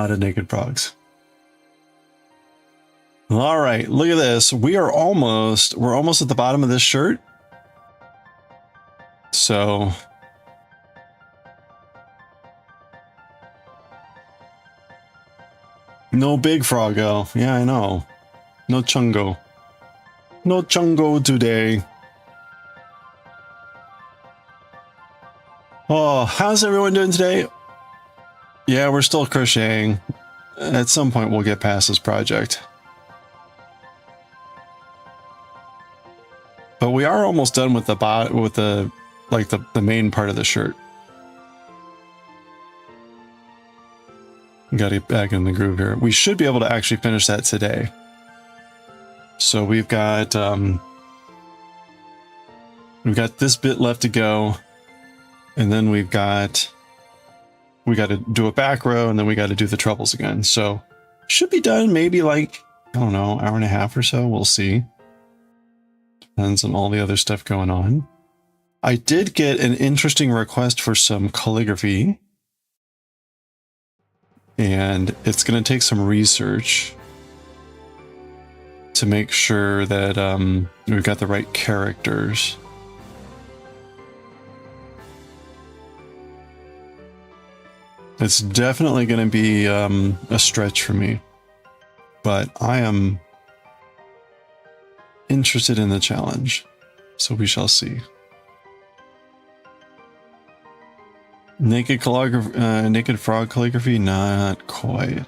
lot of naked frogs. All right, look at this. We're almost at the bottom of this shirt. So no big froggo. Yeah, I know. No chungo. No chungo today. Oh, how's everyone doing today? Yeah, we're still crocheting. At some point we'll get past this project. But we are almost done with the main part of the shirt. Got to get back in the groove here. We should be able to actually finish that today. So we've got this bit left to go, and then we got to do a back row, and then we got to do the trebles again. So should be done maybe like, I don't know, hour and a half or so. We'll see. Depends on all the other stuff going on. I did get an interesting request for some calligraphy, and it's going to take some research to make sure that we've got the right characters. It's definitely going to be a stretch for me, but I am interested in the challenge, so we shall see. Naked frog calligraphy? Not quite.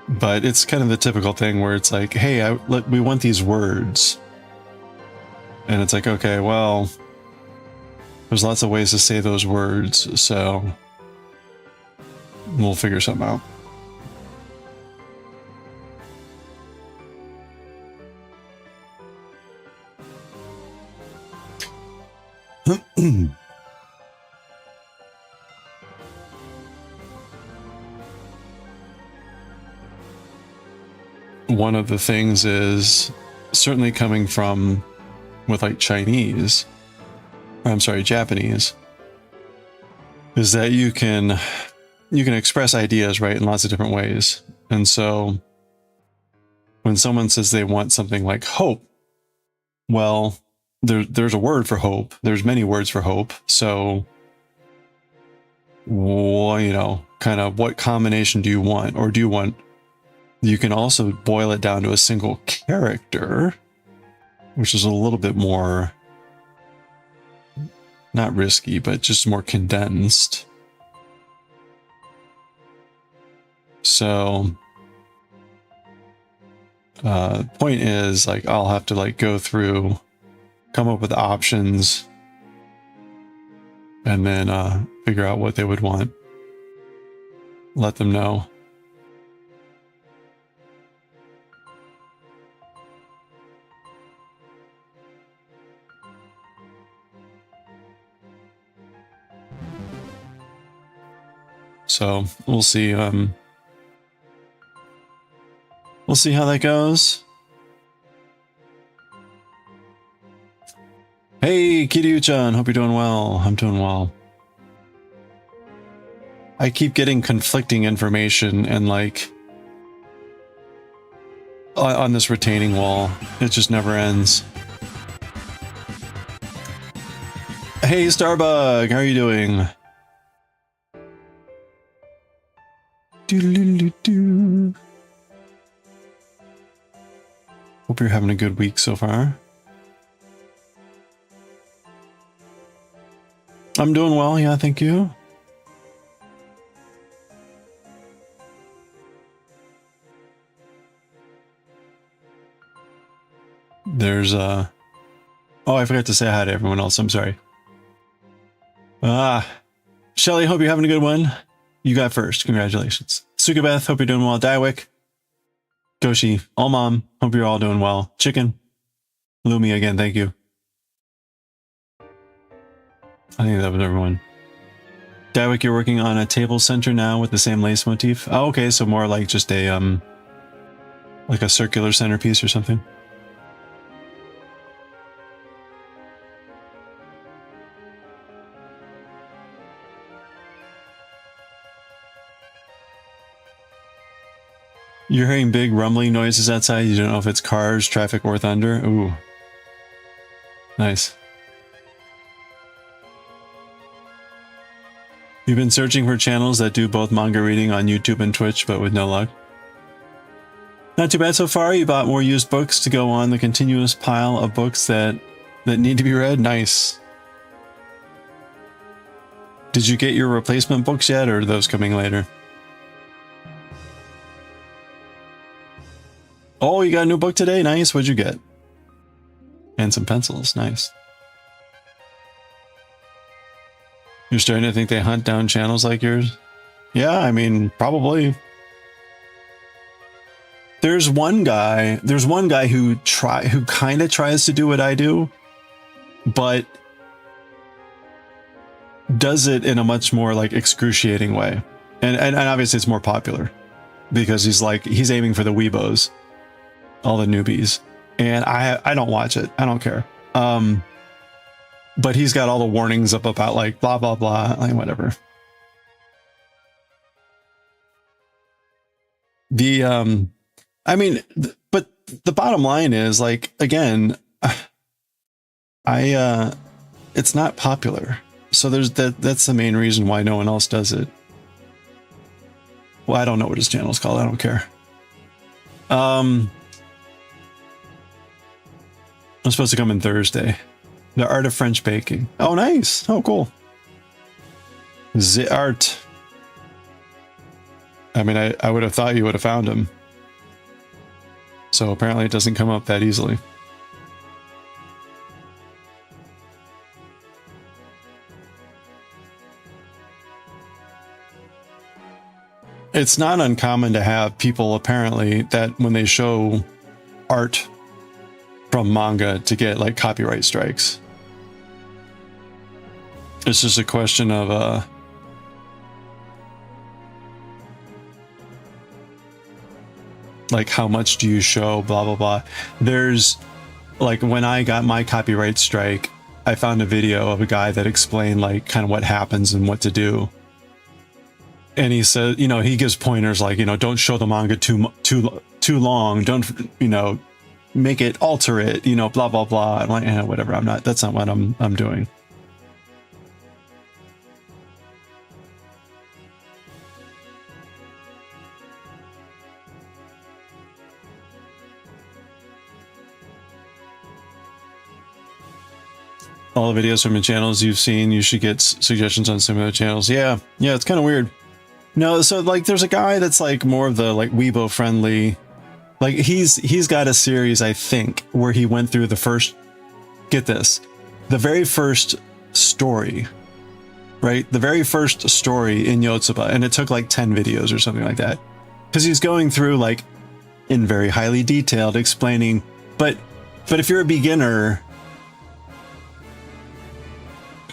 But it's kind of the typical thing where it's like, hey, we want these words. And it's like, okay, well, there's lots of ways to say those words, so we'll figure something out. One of the things is certainly coming from with like Japanese, is that you can express ideas, right, in lots of different ways. And so when someone says they want something like hope, well, there's a word for hope. There's many words for hope. So, well, you know, kind of what combination do you want? Or do you want, you can also boil it down to a single character, which is a little bit more, not risky, but just more condensed. So, point is, like, I'll have to like go through, come up with options, and then figure out what they would want. Let them know. So we'll see. We'll see how that goes. Hey, Kiryu-chan, hope you're doing well. I'm doing well. I keep getting conflicting information and like on this retaining wall. It just never ends. Hey, Starbug, how are you doing? Doo-doo-doo-doo. Hope you're having a good week so far. I'm doing well, yeah, thank you. There's oh, I forgot to say hi to everyone else, I'm sorry. Shelly, hope you're having a good one. You got first, congratulations. Sukabeth, hope you're doing well. Daiwick, Goshi, All Mom, hope you're all doing well. Chicken, Lumi again, thank you. I think that was everyone. Daiwick, you're working on a table center now with the same lace motif. Oh, okay, so more like just a like a circular centerpiece or something. You're hearing big rumbling noises outside. You don't know if it's cars, traffic, or thunder. Ooh. Nice. You've been searching for channels that do both manga reading on YouTube and Twitch, but with no luck. Not too bad so far. You bought more used books to go on the continuous pile of books that need to be read. Nice. Did you get your replacement books yet, or are those coming later? Oh, you got a new book today? Nice. What'd you get? And some pencils. Nice. You're starting to think they hunt down channels like yours? Yeah, I mean, probably. There's one guy who kind of tries to do what I do, but does it in a much more like excruciating way. And obviously it's more popular because he's aiming for the weebos, all the newbies. And I don't watch it. I don't care. But he's got all the warnings up about like blah blah blah, like whatever. I mean, but the bottom line is like, again, it's not popular. So that's the main reason why no one else does it. Well, I don't know what his channel's called. I don't care. I'm supposed to come in Thursday. The Art of French Baking. Oh, nice. Oh, cool. The Art. I mean, I would have thought you would have found him. So apparently it doesn't come up that easily. It's not uncommon to have people apparently that when they show art from manga to get like copyright strikes. It's just a question of like how much do you show, blah blah blah. There's like when I got my copyright strike, I found a video of a guy that explained like kind of what happens and what to do. And he said, you know, he gives pointers like, you know, don't show the manga too long, don't, you know, make it, alter it, you know, blah blah blah. I'm like, whatever. That's not what I'm doing. All the videos from the channels you've seen, you should get suggestions on similar channels. Yeah, it's kind of weird. No, so like there's a guy that's like more of the like Weibo friendly. Like he's got a series, I think, where he went through the first, get this, the very first story, right? The very first story in Yotsuba, and it took like 10 videos or something like that. Because he's going through like in very highly detailed explaining, but if you're a beginner,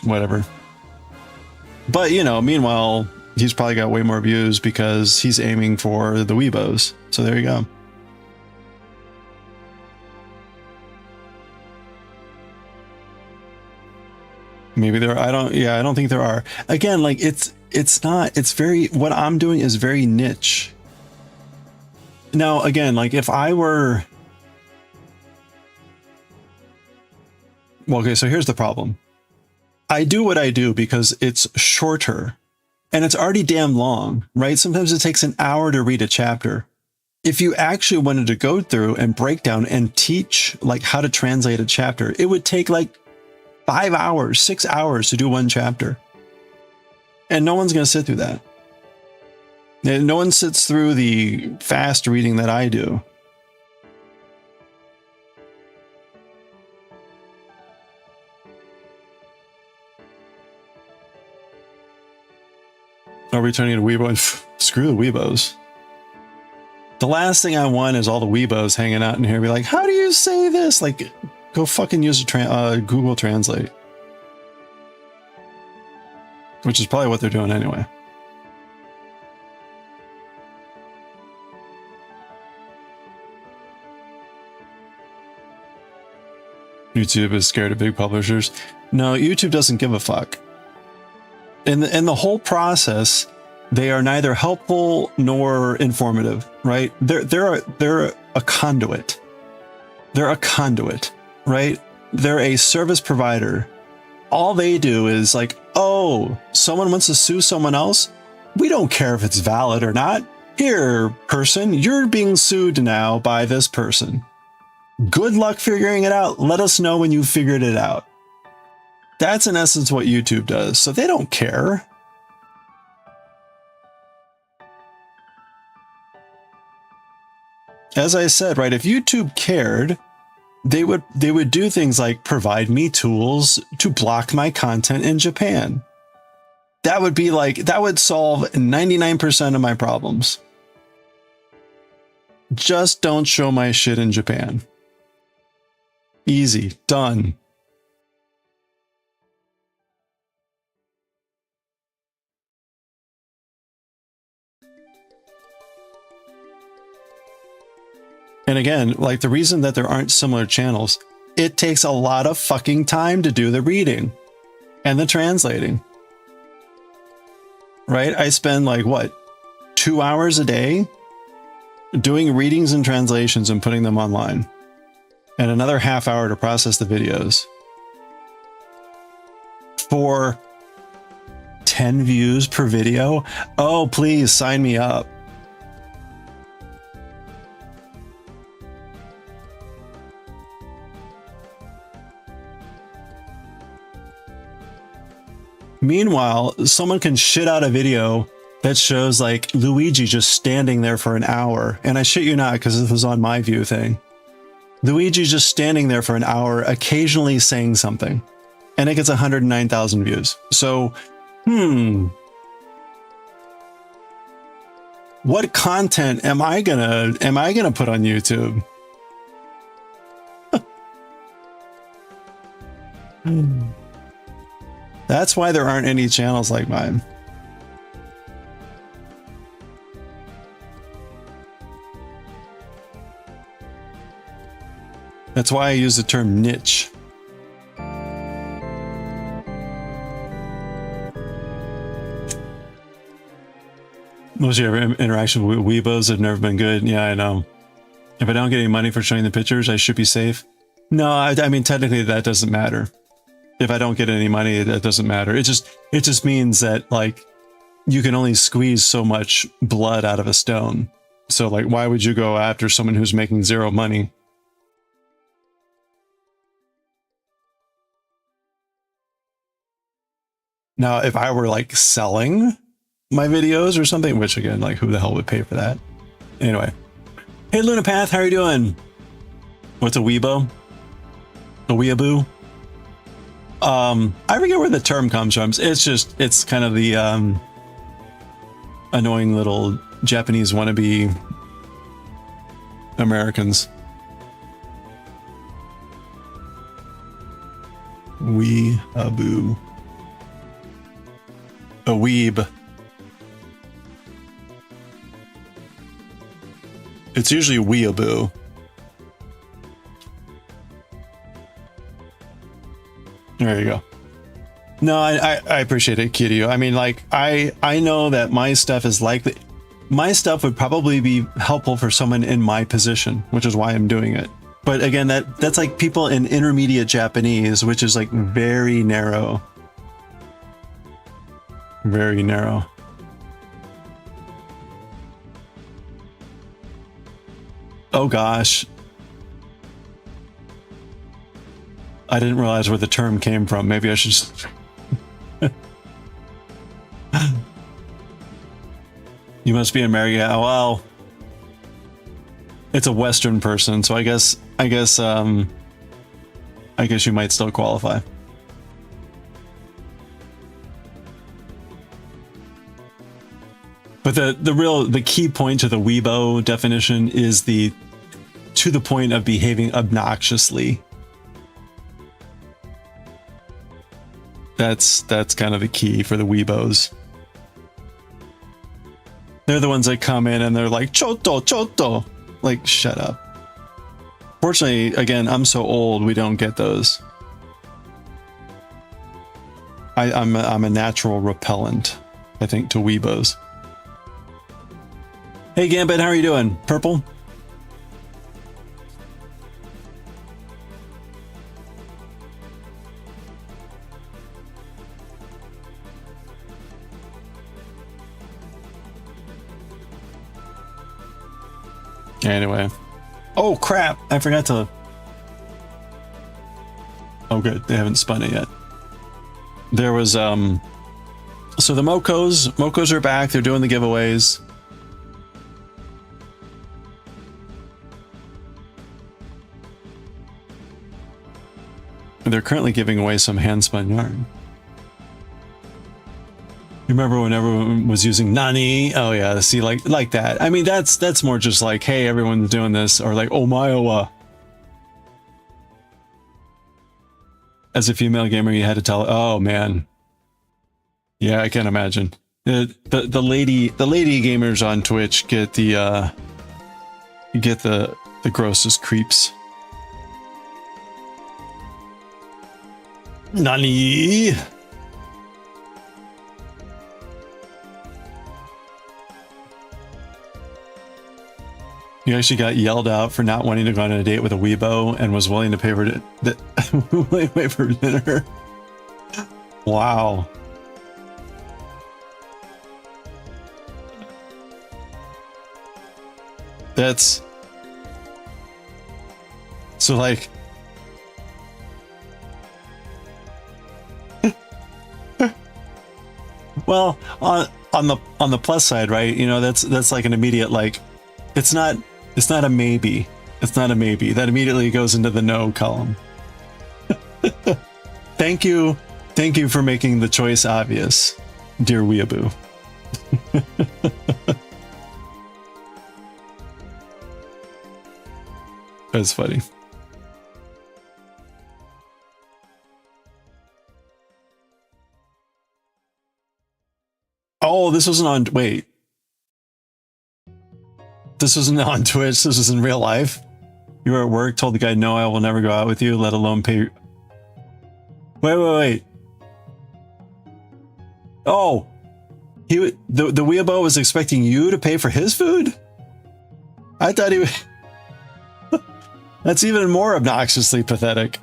whatever. But you know, meanwhile, he's probably got way more views because he's aiming for the weebos. So there you go. Maybe there are, I don't think there are. Again, like it's very, what I'm doing is very niche. Now, again, like if I were, well, okay, so here's the problem. I do what I do because it's shorter and it's already damn long, right? Sometimes it takes an hour to read a chapter. If you actually wanted to go through and break down and teach like how to translate a chapter, it would take like 5 hours, 6 hours to do one chapter. And no one's going to sit through that. And no one sits through the fast reading that I do. Are we turning to Weibo? Screw the Weebos. The last thing I want is all the Weebos hanging out in here be like, how do you say this? Like, go fucking use Google Translate. Which is probably what they're doing anyway. YouTube is scared of big publishers. No, YouTube doesn't give a fuck. In the whole process, they are neither helpful nor informative. right? They're a conduit. They're a conduit, right? They're a service provider. All they do is like, oh, someone wants to sue someone else. We don't care if it's valid or not. Here, person, you're being sued now by this person. Good luck figuring it out. Let us know when you figured it out. That's in essence what YouTube does. So they don't care. As I said, right, if YouTube cared, they would do things like provide me tools to block my content in Japan. That would be like, that would solve 99% of my problems. Just don't show my shit in Japan. Easy, done. And again, like the reason that there aren't similar channels, it takes a lot of fucking time to do the reading and the translating. Right? I spend like what, 2 hours a day doing readings and translations and putting them online, and another half hour to process the videos for 10 views per video. Oh, please sign me up. Meanwhile, someone can shit out a video that shows like Luigi just standing there for an hour. And I shit you not, because this was on my view thing. Luigi just standing there for an hour, occasionally saying something. And it gets 109,000 views. So, what content am I gonna put on YouTube? That's why there aren't any channels like mine. That's why I use the term niche. Most of your interaction with weebos have never been good. Yeah, I know. If I don't get any money for showing the pictures, I should be safe. No, I mean, technically that doesn't matter. If I don't get any money, that doesn't matter. It just means that like you can only squeeze so much blood out of a stone. So like, why would you go after someone who's making zero money? Now, if I were like selling my videos or something, which again, like who the hell would pay for that? Anyway. Hey, Lunapath, how are you doing? What's a weebo? A weeaboo? I forget where the term comes from. It's kind of the annoying little Japanese wannabe Americans. Weeaboo. A weeb. It's usually weeaboo. There you go. No, I appreciate it, Kiryu. I mean, like, I know that my stuff is likely, my stuff would probably be helpful for someone in my position, which is why I'm doing it. But again, that's like people in intermediate Japanese, which is like very narrow. Very narrow. Oh gosh. I didn't realize where the term came from. Maybe I should just... You must be American. Oh, well, it's a Western person, so I guess you might still qualify. But the key point to the weebo definition is to the point of behaving obnoxiously. That's kind of the key for the weebos. They're the ones that come in and they're like, choto, choto. Like, shut up. Fortunately, again, I'm so old, we don't get those. I'm a natural repellent, I think, to weebos. Hey Gambit, how are you doing? Purple? Anyway. Oh crap! I forgot to... Oh good, they haven't spun it yet. There was, so the Mokos are back, they're doing the giveaways. They're currently giving away some hand-spun yarn. You remember when everyone was using Nani? Oh yeah, see, like that. I mean, that's more just like, hey, everyone's doing this, or like, oh my, as a female gamer, you had to tell. Oh man, yeah, I can't imagine. The lady gamers on Twitch get the grossest creeps. Nani? You actually got yelled out for not wanting to go on a date with a weebo and was willing to pay for wait for dinner. Wow. That's so like well, on the plus side, right? You know, that's like an immediate like it's not a maybe. It's not a maybe. That immediately goes into the no column. Thank you for making the choice obvious, dear weeaboo. That's funny. Oh, this wasn't on... Wait. This wasn't on Twitch. This was in real life. You were at work, told the guy, no, I will never go out with you, let alone pay... Wait. Oh. The weeabo was expecting you to pay for his food? I thought he was... That's even more obnoxiously pathetic.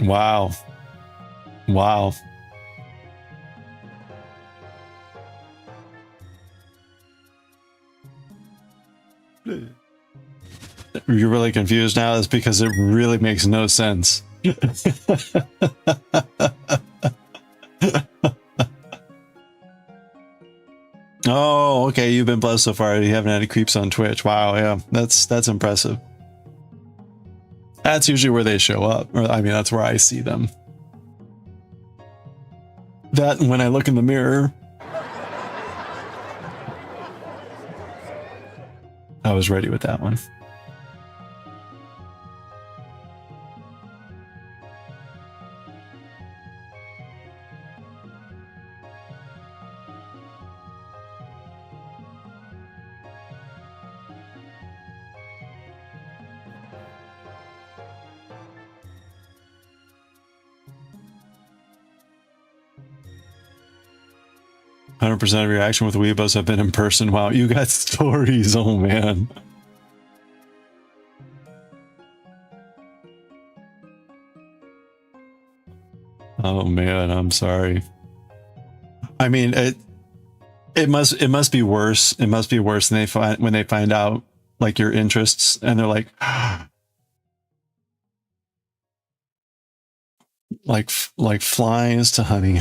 Wow. 'You're really confused now? That's because it really makes no sense. Oh, okay, you've been blessed so far. You haven't had any creeps on Twitch. Wow, yeah, that's impressive. That's usually where they show up. Or, I mean, that's where I see them. That and when I look in the mirror. I was ready with that one. 100% of your action with Weebos have been in person. Wow, you got stories. Oh, man. Oh, man, I'm sorry. I mean, it must be worse. It must be worse when they find out like your interests and they're like like flies to honey.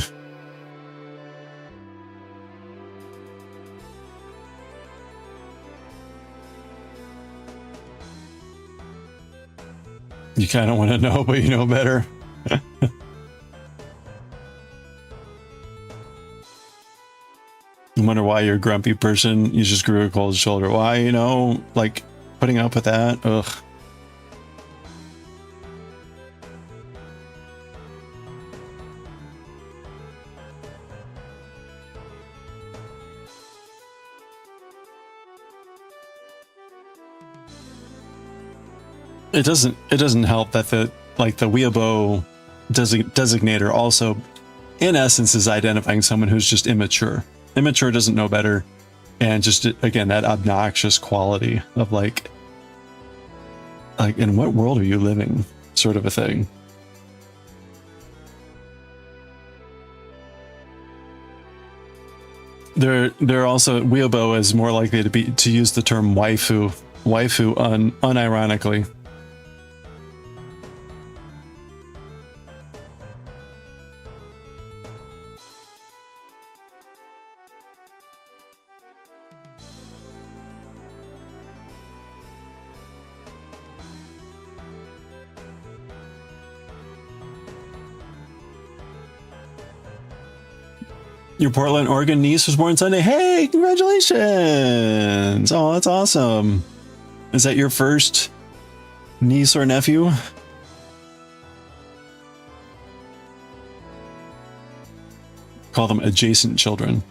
You kind of want to know, but you know better. I wonder why you're a grumpy person. You just grew a cold shoulder. Why, you know, like putting up with that? Ugh. It doesn't help that the Weeabo designator also, in essence, is identifying someone who's just immature. Immature doesn't know better. And just, again, that obnoxious quality of like, in what world are you living? Sort of a thing. They're also, Weibo is more likely to use the term waifu unironically. Your Portland, Oregon niece was born Sunday. Hey, congratulations! Oh, that's awesome. Is that your first niece or nephew? Call them adjacent children.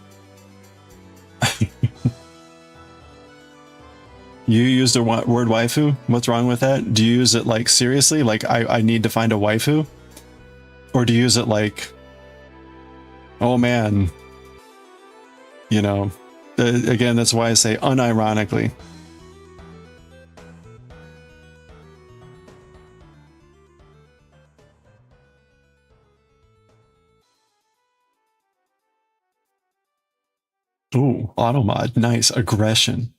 You used the word waifu? What's wrong with that? Do you use it like seriously? Like I need to find a waifu? Or do you use it like, oh man, you know, again, that's why I say unironically. Ooh, auto mod. Nice. Aggression.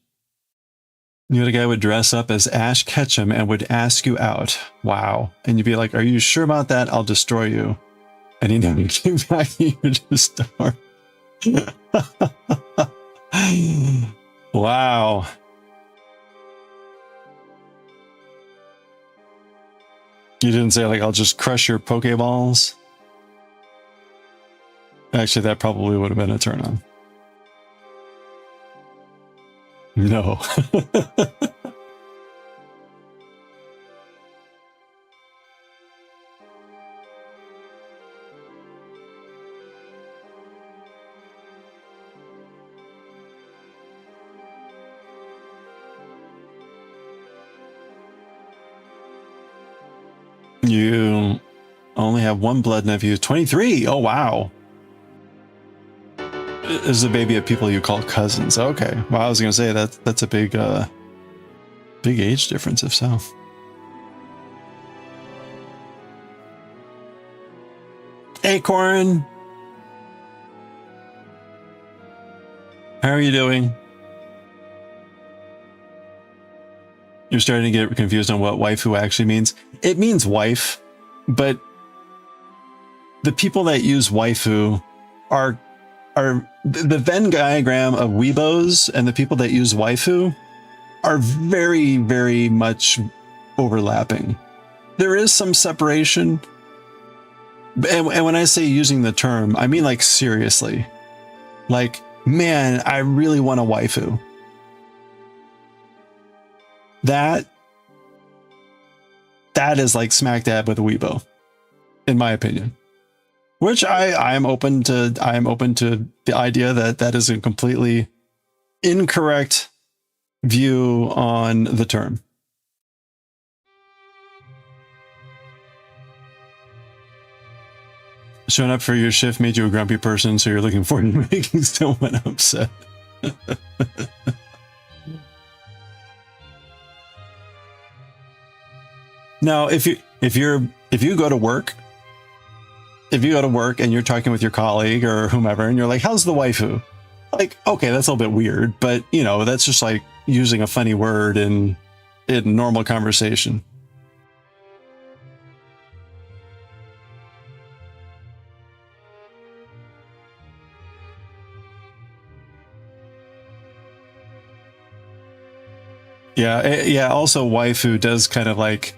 You know, the guy would dress up as Ash Ketchum and would ask you out. Wow. And you'd be like, are you sure about that? I'll destroy you. And he never came back to you to start. Wow. You didn't say, like, I'll just crush your Pokeballs? Actually, that probably would have been a turn on. No. You only have one blood nephew. 23. Oh, wow. Is the baby of people you call cousins. Okay. Well, I was going to say that's a big age difference, if so. Acorn. How are you doing? You're starting to get confused on what waifu actually means. It means wife, but the people that use waifu are the Venn diagram of weebos, and the people that use waifu are very, very much overlapping. There is some separation. And when I say using the term, I mean like seriously. Like, man, I really want a waifu. That is like smack dab with a weebo, in my opinion. Which I am open to the idea that that is a completely incorrect view on the term. Showing up for your shift made you a grumpy person, so you're looking forward to making someone upset. Now, if you go to work, and you're talking with your colleague or whomever, and you're like, "How's the waifu?" Like, okay, that's a little bit weird, but you know, that's just like using a funny word in normal conversation. Yeah. Also, waifu does kind of like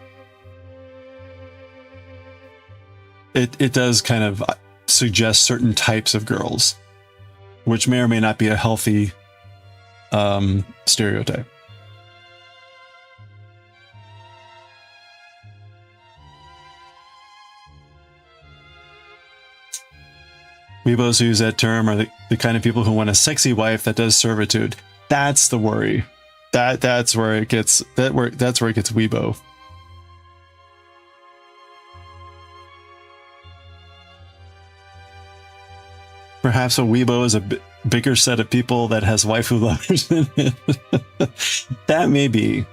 it does kind of suggest certain types of girls, which may or may not be a healthy stereotype. Weebos who use that term are the kind of people who want a sexy wife that does servitude. That's the worry. That's where it gets weebo. Perhaps a weebo is a bigger set of people that has waifu lovers in it. That may be.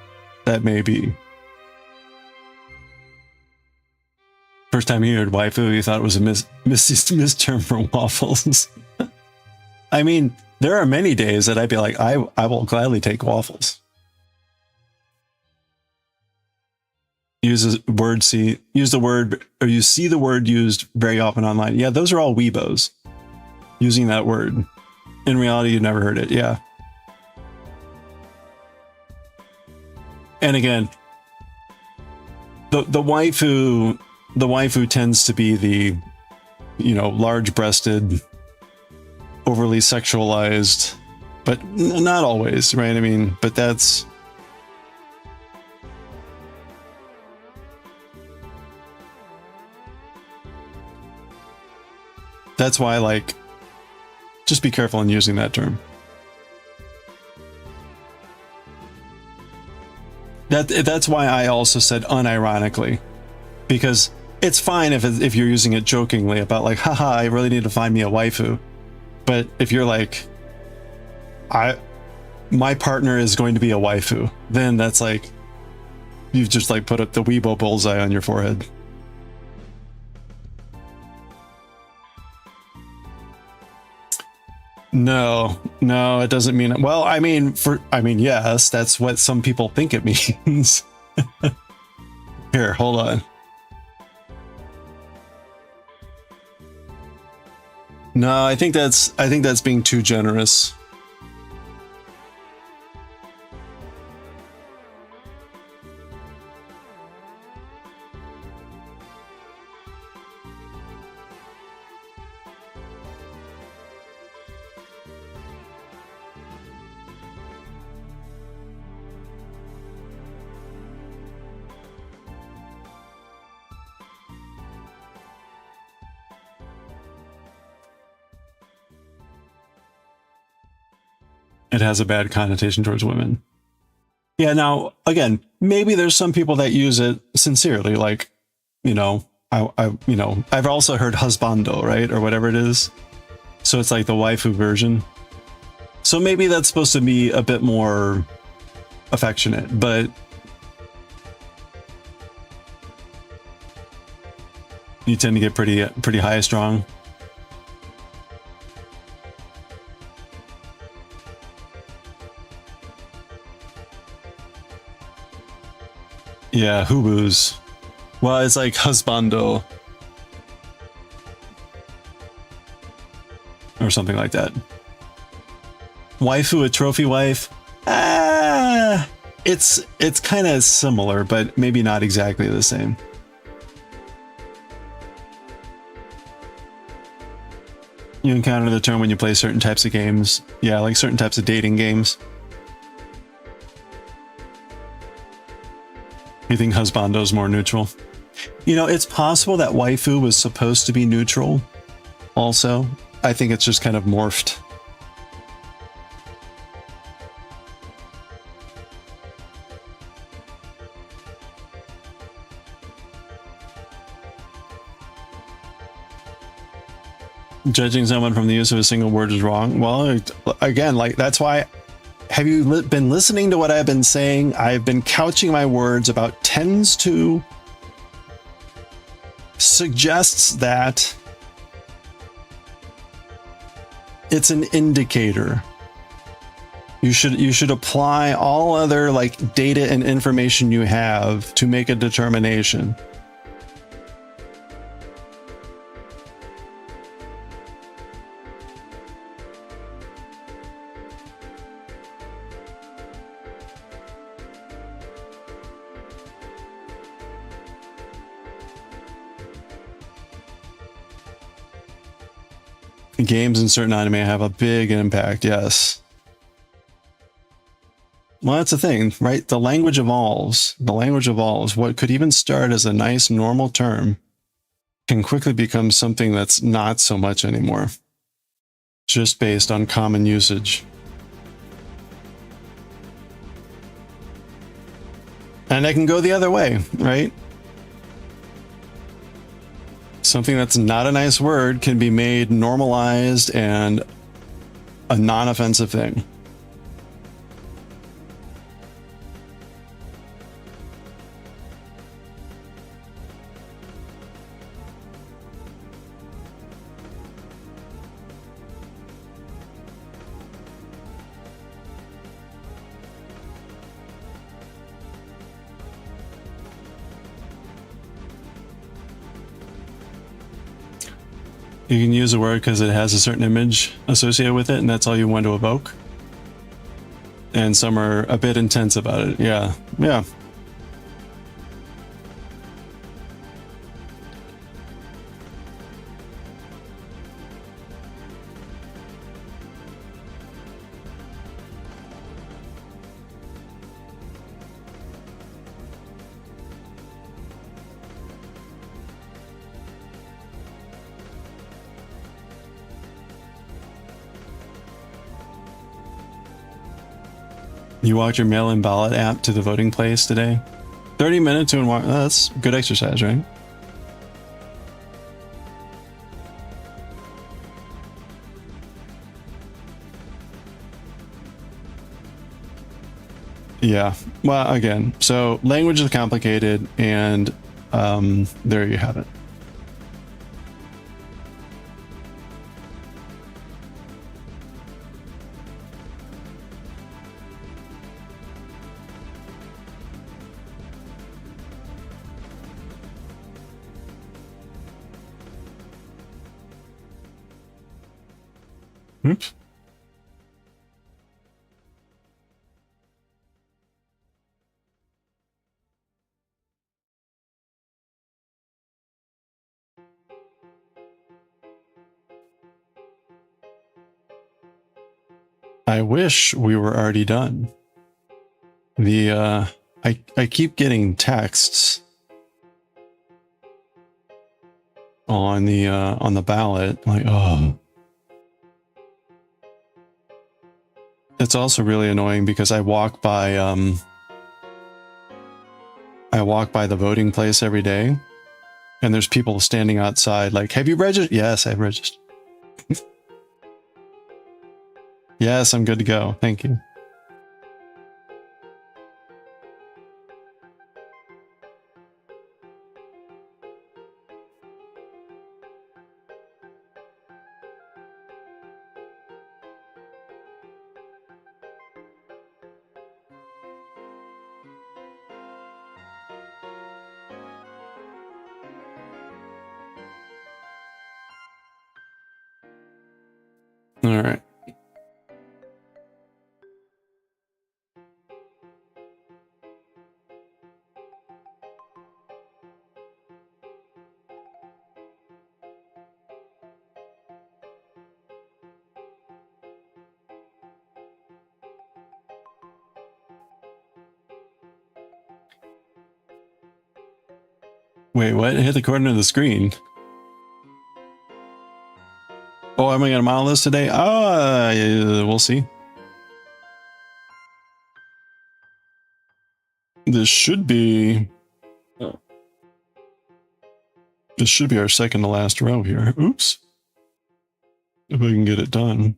That may be. First time you heard waifu, you thought it was a misterm for waffles. I mean, there are many days that I'd be like, I will gladly take waffles. Use the word, use the word, or you see the word used very often online. Yeah, those are all weebos using that word. In reality, you never heard it. Yeah. And again, the waifu tends to be the, you know, large-breasted, overly sexualized, but not always, right? I mean, but that's why, like, just be careful in using that term. That's why I also said unironically, because it's fine if you're using it jokingly about like, haha, I really need to find me a waifu. But if you're like, my partner is going to be a waifu, then that's like, you've just like put up the weebo bullseye on your forehead. No, it doesn't mean it. Well, I mean, yes, that's what some people think it means. Here, hold on. No, I think that's being too generous. It has a bad connotation towards women. Yeah, now, again, maybe there's some people that use it sincerely, like, you know, I've also heard husbando, right? Or whatever it is. So it's like the waifu version. So maybe that's supposed to be a bit more affectionate, but you tend to get pretty high strong. Yeah, hubus. Well, it's like husbando. Or something like that. Waifu, a trophy wife? It's kind of similar, but maybe not exactly the same. You encounter the term when you play certain types of games. Yeah, like certain types of dating games. You think husbando is more neutral? You know, it's possible that waifu was supposed to be neutral also. I think it's just kind of morphed. Judging someone from the use of a single word is wrong. Well, again, like, that's why. Have you been listening to what I've been saying? I've been couching my words about tends to, suggests that it's an indicator. You should apply all other like data and information you have to make a determination. Games in certain anime have a big impact, yes. Well, that's the thing, right? The language evolves. The language evolves. What could even start as a nice, normal term can quickly become something that's not so much anymore, just based on common usage. And it can go the other way, right? Something that's not a nice word can be made normalized and a non-offensive thing. You can use a word because it has a certain image associated with it, and that's all you want to evoke. And some are a bit intense about it. Yeah, yeah. You walked your mail-in ballot app to the voting place today? 30 minutes to walk. Oh, that's good exercise, right? Yeah. Well, again, so language is complicated, and there you have it. Oops. I wish we were already done. I keep getting texts on the ballot, like, oh. It's also really annoying because I walk by the voting place every day, and there's people standing outside like, have you registered? Yes, I've registered. Yes, I'm good to go. Thank you. All right. Wait, what? Hit the corner of the screen. Oh, am I gonna model this today? We'll see. This should be our second to last row here. Oops. If I can get it done.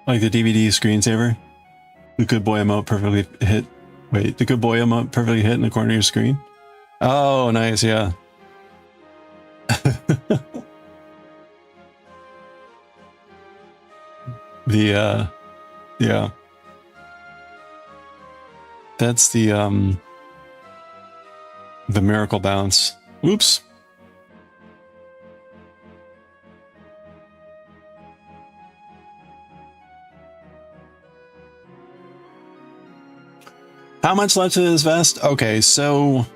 Like the DVD screensaver? The good boy emote perfectly hit. Wait, the good boy emote perfectly hit in the corner of your screen? Oh, nice, yeah. Yeah. That's the miracle bounce. Oops. How much left in this vest? Okay, so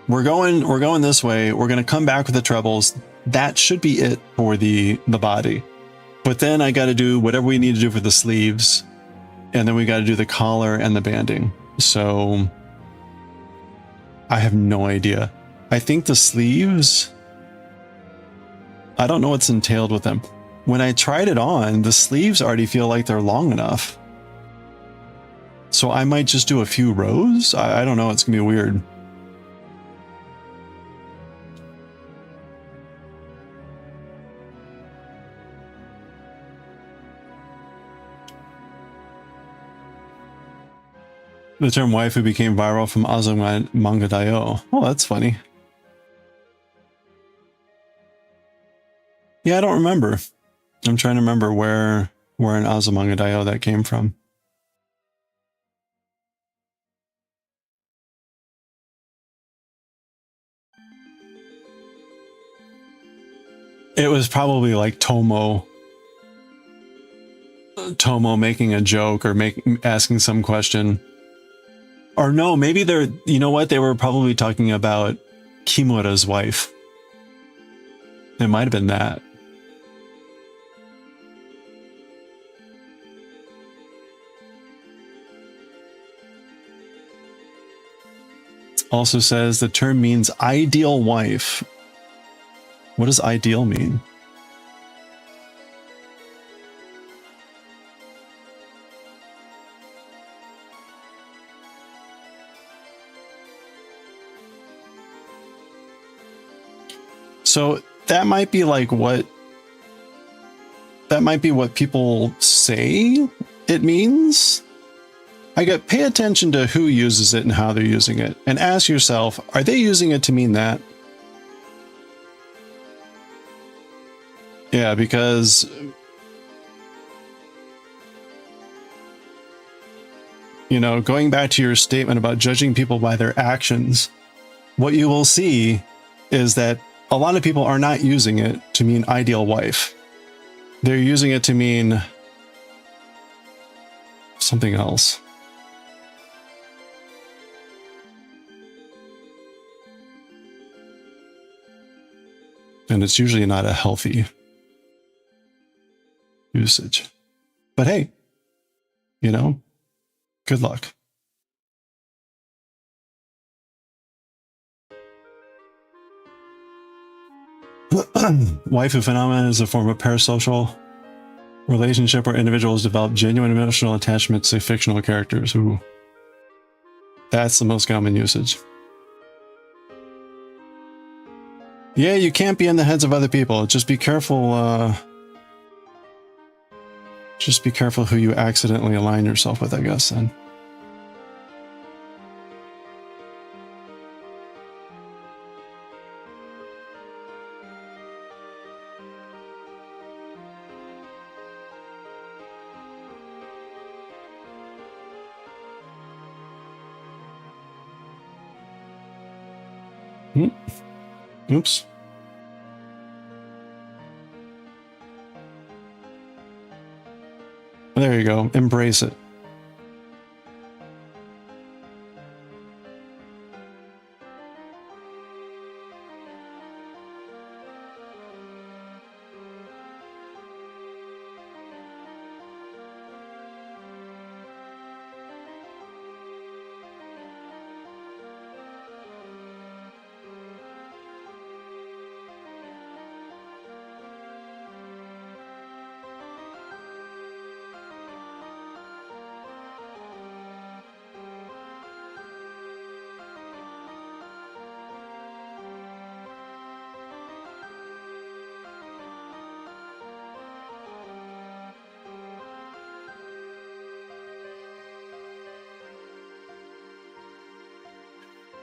we're going this way. We're gonna come back with the trebles. that should be it for the body. But then I got to do whatever we need to do for the sleeves, and then we got to do the collar and the banding. So I have no idea. I think the sleeves, I don't know what's entailed with them. When I tried it on, the sleeves already feel like they're long enough. So I might just do a few rows. I don't know. It's gonna be weird. The term waifu became viral from Manga.io. Oh, that's funny. Yeah, I don't remember. I'm trying to remember where in Manga.io that came from. It was probably like Tomo making a joke or asking some question. Or no, maybe they're, you know what? They were probably talking about Kimura's wife. It might have been that. Also says the term means ideal wife. What does ideal mean? So that might be like what people say it means. I got pay attention to who uses it and how they're using it, and ask yourself, are they using it to mean that? Yeah, because you know, going back to your statement about judging people by their actions, what you will see is that a lot of people are not using it to mean ideal wife. They're using it to mean something else. And it's usually not a healthy usage. But hey, you know, good luck. Waifu phenomenon is a form of parasocial relationship where individuals develop genuine emotional attachments to fictional characters. Ooh. That's the most common usage. Yeah, you can't be in the heads of other people. Just be careful. Just be careful who you accidentally align yourself with, I guess, then. Oops. There you go. Embrace it.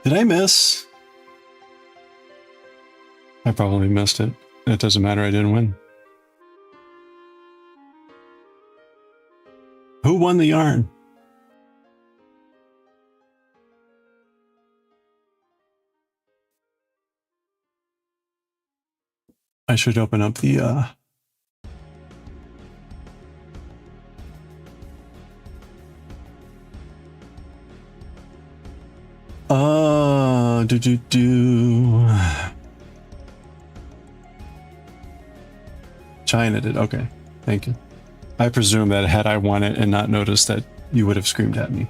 Did I miss? I probably missed it. It doesn't matter, I didn't win. Who won the yarn? I should open up the China did. Okay, thank you. I presume that had I won it and not noticed that, you would have screamed at me.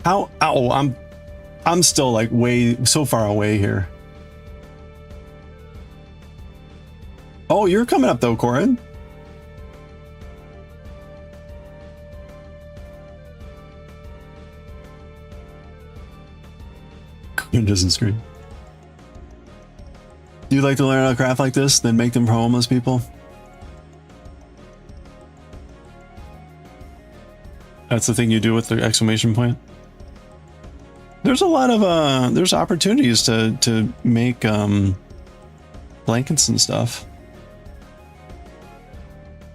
How? Ow! I'm still like so far away here. Oh, you're coming up though, Corin. Corin doesn't scream. Do you like to learn how to craft like this, then make them for homeless people? That's the thing you do with the exclamation point. There's a lot of there's opportunities to make blankets and stuff.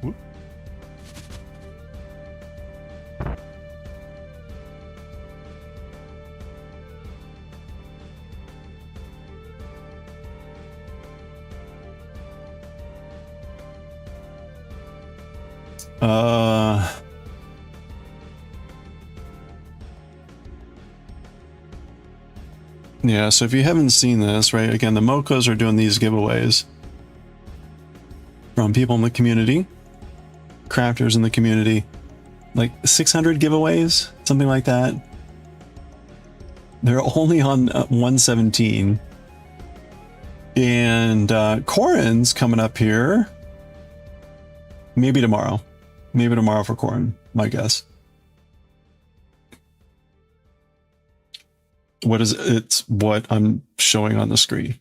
Whoop. Yeah, so if you haven't seen this, right, again, the Mokos are doing these giveaways from people in the community, crafters in the community, like 600 giveaways, something like that. They're only on 117. And Corin's coming up here. Maybe tomorrow. Maybe tomorrow for Corin, my guess. What is it? It's what I'm showing on the screen.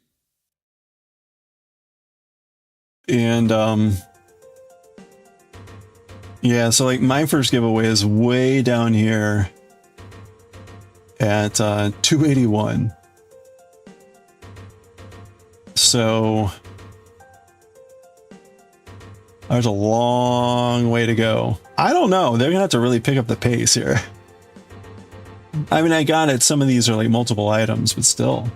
And yeah, so like my first giveaway is way down here at 281. So there's a long way to go. I don't know. They're gonna have to really pick up the pace here. I mean, I got it. Some of these are like multiple items, but still.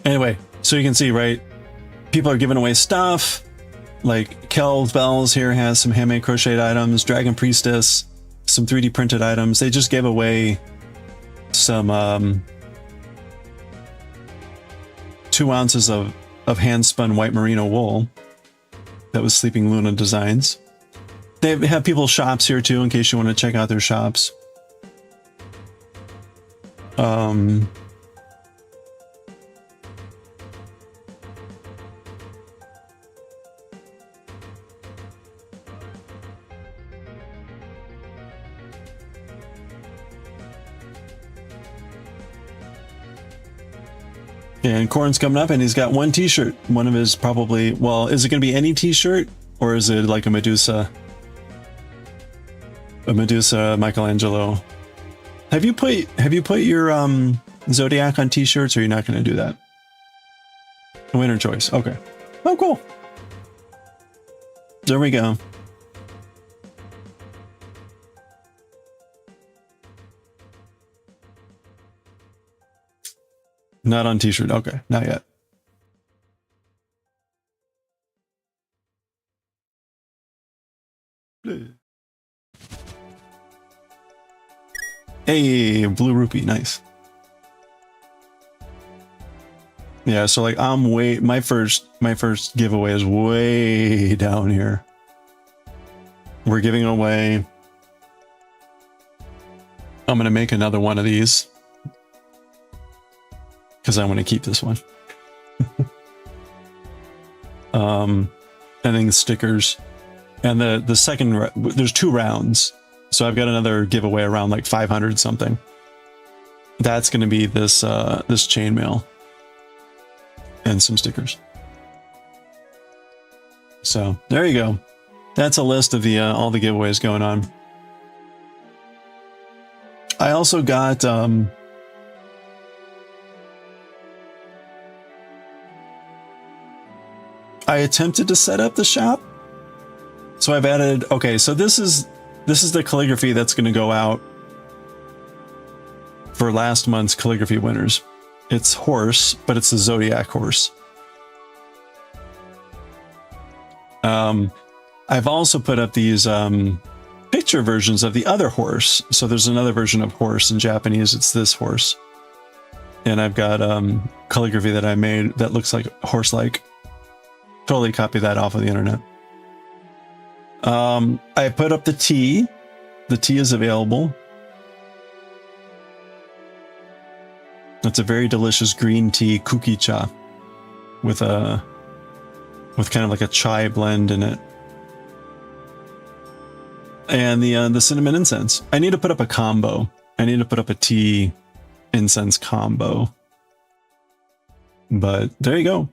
Anyway, so you can see, right? People are giving away stuff. Like Kel Bells here has some handmade crocheted items. Dragon Priestess, some 3D printed items. They just gave away some 2 ounces of hand-spun white merino wool. That was Sleeping Luna Designs. They have people's shops here too, in case you want to check out their shops. And Corin's coming up and he's got one t-shirt. One of his probably, well, is it going to be any t-shirt or is it like a Medusa? A Medusa Michelangelo. Have you put your Zodiac on t-shirts or are you not going to do that? Winner choice. Okay. Oh, cool. There we go. Not on t-shirt. Okay, not yet. Hey, blue rupee, nice. Yeah, so like I'm way my first giveaway is way down here. We're giving away. I'm gonna make another one of these. Because I want to keep this one. And then the stickers. And the second, there's 2 rounds. So I've got another giveaway around like 500 something. That's going to be this this chainmail. And some stickers. So there you go. That's a list of the all the giveaways going on. I also got I attempted to set up the shop. So I've added, okay, so this is the calligraphy that's going to go out for last month's calligraphy winners. It's horse, but it's a Zodiac horse. I've also put up these picture versions of the other horse. So there's another version of horse in Japanese. It's this horse. And I've got calligraphy that I made that looks like horse-like. Totally copy that off of the internet. I put up the tea. The tea is available. It's a very delicious green tea, cookie cha, with kind of like a chai blend in it. And the cinnamon incense. I need to put up a combo. I need to put up a tea incense combo. But there you go.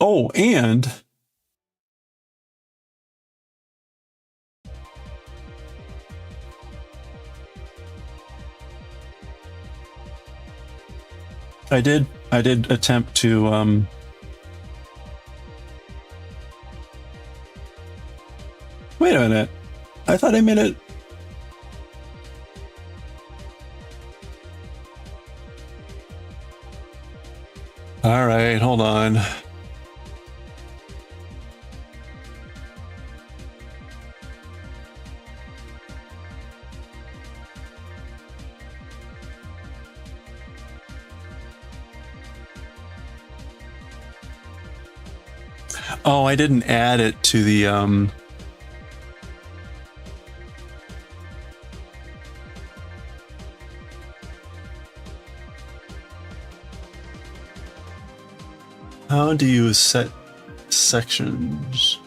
Oh, and I did attempt to wait a minute. I thought I made it. All right, hold on. Oh, I didn't add it to the how do you set sections?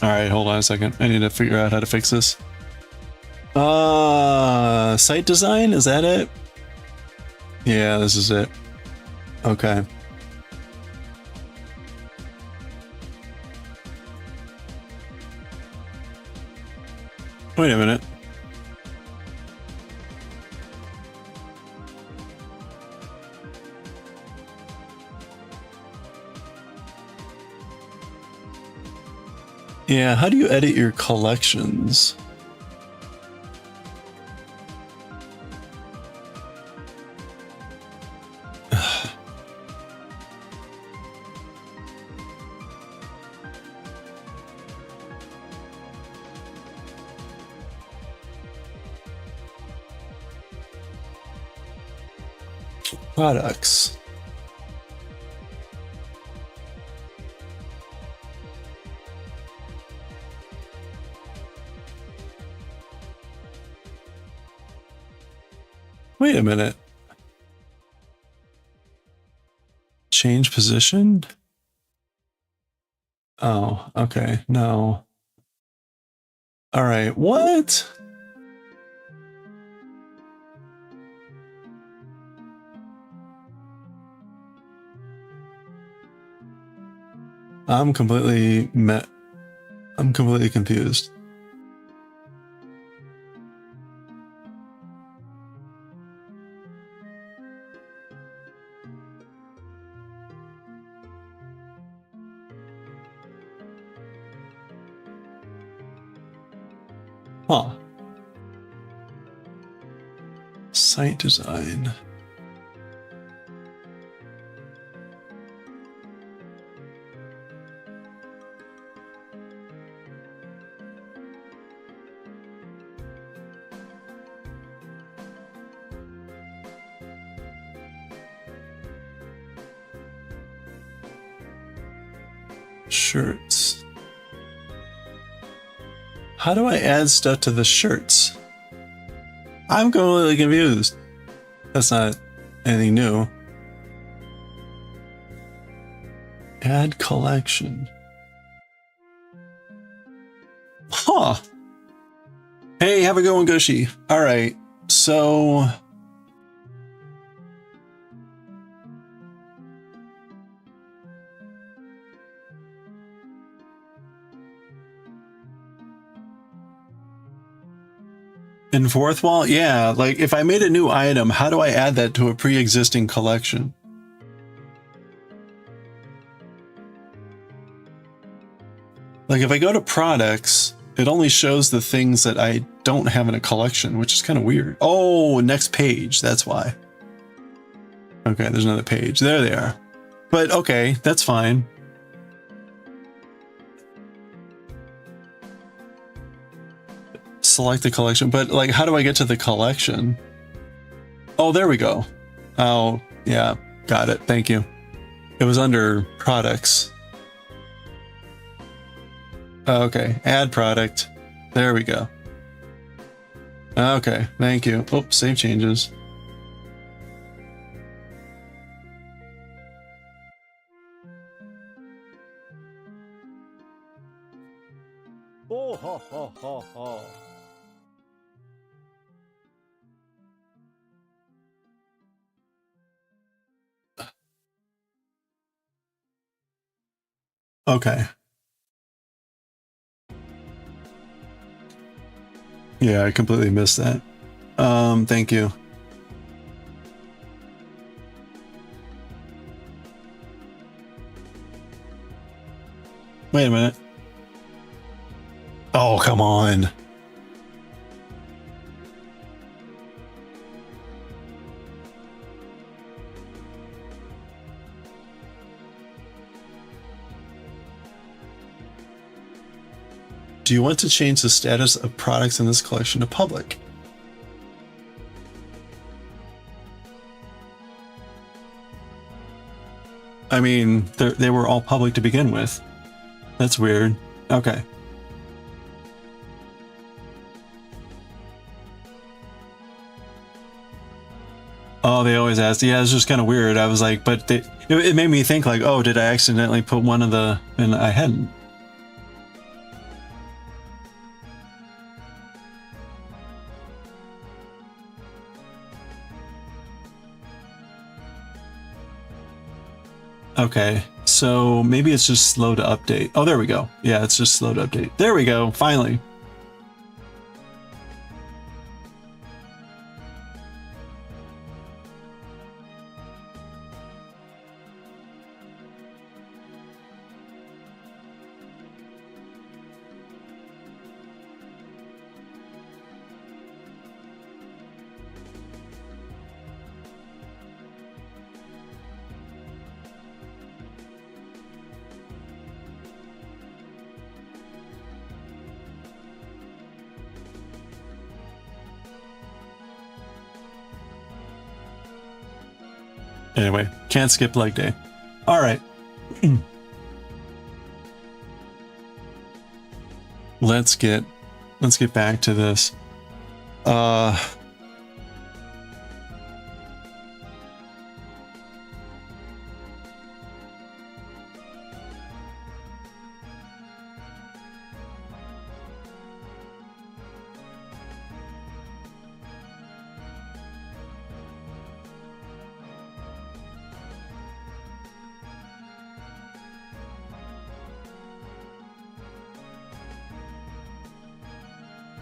All right, hold on a second. I need to figure out how to fix this. Site design, is that it? Yeah, this is it. Okay. Wait a minute. Yeah, how do you edit your collections? Products. Wait a minute. Change position? Oh, okay. No. All right. What? I'm completely confused. Huh. Site design. Shirts. How do I add stuff to the shirts? I'm completely confused. That's not anything new. Add collection. Huh. Hey, have a good one, Gushy. All right. So in fourth wall, yeah, like if I made a new item, how do I add that to a pre-existing collection? Like if I go to products, it only shows the things that I don't have in a collection, which is kind of weird. Oh, next page. That's why. Okay, there's another page. There they are. But okay, that's fine. Select the collection, but like, how do I get to the collection? Oh, there we go. Oh, yeah, got it. Thank you. It was under products. Okay, add product. There we go. Okay, thank you. Oh, save changes. Oh, ho, ho, ho, ho. Okay. Yeah, I completely missed that. Thank you. Wait a minute. Oh, come on. Do you want to change the status of products in this collection to public? I mean, they were all public to begin with. That's weird. Okay. Oh, they always ask. Yeah, it's just kind of weird. I was like, but it made me think like, oh, did I accidentally put one of the, and I hadn't. Okay, so maybe it's just slow to update. Oh, there we go. Yeah, it's just slow to update. There we go, finally. Anyway, can't skip leg day. All right. Let's get back to this.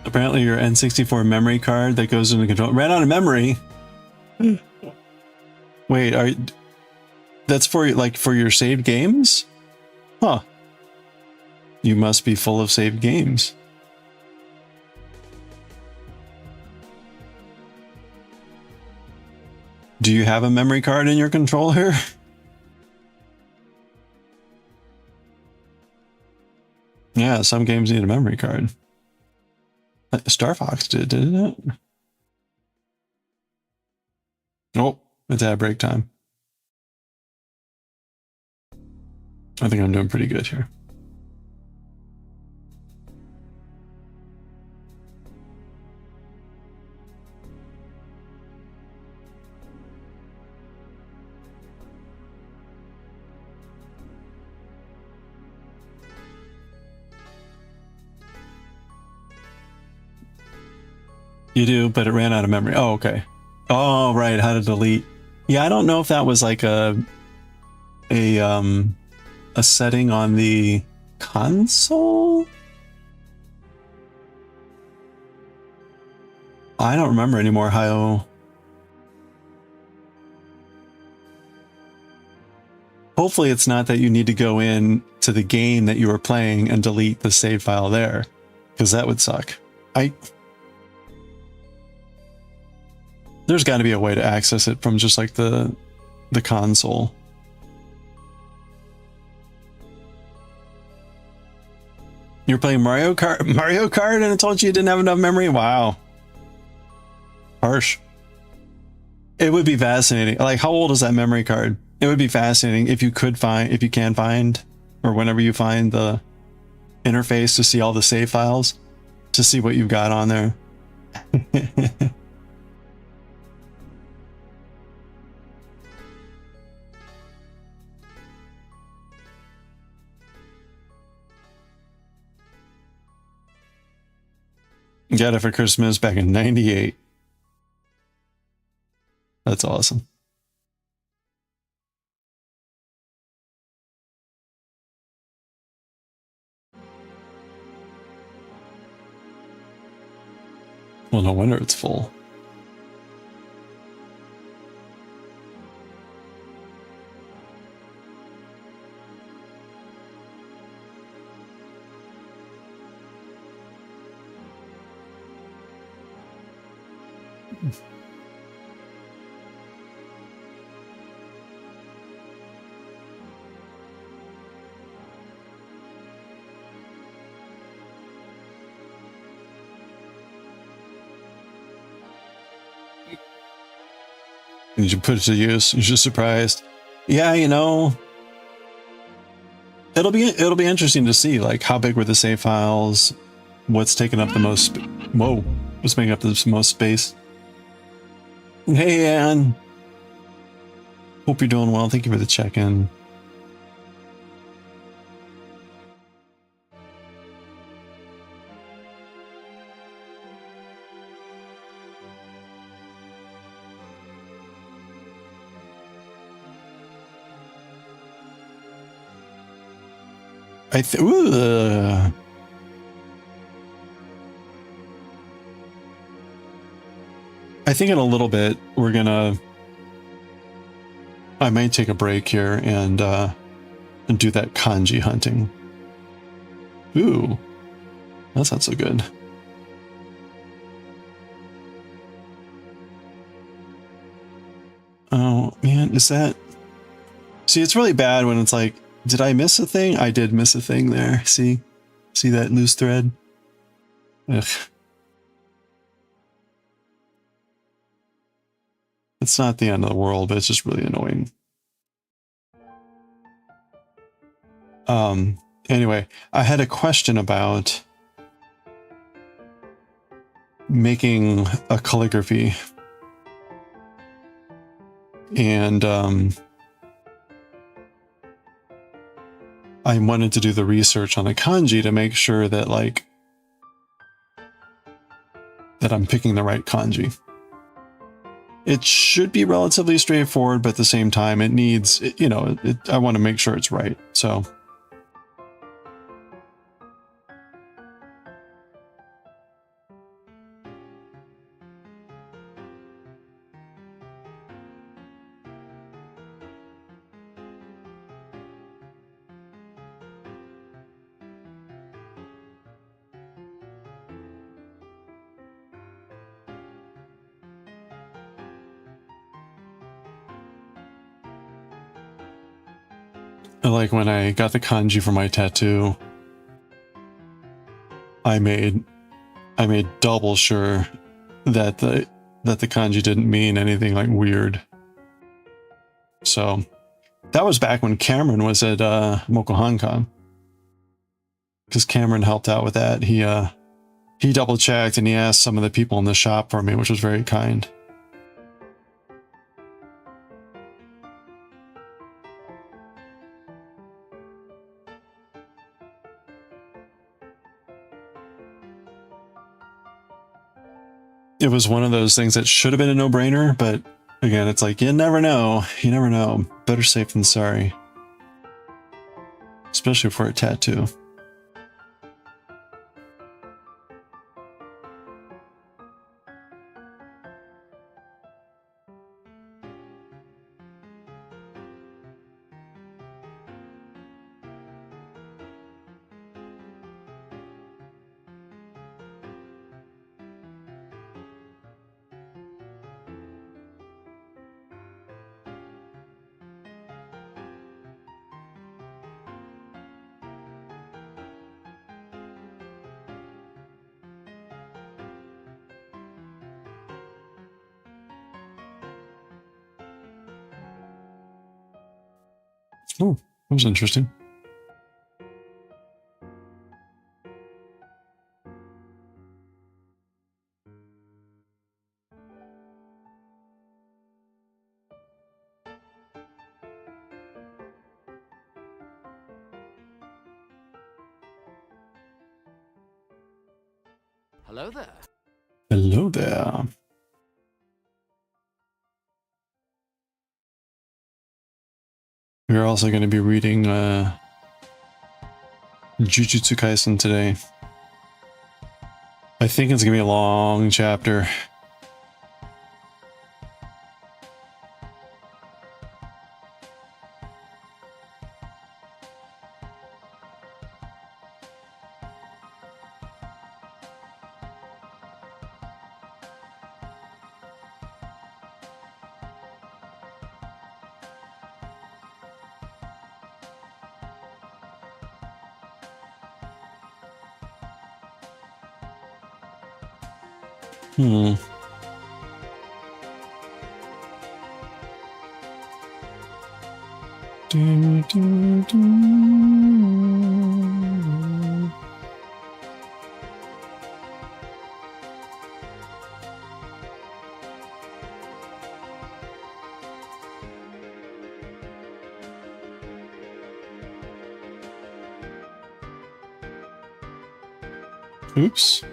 Apparently your N64 memory card that goes into the control ran out of memory. Wait, that's for like for your saved games? Huh. You must be full of saved games. Do you have a memory card in your controller? Yeah, some games need a memory card. Star Fox didn't it? Oh, it's ad break time. I think I'm doing pretty good here. You do, but it ran out of memory. Oh, okay. Oh, right. How to delete. Yeah, I don't know if that was like a setting on the console. I don't remember anymore how. Hopefully it's not that you need to go in to the game that you were playing and delete the save file there, because that would suck. There's got to be a way to access it from just like the console. You're playing Mario Kart and it told you didn't have enough memory? Wow. Harsh. It would be fascinating. Like, how old is that memory card? It would be fascinating if you can find, or whenever you find the interface to see all the save files, to see what you've got on there. Got it for Christmas back in '98. That's awesome. Well, no wonder it's full. And you put it to use. You're just surprised. Yeah, you know, it'll be interesting to see like how big were the save files, what's taking up the most. Whoa, what's making up the most space? Hey, Ann. Hope you're doing well. Thank you for the check-in. I think in a little bit I might take a break here and do that kanji hunting. Ooh, that's not so good. Oh man, is that? See, it's really bad when it's like, did I miss a thing? I did miss a thing there. See that loose thread? Ugh. It's not the end of the world, but it's just really annoying. Anyway, I had a question about making a calligraphy. And I wanted to do the research on the kanji to make sure that that I'm picking the right kanji. It should be relatively straightforward, but at the same time, it needs, I want to make sure it's right. So. Like when I got the kanji for my tattoo, I made double sure that the kanji didn't mean anything like weird. So that was back when Cameron was at Mokohankan, because Cameron helped out with that. He double checked and he asked some of the people in the shop for me, which was very kind. It was one of those things that should have been a no-brainer, but again, it's like, you never know. You never know. Better safe than sorry. Especially for a tattoo. Oh, that was interesting. Hello there. Hello there. We're also going to be reading Jujutsu Kaisen today. I think it's going to be a long chapter. Hmm. Do, do, do. Oops.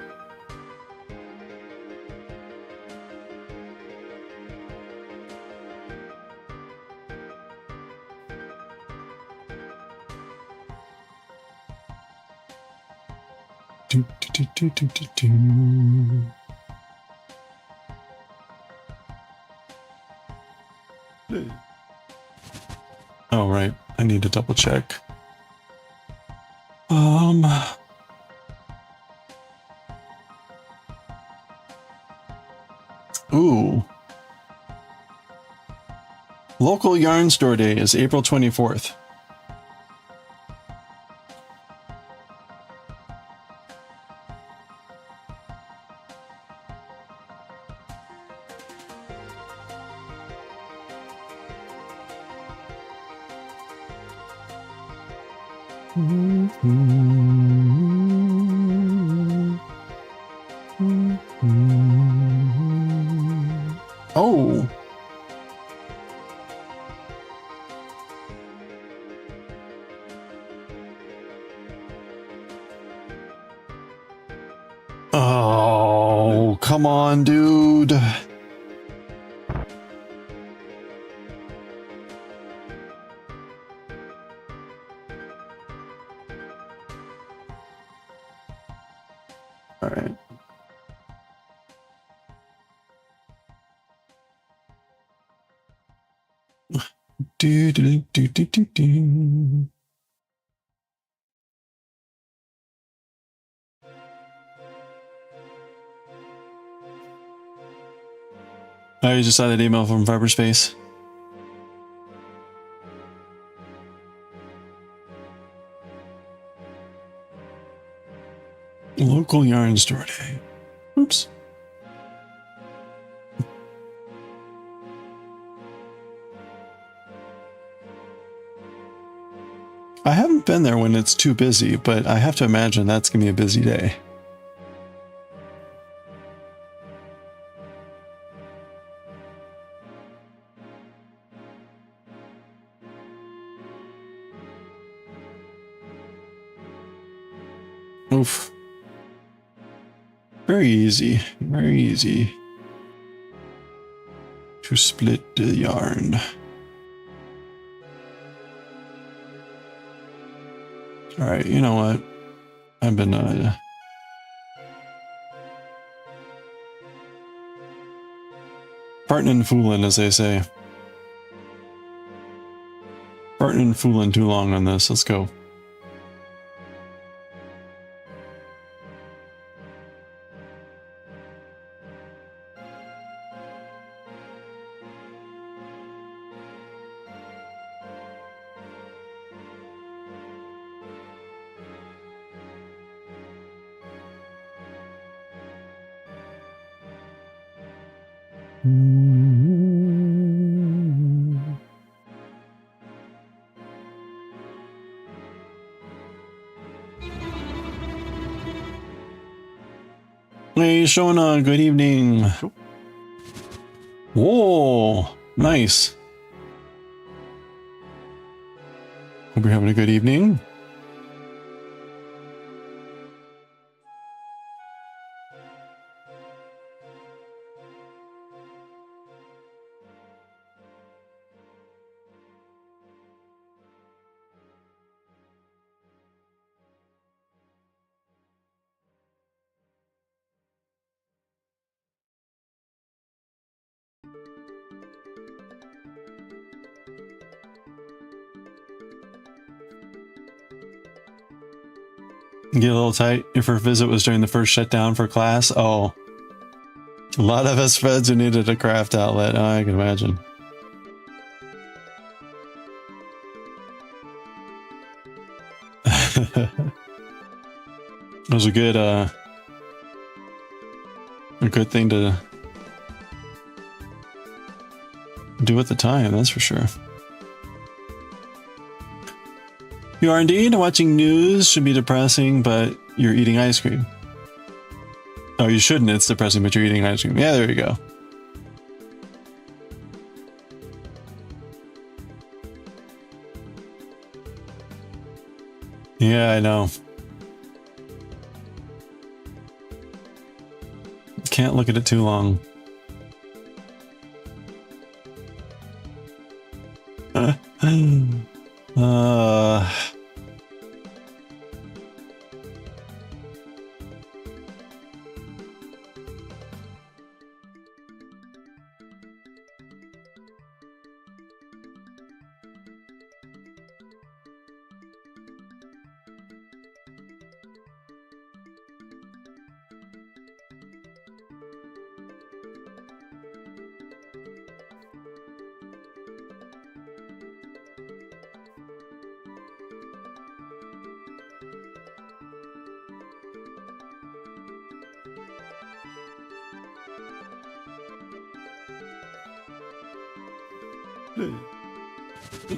Do, do, do, do, do, do. Oh, right. I need to double check. Ooh. Local yarn store day is April 24th. Oh. Oh, come on, dude. All right. Do, do, do, do, do, do. I just saw that email from Cyberspace. Local yarn store day. Oops. I haven't been there when it's too busy, but I have to imagine that's going to be a busy day. Oof. Very easy. Very easy to split the yarn. All right, you know what? I've been farting and fooling, as they say. Farting and fooling too long on this. Let's go. Hey, Shona, good evening. Whoa, nice. Hope you're having a good evening. Get a little tight if her visit was during the first shutdown for class. Oh, a lot of us feds who needed a craft outlet. Oh, I can imagine. It was a good thing to do at the time, that's for sure. You are indeed. Watching news should be depressing, but you're eating ice cream. Oh, you shouldn't. It's depressing, but you're eating ice cream. Yeah, there you go. Yeah, I know. Can't look at it too long.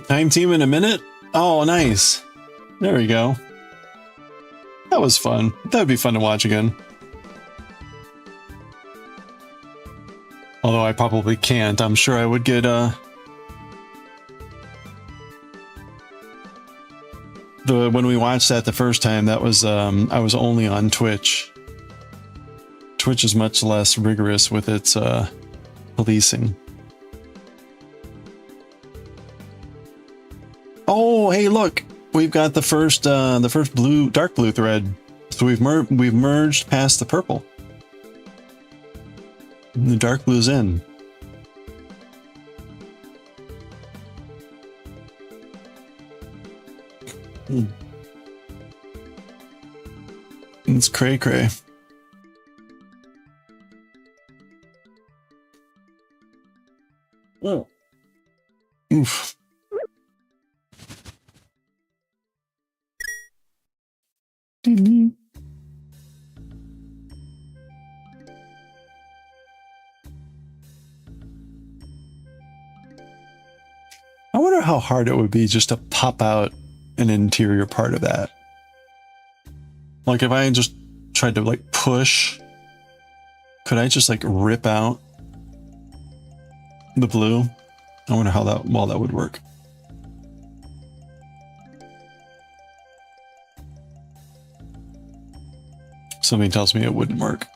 Time team in a minute? Oh, nice. There we go. That was fun. That would be fun to watch again. Although I probably can't. I'm sure I would get when we watched that the first time, that was I was only on Twitch. Twitch is much less rigorous with its policing. Oh, hey, look, we've got the first blue, dark blue thread. So we've merged past the purple. And the dark blue's in. It's cray cray. Oh. Oof. I wonder how hard it would be just to pop out an interior part of that. Like if I just tried to like push, could I just like rip out the blue? I wonder how that would work. Something tells me it wouldn't work.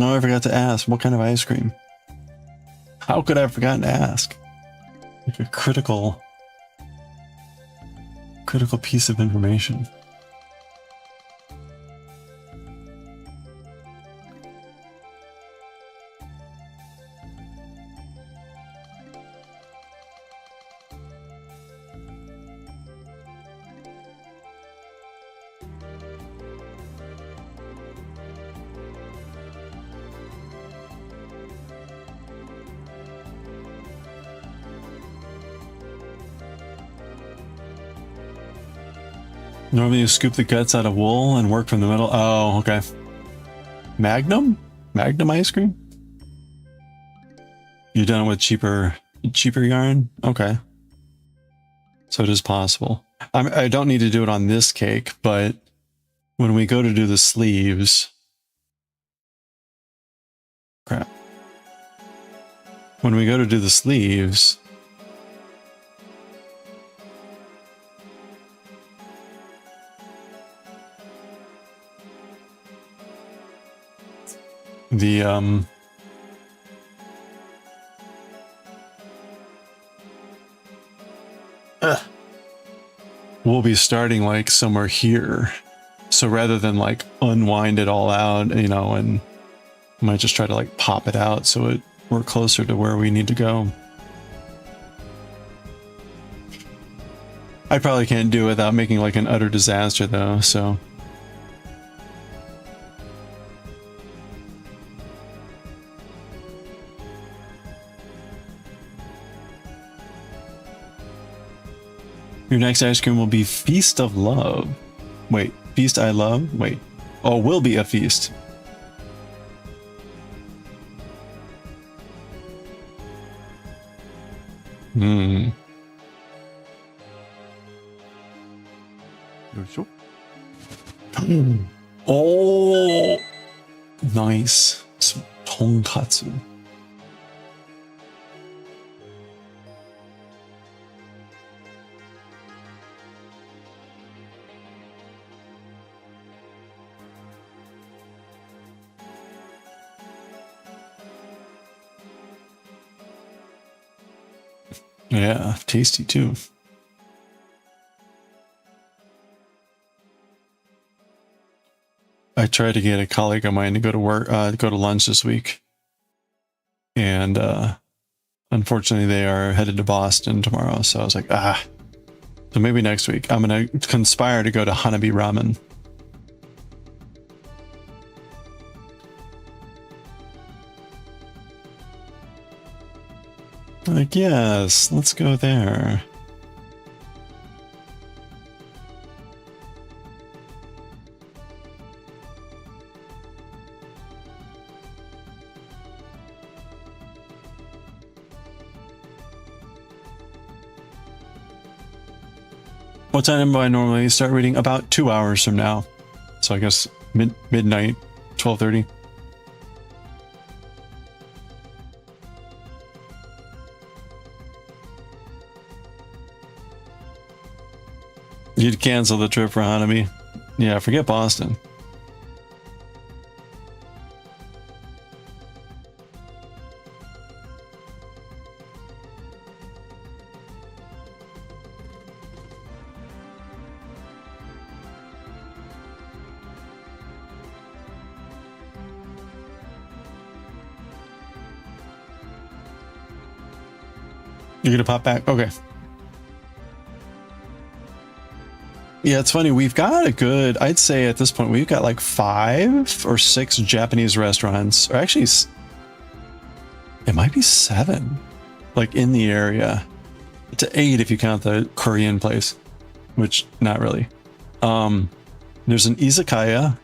Oh, I forgot to ask. What kind of ice cream? How could I have forgotten to ask? Like a critical piece of information. Normally you scoop the guts out of wool and work from the middle. Oh, okay. Magnum? Magnum ice cream? You done it with cheaper yarn? Okay. So it is possible. I don't need to do it on this cake, but when we go to do the sleeves... Crap. When we go to do the sleeves... The, we'll be starting like somewhere here. So rather than like unwind it all out, you know, and I might just try to like pop it out so we're closer to where we need to go. I probably can't do it without making like an utter disaster though, so. Your next ice cream will be Feast of Love. Wait, Feast I Love? Wait. Oh, will be a feast. Hmm. Oh, nice. Some tonkatsu. Yeah, tasty too. I tried to get a colleague of mine to go to work, go to lunch this week, and unfortunately they are headed to Boston tomorrow. So I was like, so maybe next week. I'm gonna conspire to go to Hanabi Ramen. Like, yes, let's go there. What time do I normally start reading? About 2 hours from now. So I guess midnight, 12:30. You'd cancel the trip for Hanabi. Yeah, forget Boston. You're gonna pop back? Okay. Yeah, it's funny. We've got a good, I'd say at this point, we've got like 5 or 6 Japanese restaurants, or actually, it might be 7, like in the area. To 8 if you count the Korean place, which not really. There's an izakaya,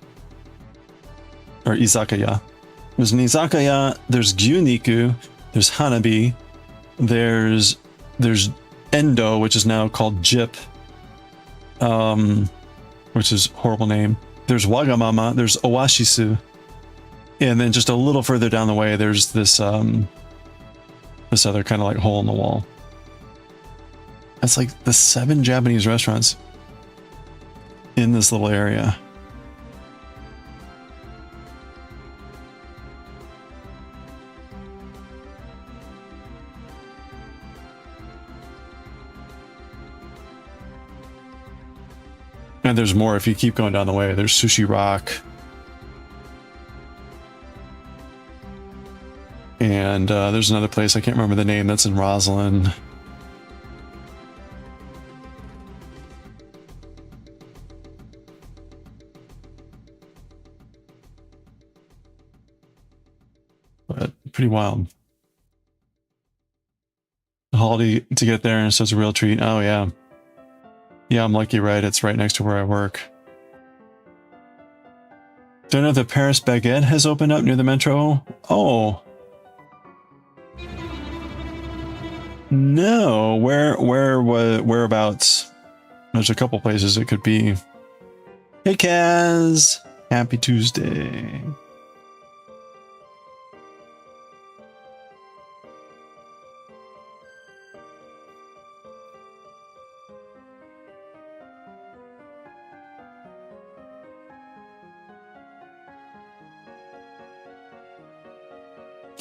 or izakaya. There's an izakaya, there's gyuniku, there's hanabi, there's endo, which is now called jip. Which is a horrible name. There's Wagamama, there's Owashisu, and then just a little further down the way, there's this this other kind of like hole in the wall. That's like the 7 Japanese restaurants in this little area. And there's more if you keep going down the way. There's Sushi Rock. And there's another place, I can't remember the name, that's in Roslyn. But pretty wild. The holiday to get there, and so it's a real treat. Oh, yeah. Yeah, I'm lucky, right? It's right next to where I work. Don't know if the Paris Baguette has opened up near the metro. Oh. No, whereabouts? There's a couple places it could be. Hey Kaz! Happy Tuesday.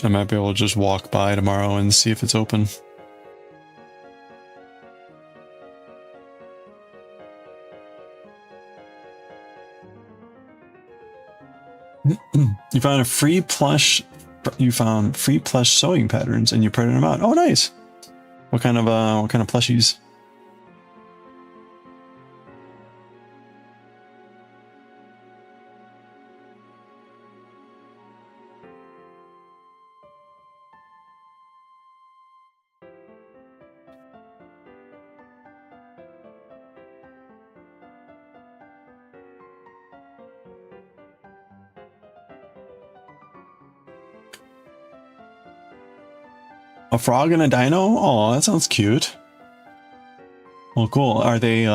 I might be able to just walk by tomorrow and see if it's open. You found free plush sewing patterns and you printed them out. Oh, nice. What kind of plushies? A frog and a dino? Oh, that sounds cute. Well, cool. Are they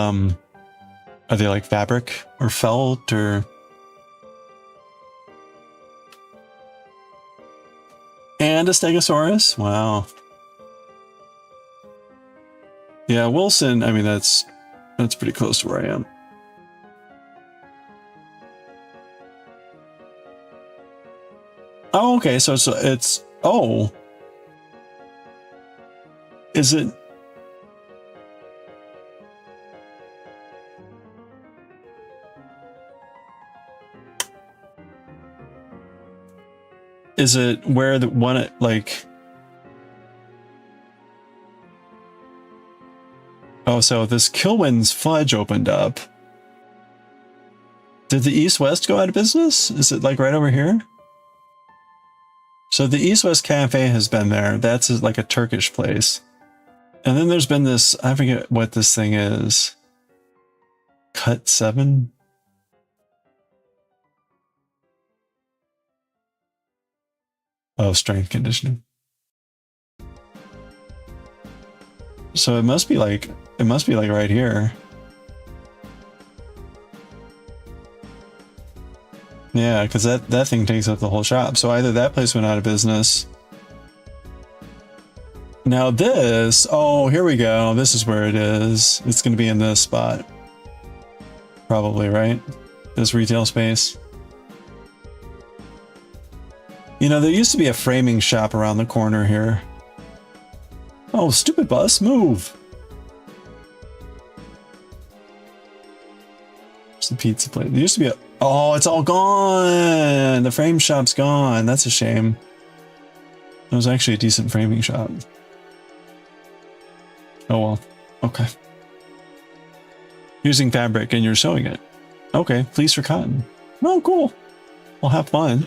like fabric or felt or? And a stegosaurus? Wow. Yeah, Wilson, I mean that's pretty close to where I am. Oh, okay, so it's oh. Is it? Is it where the one like? Oh, so this Kilwin's Fudge opened up. Did the East West go out of business? Is it like right over here? So the East West Cafe has been there. That's like a Turkish place. And then there's been this, I forget what this thing is. Cut 7? Oh, strength conditioning. So it must be like right here. Yeah, because that thing takes up the whole shop. So either that place went out of business. Now this, oh, here we go. This is where it is. It's going to be in this spot. Probably, right? This retail space. You know, there used to be a framing shop around the corner here. Oh, stupid bus, move! It's the pizza place. There used to be a... Oh, it's all gone! The frame shop's gone. That's a shame. It was actually a decent framing shop. Oh well. Okay. Using fabric and you're sewing it. Okay, fleece or cotton. Oh, cool. Well, have fun.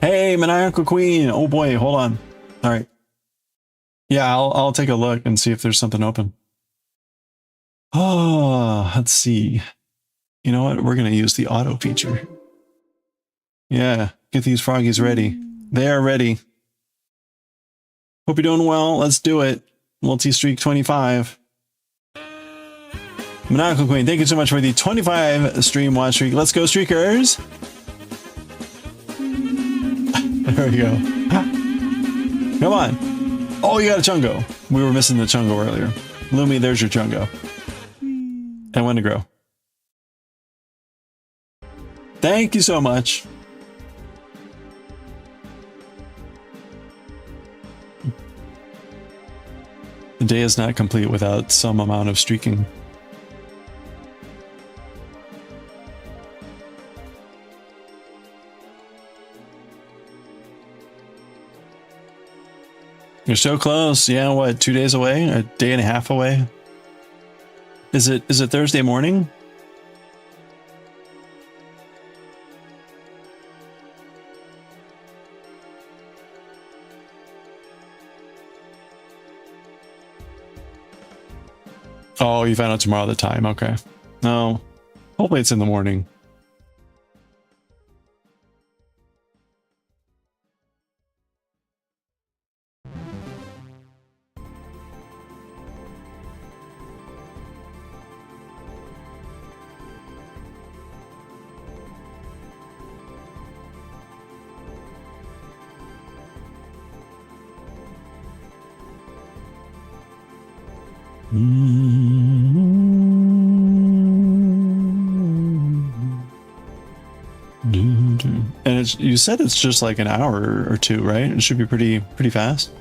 Hey, Maniacal Queen. Oh boy, hold on. All right. Yeah, I'll take a look and see if there's something open. Oh, let's see. You know what? We're going to use the auto feature. Yeah, get these froggies ready. They are ready. Hope you're doing well. Let's do it. Multi-streak 25. Maniacal Queen, thank you so much for the 25 stream watch streak. Let's go, streakers. There we go. Come on. Oh, you got a Chungo. We were missing the Chungo earlier. Lumi, there's your Chungo. And when to grow. Thank you so much. The day is not complete without some amount of streaking. You're so close. Yeah, what, 2 days away? A day and a half away? Is it Thursday morning? Oh, you found out tomorrow the time. Okay. No, hopefully it's in the morning. And it's, you said it's just like an hour or two, right? It should be pretty fast.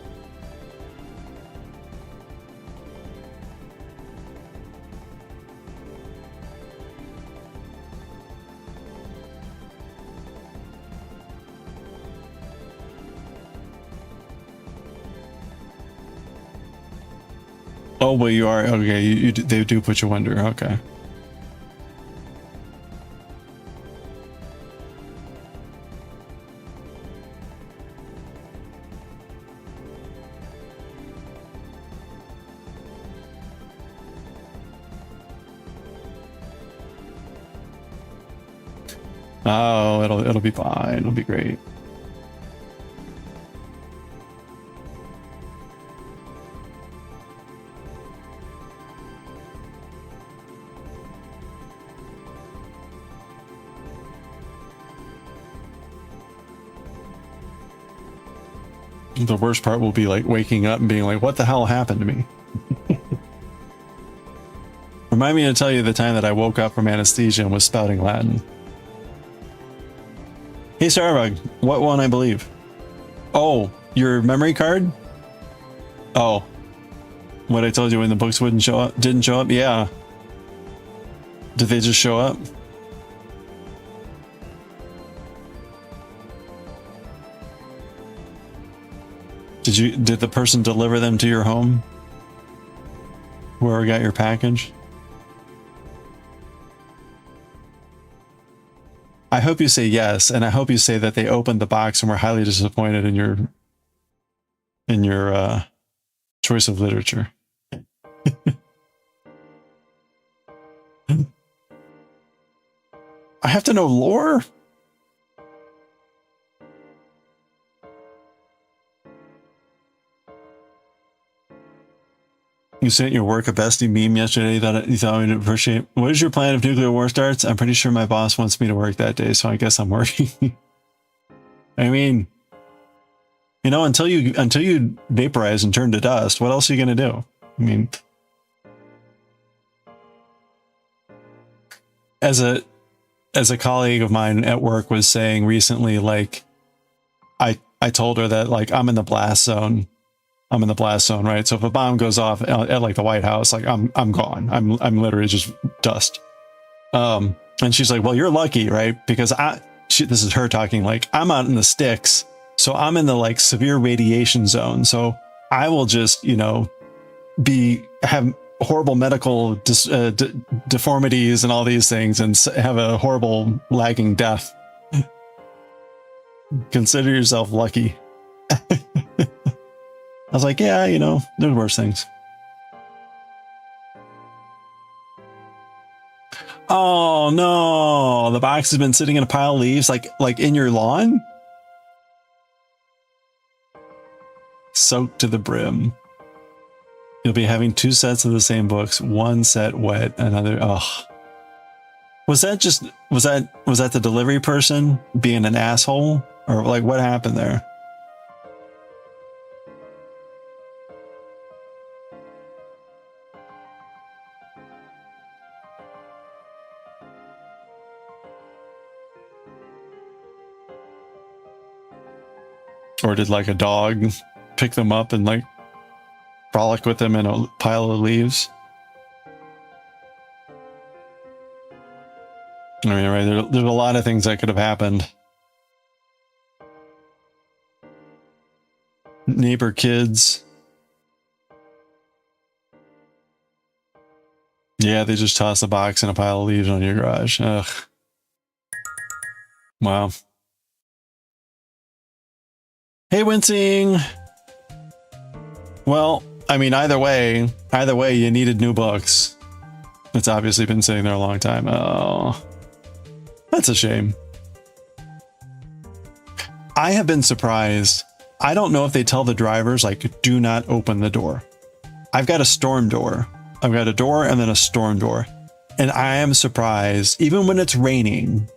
Oh, but you are okay. They do put you under. Okay. Oh, it'll be fine. It'll be great. The worst part will be like waking up and being like, what the hell happened to me? Remind me to tell you the time that I woke up from anesthesia and was spouting Latin. Hey, Starbuck, what one I believe? Oh, your memory card? Oh, what I told you when the books didn't show up? Yeah. Did they just show up? Did the person deliver them to your home? Whoever got your package? I hope you say yes, and I hope you say that they opened the box and were highly disappointed in your choice of literature. I have to know lore? You sent your work a bestie meme yesterday that you thought we'd appreciate. What is your plan if nuclear war starts? I'm pretty sure my boss wants me to work that day, so I guess I'm working. I mean, you know, until you vaporize and turn to dust, what else are you gonna do? I mean, as a colleague of mine at work was saying recently, like, I told her that like I'm in the blast zone. I'm in the blast zone, right? So if a bomb goes off at like the White House, like I'm gone. I'm literally just dust. And she's like, well, you're lucky, right? Because this is her talking, like, I'm out in the sticks, so I'm in the like severe radiation zone. So I will just, you know, have horrible medical deformities and all these things and have a horrible lagging death. Consider yourself lucky. I was like, yeah, you know, there's worse things. Oh no, the box has been sitting in a pile of leaves, like in your lawn? Soaked to the brim. You'll be having 2 sets of the same books, one set wet, another. Oh, was that the delivery person being an asshole, or like what happened there? Or did like a dog pick them up and like frolic with them in a pile of leaves? I mean, right, there's a lot of things that could have happened. Neighbor kids. Yeah, they just tossed a box and a pile of leaves on your garage. Ugh. Wow. Hey, Wincing. Well, I mean, either way, you needed new books. It's obviously been sitting there a long time. Oh, that's a shame. I have been surprised. I don't know if they tell the drivers, like, do not open the door. I've got a storm door. I've got a door and then a storm door. And I am surprised, even when it's raining,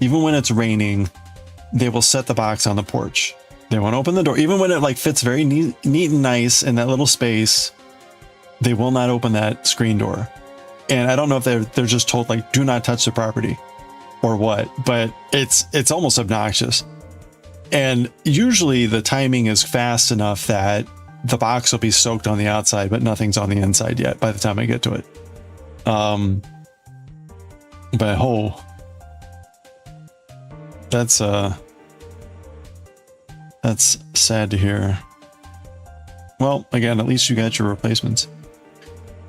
they will set the box on the porch. They won't open the door. Even when it like fits very neat and nice in that little space, they will not open that screen door. And I don't know if they're just told like, do not touch the property or what, but it's almost obnoxious. And usually the timing is fast enough that the box will be soaked on the outside, but nothing's on the inside yet by the time I get to it. But oh, that's sad to hear. Well, again, at least you got your replacements.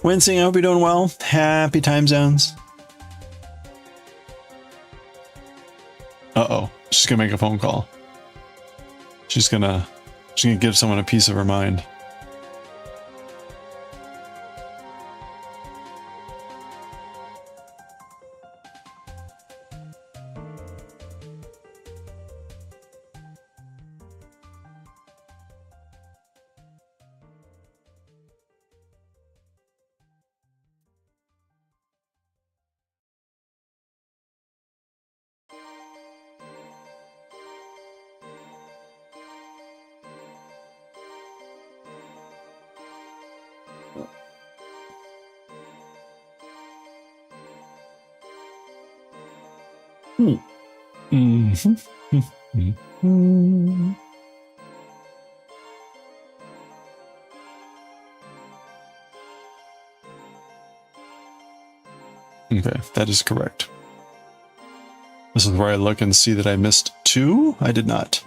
Wincing, I hope you're doing well. Happy time zones. Uh-oh, she's gonna make a phone call. She's gonna give someone a piece of her mind. Okay, that is correct. This is where I look and see that I missed 2. I did not.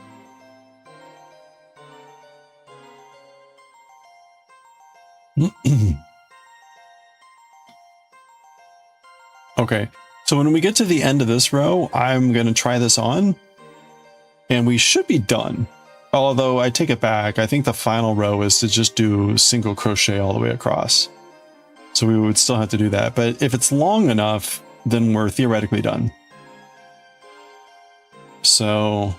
Okay, so when we get to the end of this row, I'm going to try this on, and we should be done. Although I take it back, I think the final row is to just do single crochet all the way across. So we would still have to do that, but if it's long enough, then we're theoretically done. So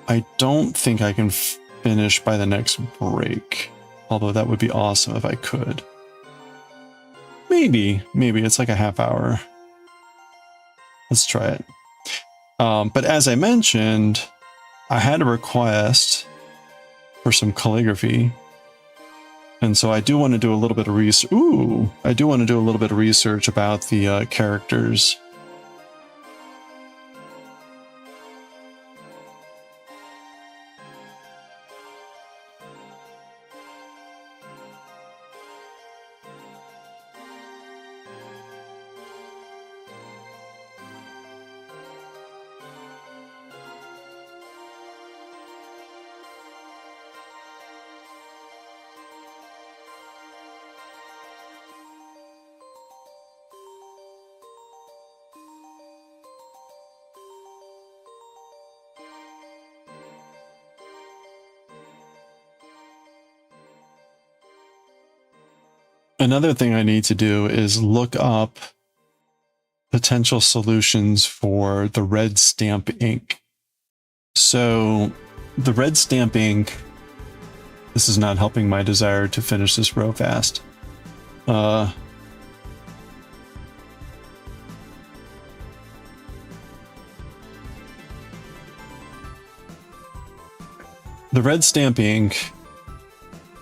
I don't think I can finish by the next break, although that would be awesome if I could. Maybe it's like a half hour. Let's try it. But as I mentioned, I had a request for some calligraphy. And so I do want to do a little bit of research. I do want to do a little bit of research about the characters. Another thing I need to do is look up potential solutions for the red stamp ink. So the red stamp ink, this is not helping my desire to finish this row fast. The red stamp ink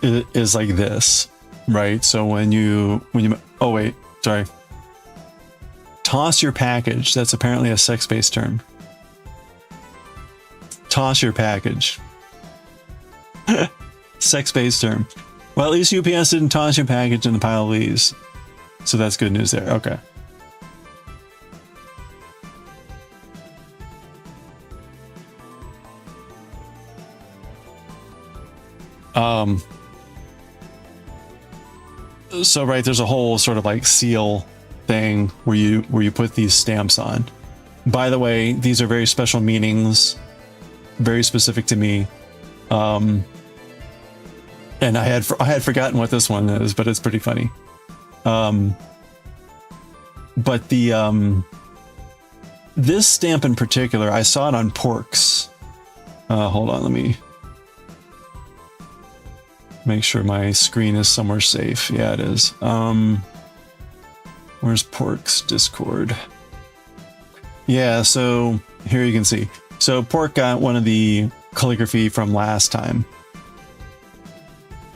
is like this. Right, so when you oh wait, sorry. Toss your package. That's apparently a sex-based term. Toss your package. Sex-based term. Well, at least UPS didn't toss your package in the pile of leaves. So that's good news there. Okay. So right, there's a whole sort of like seal thing where you put these stamps on. By the way, these are very special meanings, very specific to me. And I had forgotten what this one is, but it's pretty funny. But the this stamp in particular, I saw it on Porks. Hold on, let me make sure my screen is somewhere safe. Yeah, it is. Where's Pork's Discord? Yeah, so here you can see. So Pork got one of the calligraphy from last time.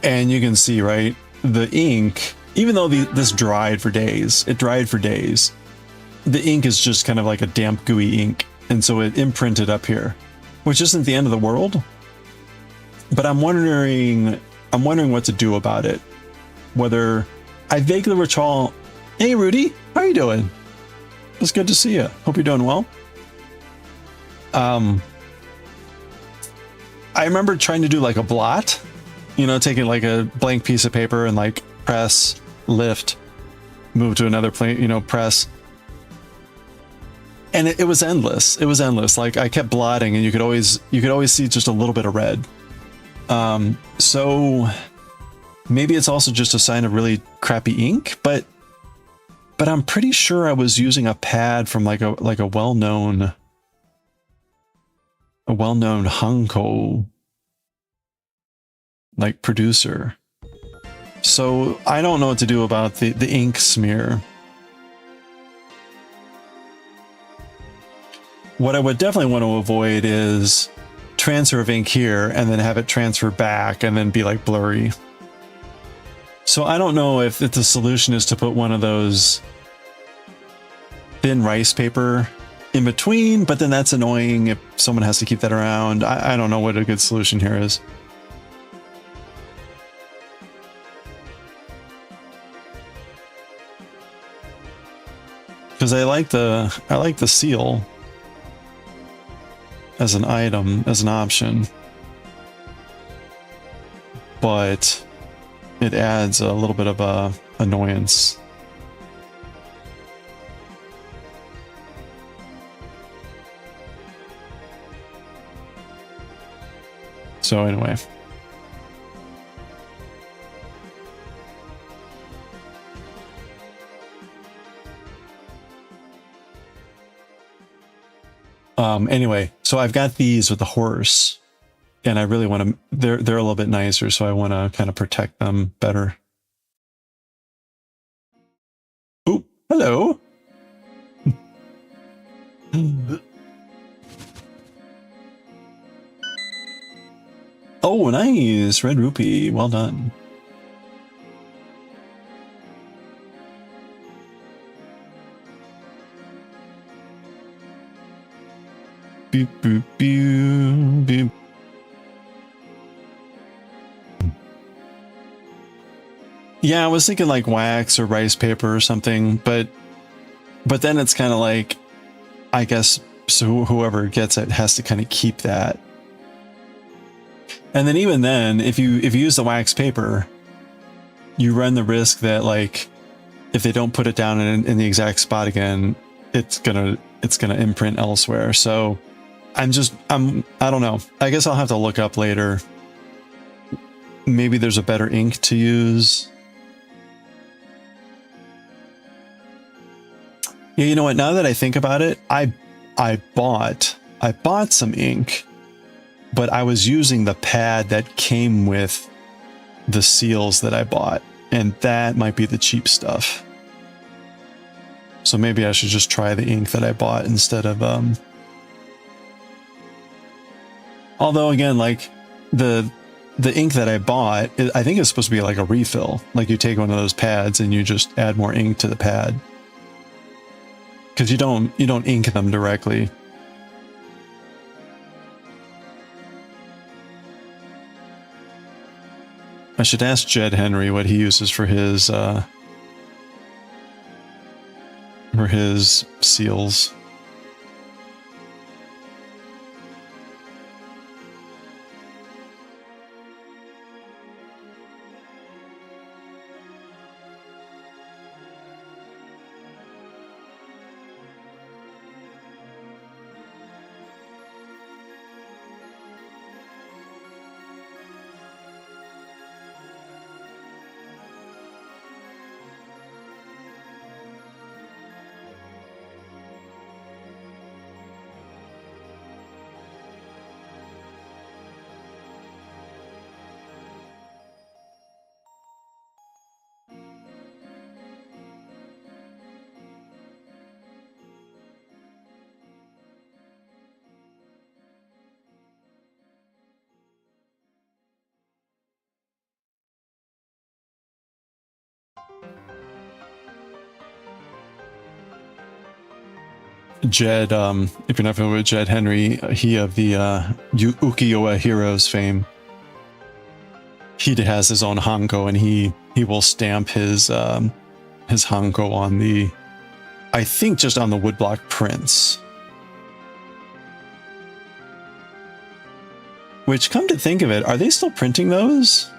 And you can see, right, the ink, even though this dried for days, the ink is just kind of like a damp, gooey ink. And so it imprinted up here, which isn't the end of the world. But I'm wondering what to do about it. Whether I vaguely recall, hey Rudy, how are you doing? It's good to see you. Hope you're doing well. I remember trying to do like a blot, you know, taking like a blank piece of paper and like press, lift, move to another plane, you know, press. And it was endless. It was endless. Like I kept blotting and you could always see just a little bit of red. So maybe it's also just a sign of really crappy ink, but I'm pretty sure I was using a pad from like a well-known Hanko like producer. So I don't know what to do about the ink smear. What I would definitely want to avoid is transfer of ink here and then have it transfer back and then be like blurry. So I don't know if the solution is to put one of those thin rice paper in between, but then that's annoying if someone has to keep that around. I don't know what a good solution here is. Because I like the seal as an item, as an option, but it adds a little bit of annoyance. So anyway. Anyway, so I've got these with the horse and I really want to, they're a little bit nicer. So I want to kind of protect them better. Oh, hello. Oh, nice. Red rupee. Well done. Boop, boop, boop, boop. Yeah, I was thinking like wax or rice paper or something, but then it's kind of like, I guess, so whoever gets it has to kind of keep that. And then even then, if you use the wax paper, you run the risk that like, if they don't put it down in the exact spot again, it's gonna imprint elsewhere. So I don't know. I guess I'll have to look up later. Maybe there's a better ink to use. Yeah, you know what? Now that I think about it, I bought some ink, but I was using the pad that came with the seals that I bought, and that might be the cheap stuff. So maybe I should just try the ink that I bought instead of although again, like the ink that I bought, I think it's supposed to be like a refill. Like you take one of those pads and you just add more ink to the pad. Because you don't ink them directly. I should ask Jed Henry what he uses for his seals. Jed, if you're not familiar with Jed Henry, he of the Ukiyo-e Heroes fame. He has his own hanko, and he will stamp his hanko on the, I think, just on the woodblock prints. Which, come to think of it, are they still printing those?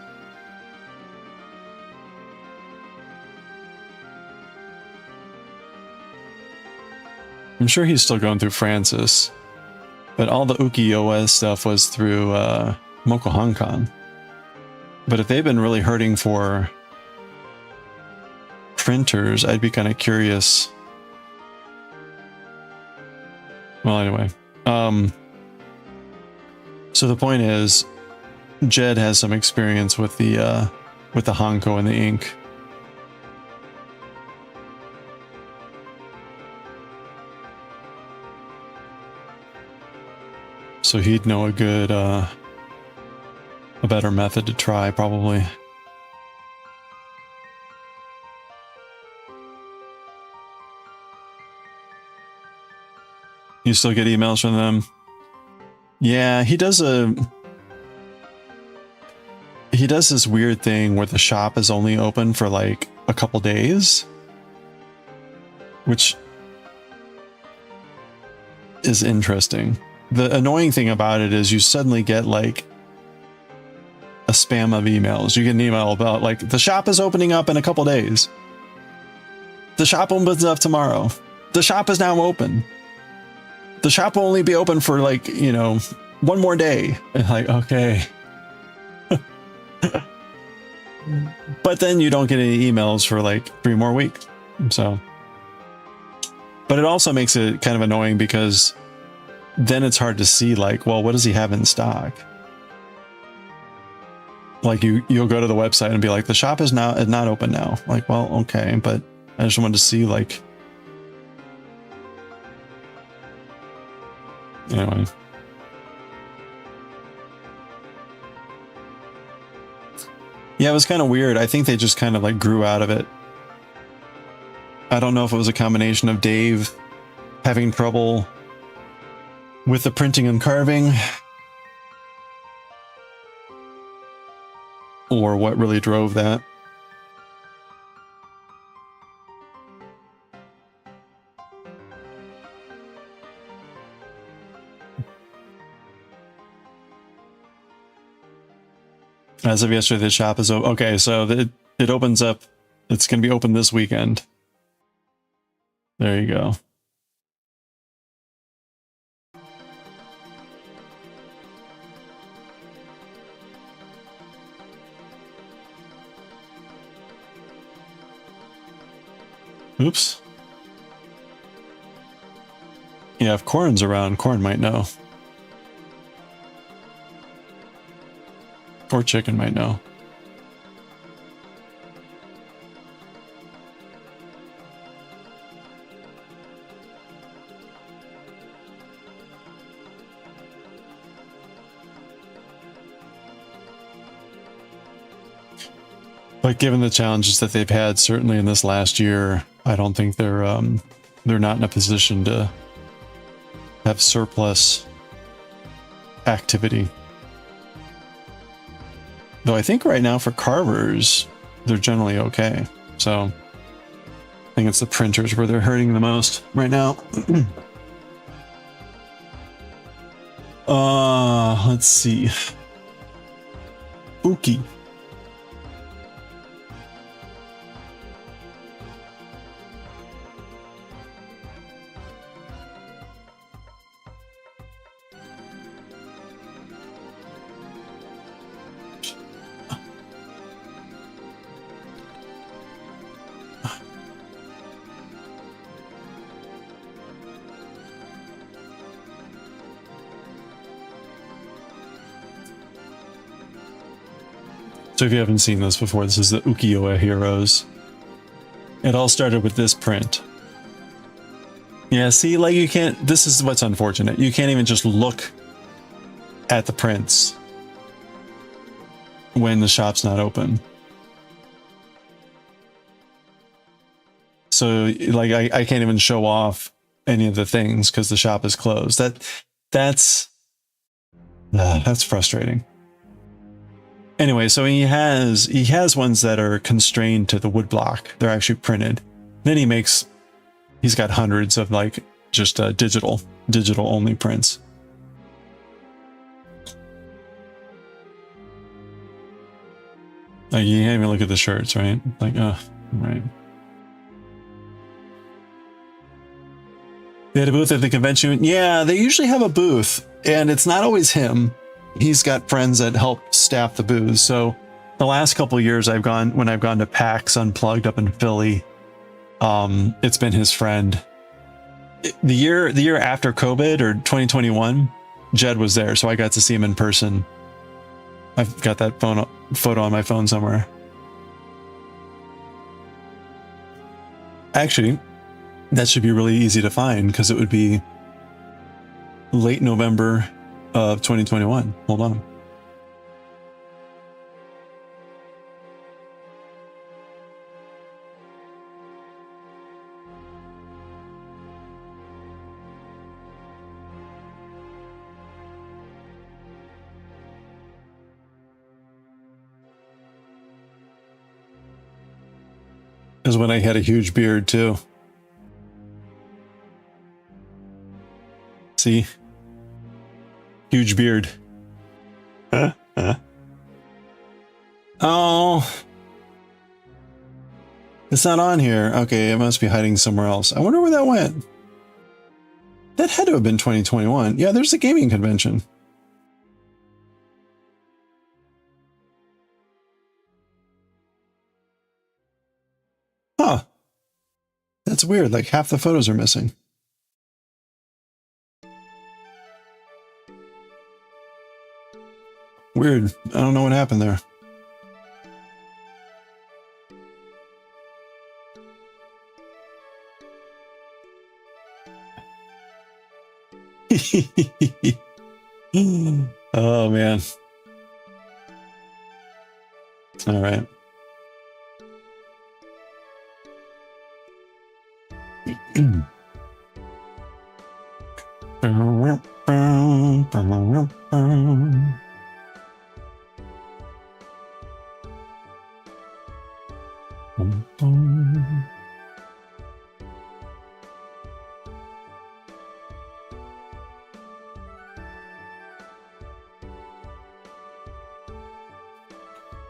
I'm sure he's still going through Francis, but all the ukiyo-e stuff was through Moko Hankan. But if they've been really hurting for printers, I'd be kind of curious. Well, anyway, so the point is, Jed has some experience with the hanko and the ink. So he'd know a good, a better method to try, probably. You still get emails from them? Yeah, he does this weird thing where the shop is only open for like a couple days, which is interesting. The annoying thing about it is you suddenly get like a spam of emails. You get an email about like, the shop is opening up in a couple days. The shop opens up tomorrow. The shop is now open. The shop will only be open for like, you know, one more day. And like, okay. But then you don't get any emails for like 3 more weeks. So, but it also makes it kind of annoying because then it's hard to see like, well, what does he have in stock? Like you'll go to the website and be like, the shop is not open now. Like, well, okay, but I just wanted to see like, anyway. Yeah, it was kind of weird. I think they just kind of like grew out of it. I don't know if it was a combination of Dave having trouble with the printing and carving, or what really drove that. As of yesterday, the shop is open. Okay, so it opens up. It's going to be open this weekend. There you go. Oops. Yeah, if Corn's around, Corn might know. Or Chicken might know. But given the challenges that they've had, certainly in this last year, I don't think they're not in a position to have surplus activity. Though I think right now for carvers, they're generally okay. So I think it's the printers where they're hurting the most right now. Let's see. Uki. So if you haven't seen this before, this is the Ukiyo-e Heroes. It all started with this print. Yeah, see, like you can't, this is what's unfortunate. You can't even just look at the prints when the shop's not open. So like I can't even show off any of the things because the shop is closed. That's frustrating. Anyway, so he has ones that are constrained to the wood block. They're actually printed. Then he's got hundreds of like just digital only prints. Like you can't even look at the shirts, right? Like, right. They had a booth at the convention. Yeah, they usually have a booth, and it's not always him. He's got friends that help staff the booth. So the last couple of years when I've gone to PAX Unplugged up in Philly, it's been his friend. The year after COVID or 2021, Jed was there, so I got to see him in person. I've got that photo on my phone somewhere. Actually, that should be really easy to find because it would be late November of 2021. Hold on. Is when I had a huge beard too. See? Huge beard. Oh. It's not on here. Okay, it must be hiding somewhere else. I wonder where that went. That had to have been 2021. Yeah, there's the gaming convention. Huh. That's weird. Like half the photos are missing. Weird. I don't know what happened there. Oh man. All right.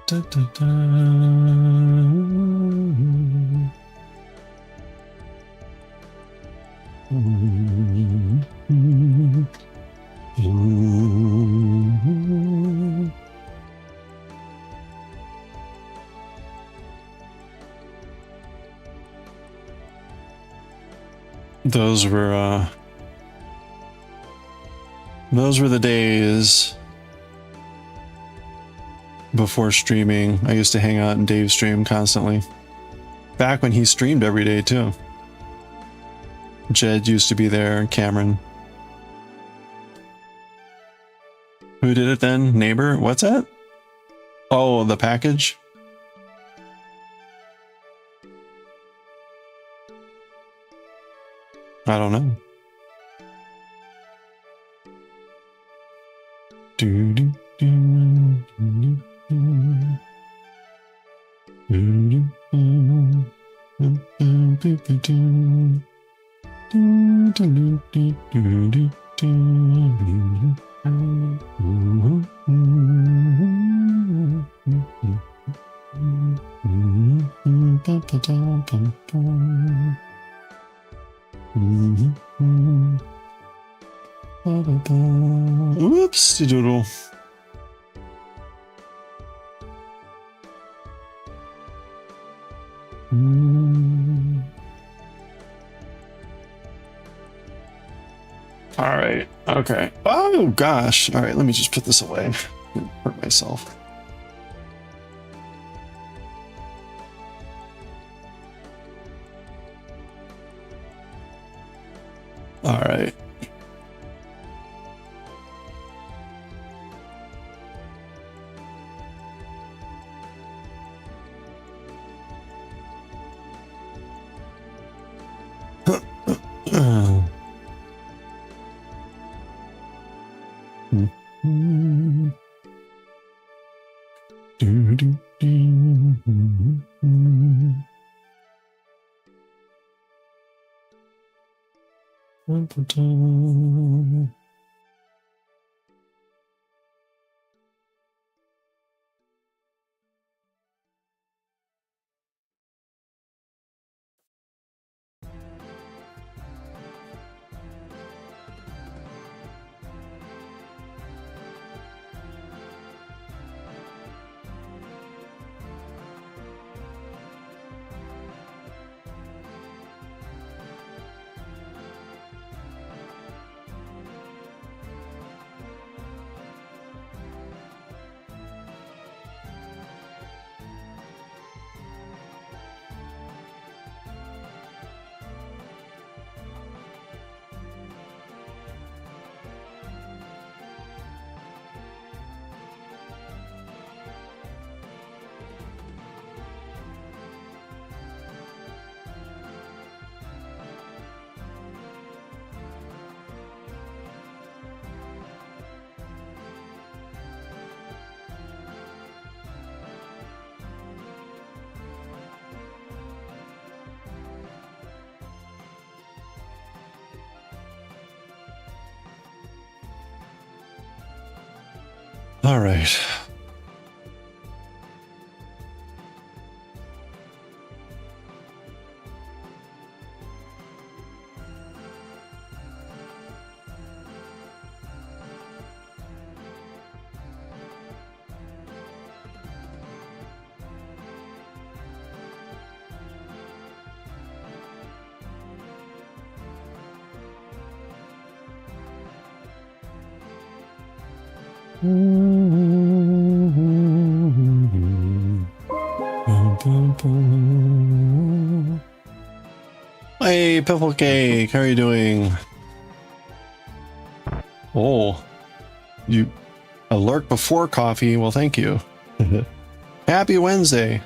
Da, da, da. Those were the days before streaming. I used to hang out in Dave's stream constantly. Back when he streamed every day too. Jed used to be there, Cameron. Who did it then? Neighbor? What's that? Oh, the package? I don't know. Oops, doodle. All right. Okay. Oh gosh. All right. Let me just put this away. Hurt myself. All right. All right. Hey, Piffle Cake, how are you doing? Oh, you alert before coffee. Well, thank you. Happy Wednesday.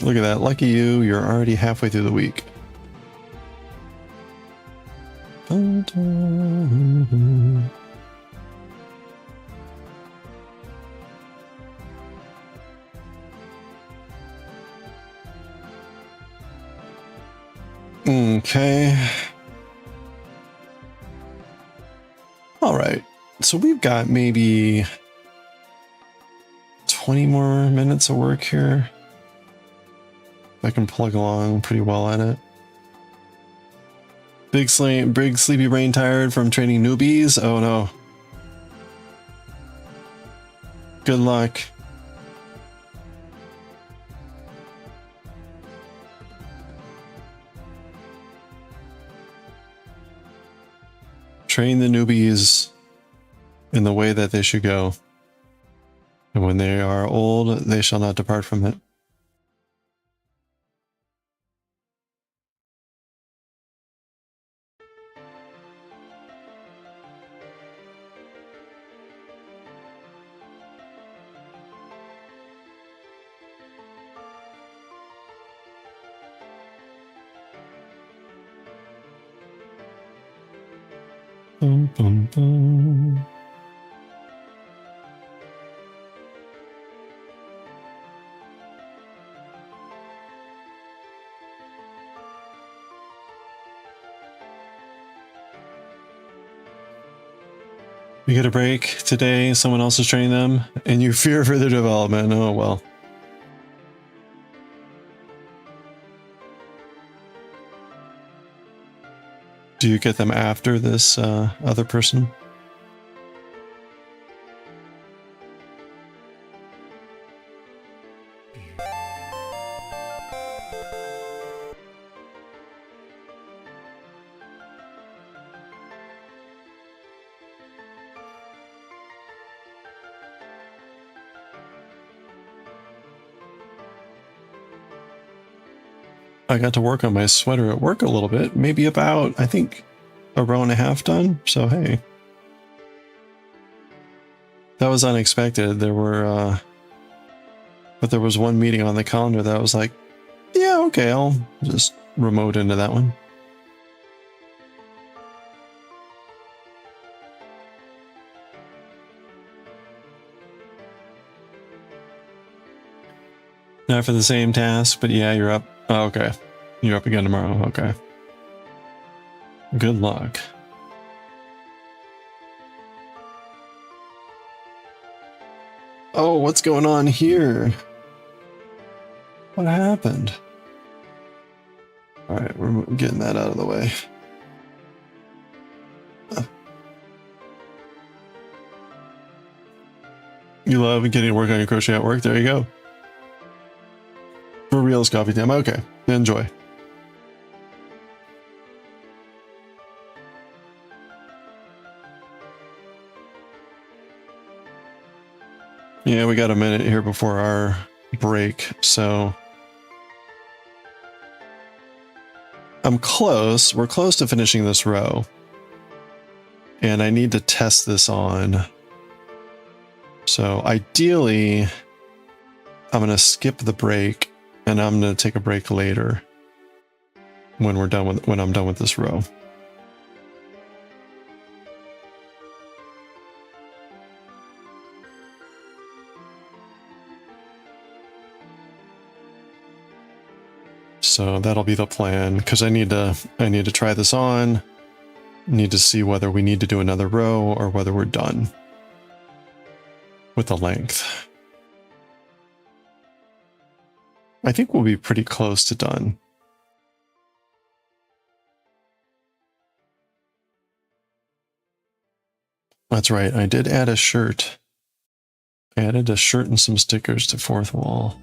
Look at that. Lucky you. You're already halfway through the week. Okay. All right. So we've got maybe 20 more minutes of work here. I can plug along pretty well at it. Big sleepy brain tired from training newbies. Oh no. Good luck. Train the newbies in the way that they should go. And when they are old, they shall not depart from it. Bum, bum, bum. You get a break today, someone else is training them, and you fear further development. Oh well. Do you get them after this other person? I got to work on my sweater at work a little bit, maybe about, I think, a row and a half done. So, hey, that was unexpected. There were, but there was one meeting on the calendar that was like, yeah, okay, I'll just remote into that one. Not for the same task, but yeah, you're up. Oh, okay. You're up again tomorrow. Okay. Good luck. Oh, what's going on here? What happened? All right, we're getting that out of the way. You love getting to work on your crochet at work? There you go. For real, it's coffee time. Okay, enjoy. Yeah, we got a minute here before our break, so I'm close. We're close to finishing this row. And I need to test this on. So ideally, I'm going to skip the break and I'm going to take a break later when I'm done with this row. So that'll be the plan, because I need to try this on. Need to see whether we need to do another row or whether we're done with the length. I think we'll be pretty close to done. That's right, I did add a shirt. I added a shirt and some stickers to fourth wall.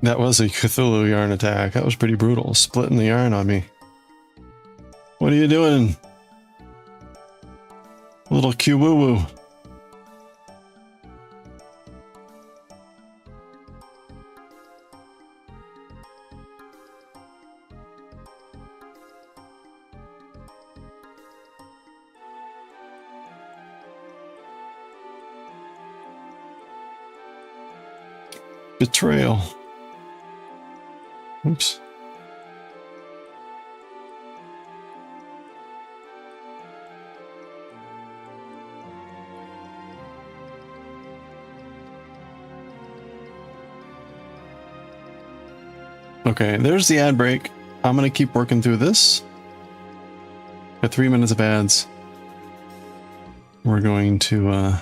That was a Cthulhu yarn attack. That was pretty brutal, splitting the yarn on me. What are you doing? Little Q-woo-woo. Betrayal. Oops. Okay, there's the ad break. I'm going to keep working through this. Got 3 minutes of ads. We're going to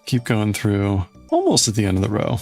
keep going through almost at the end of the row.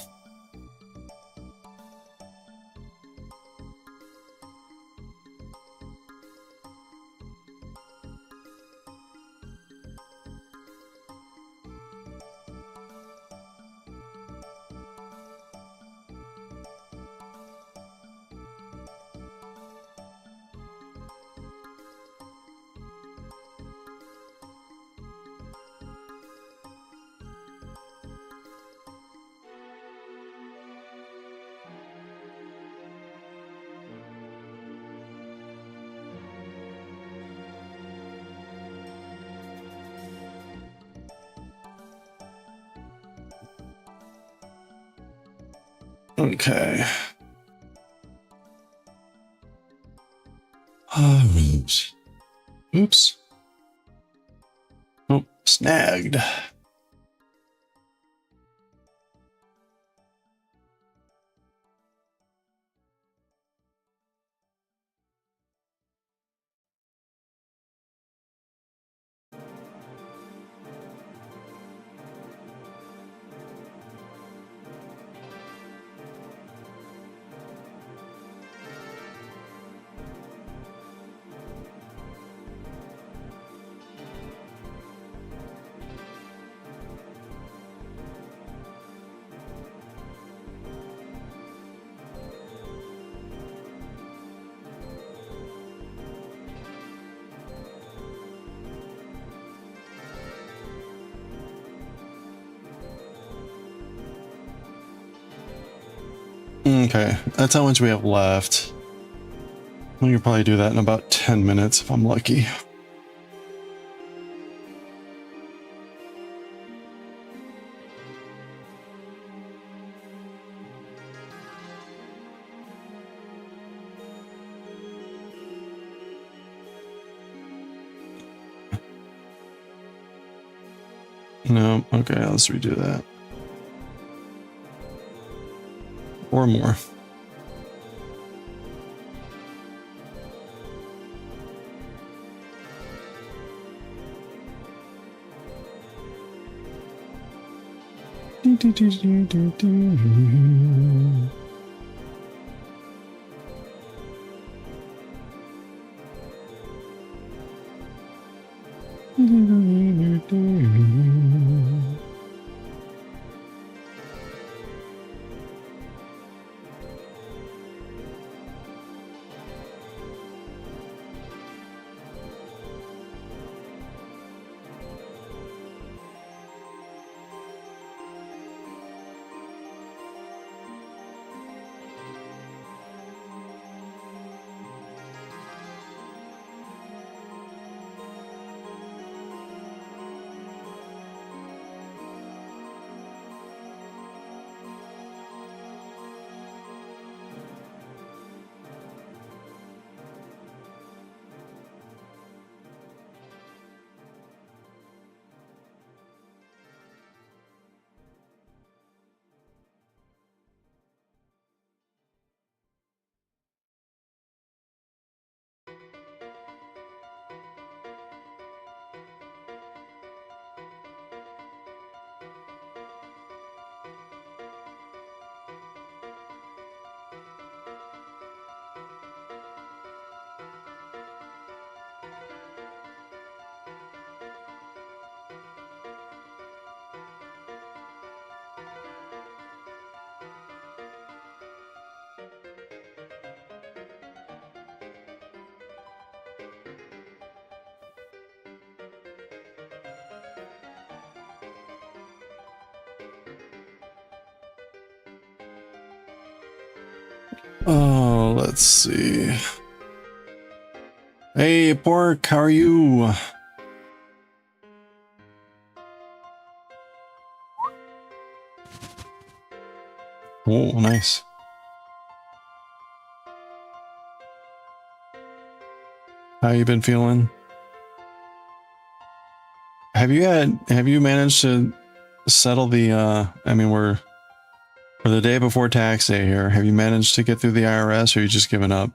Okay. Oops. Oops. Oh, snagged. Okay, that's how much we have left. We can probably do that in about 10 minutes if I'm lucky. No, okay, let's redo that. Or more. Oh, let's see. Hey, Pork, how are you? Oh, nice. How you been feeling? Have you managed to settle the I mean we're the day before tax day here. Have you managed to get through the IRS or are you just giving up?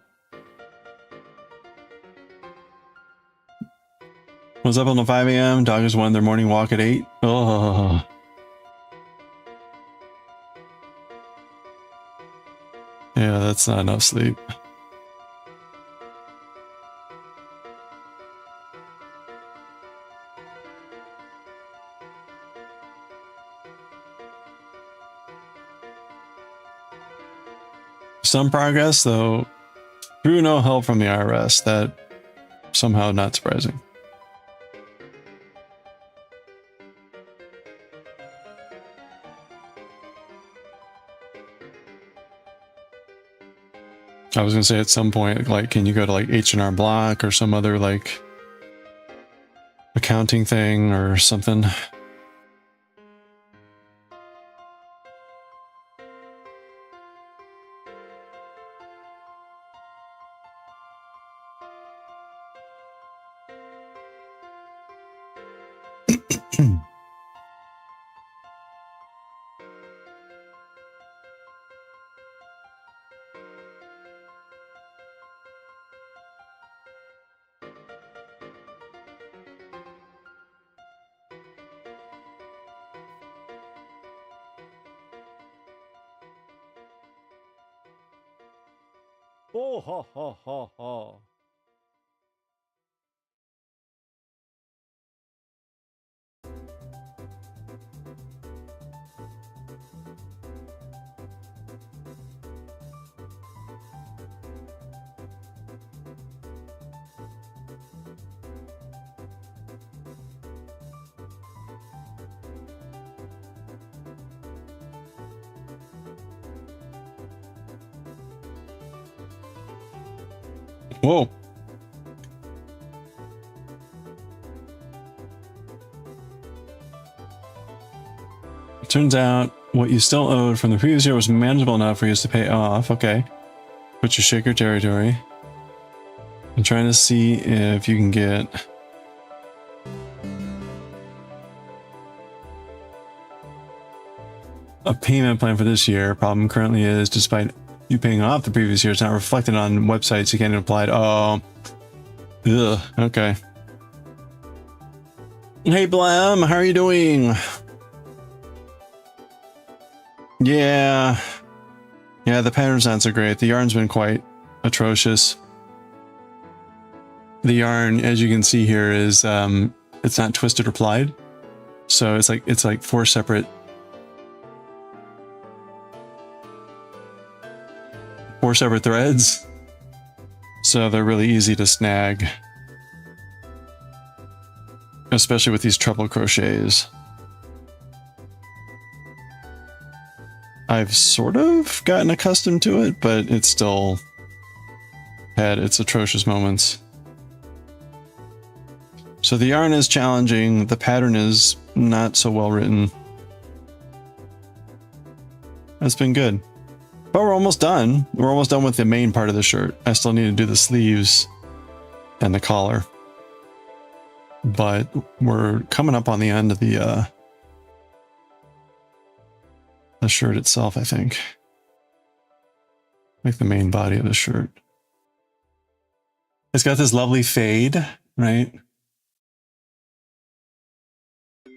Was up until 5 a.m. Doggers won their morning walk at 8. Oh. Yeah, that's not enough sleep. Some progress, though, through no help from the IRS. That somehow not surprising. I was gonna say at some point, like, can you go to like H&R Block or some other like accounting thing or something? Oh ha ha ha ha. Whoa. It turns out what you still owed from the previous year was manageable enough for you to pay off. Okay. Put your shaker territory. I'm trying to see if you can get a payment plan for this year. Problem currently is, despite you paying off the previous year, it's not reflected on websites. You can't apply it. Oh, ugh, okay. Hey, Blam, how are you doing? Yeah. Yeah, the pattern's not so great. The yarn's been quite atrocious. The yarn, as you can see here, is it's not twisted or plied. So it's like four separate threads. So they're really easy to snag. Especially with these treble crochets. I've sort of gotten accustomed to it, but it's still had its atrocious moments. So the yarn is challenging, the pattern is not so well written. That's been good. But we're almost done. We're almost done with the main part of the shirt. I still need to do the sleeves and the collar. But we're coming up on the end of the shirt itself, I think. Like the main body of the shirt. It's got this lovely fade, right?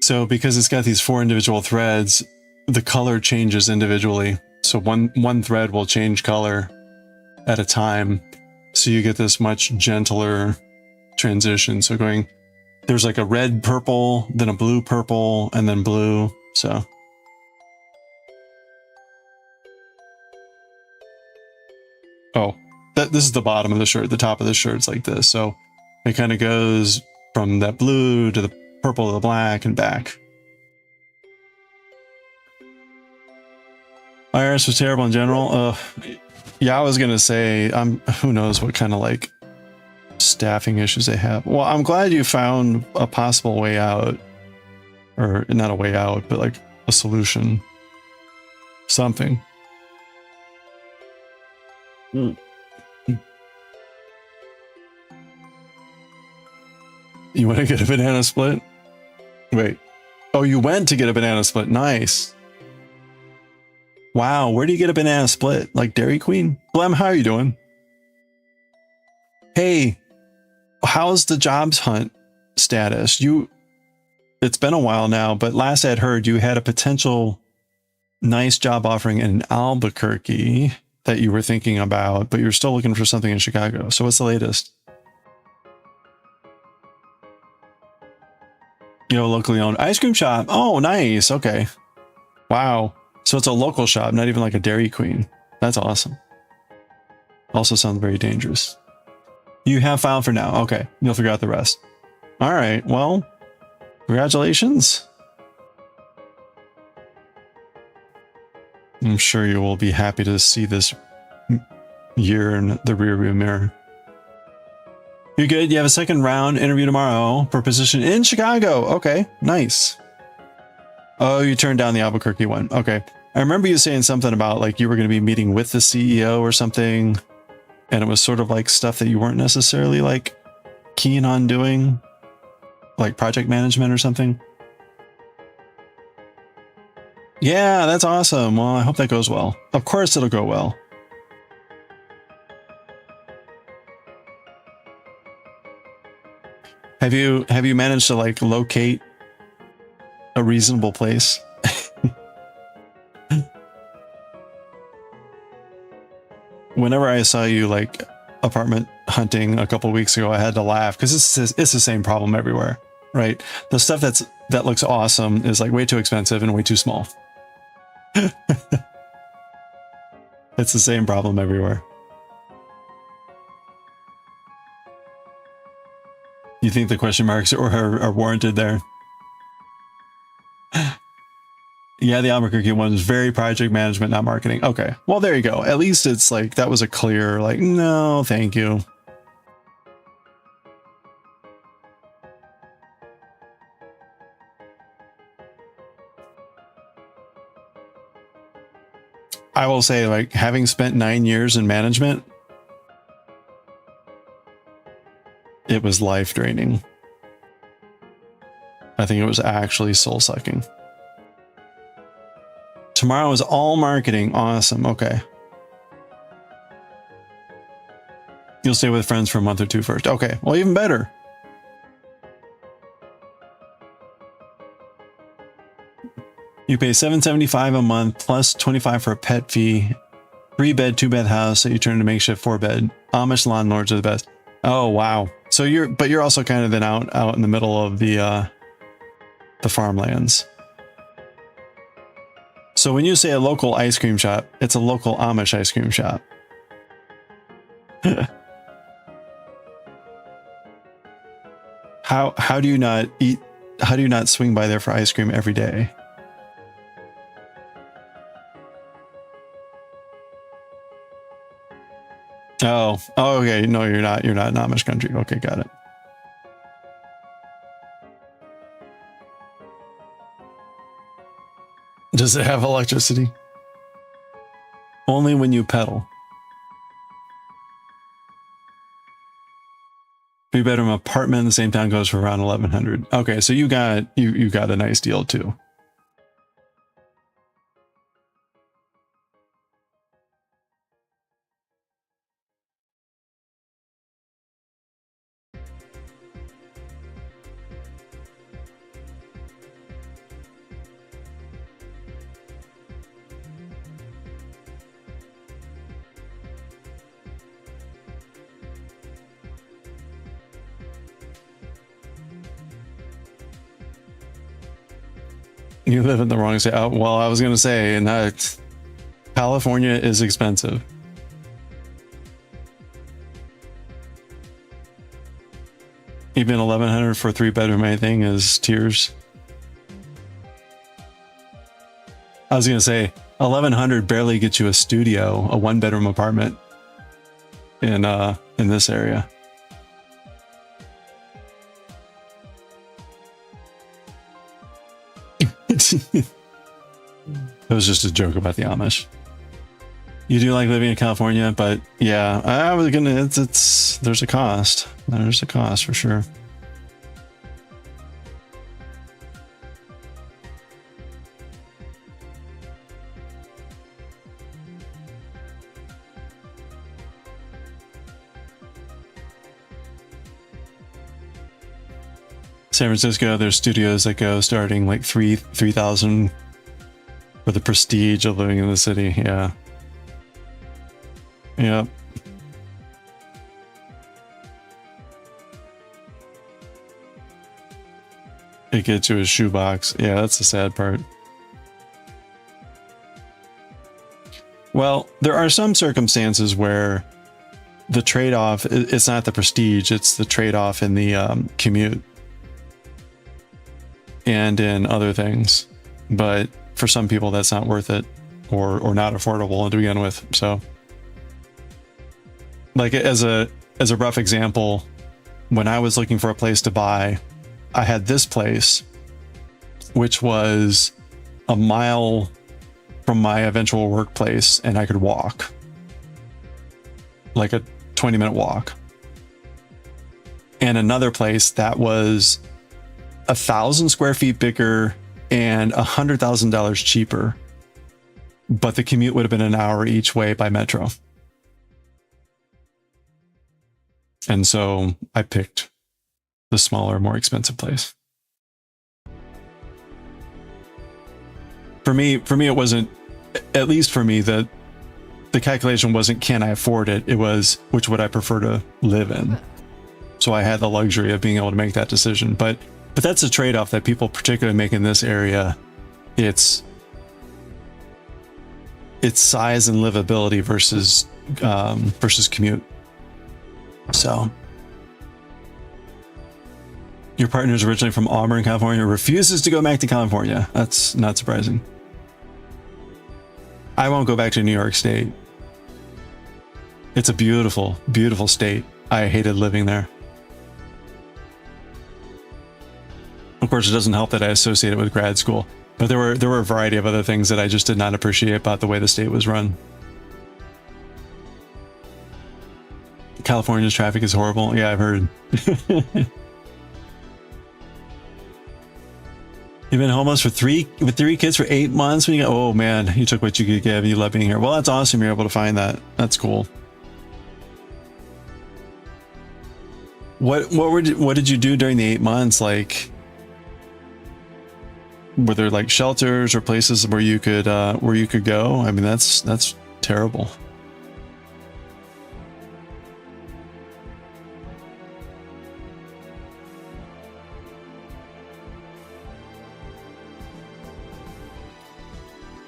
So because it's got these 4 individual threads, the color changes individually. So one thread will change color at a time. So you get this much gentler transition. So there's like a red purple, then a blue purple, and then blue. So this is the bottom of the shirt. The top of the shirt's like this. So it kind of goes from that blue to the purple to the black and back. IRS was terrible in general. Yeah, I was gonna say, who knows what kind of like staffing issues they have. Well, I'm glad you found a possible way out, or not a way out, but like a solution, something. You want to get a banana split? Wait. Oh, you went to get a banana split. Nice. Wow, where do you get a banana split? Like Dairy Queen? Blem, how are you doing? Hey, how's the jobs hunt status? It's been a while now, but last I'd heard you had a potential nice job offering in Albuquerque that you were thinking about, but you're still looking for something in Chicago. So what's the latest? Locally owned ice cream shop. Oh, nice. Okay. Wow. So it's a local shop, not even like a Dairy Queen. That's awesome. Also sounds very dangerous. You have filed for now. Okay. You'll figure out the rest. All right. Well, congratulations. I'm sure you will be happy to see this year in the rearview mirror. You good? You have a second round interview tomorrow for a position in Chicago. Okay, nice. Oh, you turned down the Albuquerque one. Okay. I remember you saying something about like you were going to be meeting with the CEO or something. And it was sort of like stuff that you weren't necessarily like keen on doing, like project management or something. Yeah, that's awesome. Well, I hope that goes well. Of course it'll go well. Have you managed to like locate a reasonable place? Whenever I saw you like apartment hunting a couple weeks ago, I had to laugh because it's the same problem everywhere, right? The stuff that looks awesome is like way too expensive and way too small. It's the same problem everywhere. You think the question marks are warranted there? Yeah, the Albuquerque one is very project management, not marketing. Okay, well, there you go. At least it's like, that was a clear, like, no, thank you. I will say, like, having spent 9 years in management, it was life draining. I think it was actually soul sucking. Tomorrow is all marketing. Awesome. Okay. You'll stay with friends for a month or two first. Okay. Well, even better. You pay $7.75 a month plus $25 for a pet fee. 3-bed, 2-bed house that you turn into makeshift 4-bed. Amish landlords are the best. Oh wow. So you're also kind of then out in the middle of the farmlands. So when you say a local ice cream shop, it's a local Amish ice cream shop. How do you not swing by there for ice cream every day? Oh, okay. No, you're not in Amish country. Okay, got it. Does it have electricity? Only when you pedal. 3-bedroom apartment in the same town goes for around $1,100. Okay, so you got a nice deal too. You live in the wrong state. Oh, well, I was going to say, and that California is expensive. Even $1,100 for a 3-bedroom anything is tears. I was going to say, $1,100 barely gets you a studio, a 1-bedroom apartment in this area. It was just a joke about the Amish. You do like living in California, but yeah, I was gonna. There's a cost. There's a cost for sure. San Francisco, there's studios that go starting like $3,000 for the prestige of living in the city. Yeah. Yep. It gets you a shoebox. Yeah, that's the sad part. Well, there are some circumstances where the trade-off, it's not the prestige, it's the trade-off in the commute and in other things. But for some people, that's not worth it or not affordable to begin with. So like as a rough example, when I was looking for a place to buy, I had this place, which was a mile from my eventual workplace, and I could walk, like a 20-minute walk. And another place that was 1,000 square feet bigger and $100,000 cheaper, but the commute would have been an hour each way by metro. And so I picked the smaller, more expensive place. For me, it wasn't, at least for me, the calculation wasn't, can I afford it? It was, which would I prefer to live in? So I had the luxury of being able to make that decision. But that's a trade-off that people particularly make in this area. It's size and livability versus commute. So your partner is originally from Auburn, California, refuses to go back to California. That's not surprising. I won't go back to New York State. It's a beautiful, beautiful state. I hated living there. Of course, it doesn't help that I associate it with grad school, but there were a variety of other things that I just did not appreciate about the way the state was run. California's traffic is horrible. Yeah, I've heard. You've been homeless with three kids for 8 months when you got, oh man, you took what you could give. You love being here. Well, that's awesome. You're able to find that. That's cool. What did you do during the 8 months? Like, were there like shelters or places where you could go? I mean, that's terrible.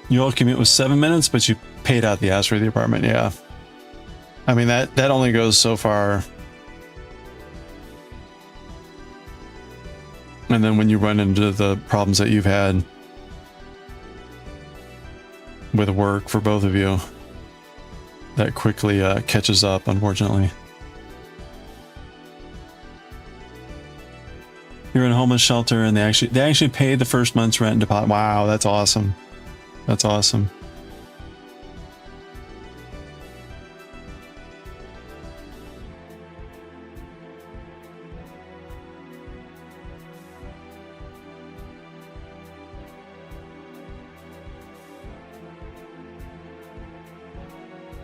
Your old commute was 7 minutes, but you paid out the ass for the apartment. Yeah. I mean, that only goes so far. And then when you run into the problems that you've had with work for both of you, that quickly catches up, unfortunately. You're in a homeless shelter and they actually paid the first month's rent and deposit. Wow, that's awesome. That's awesome.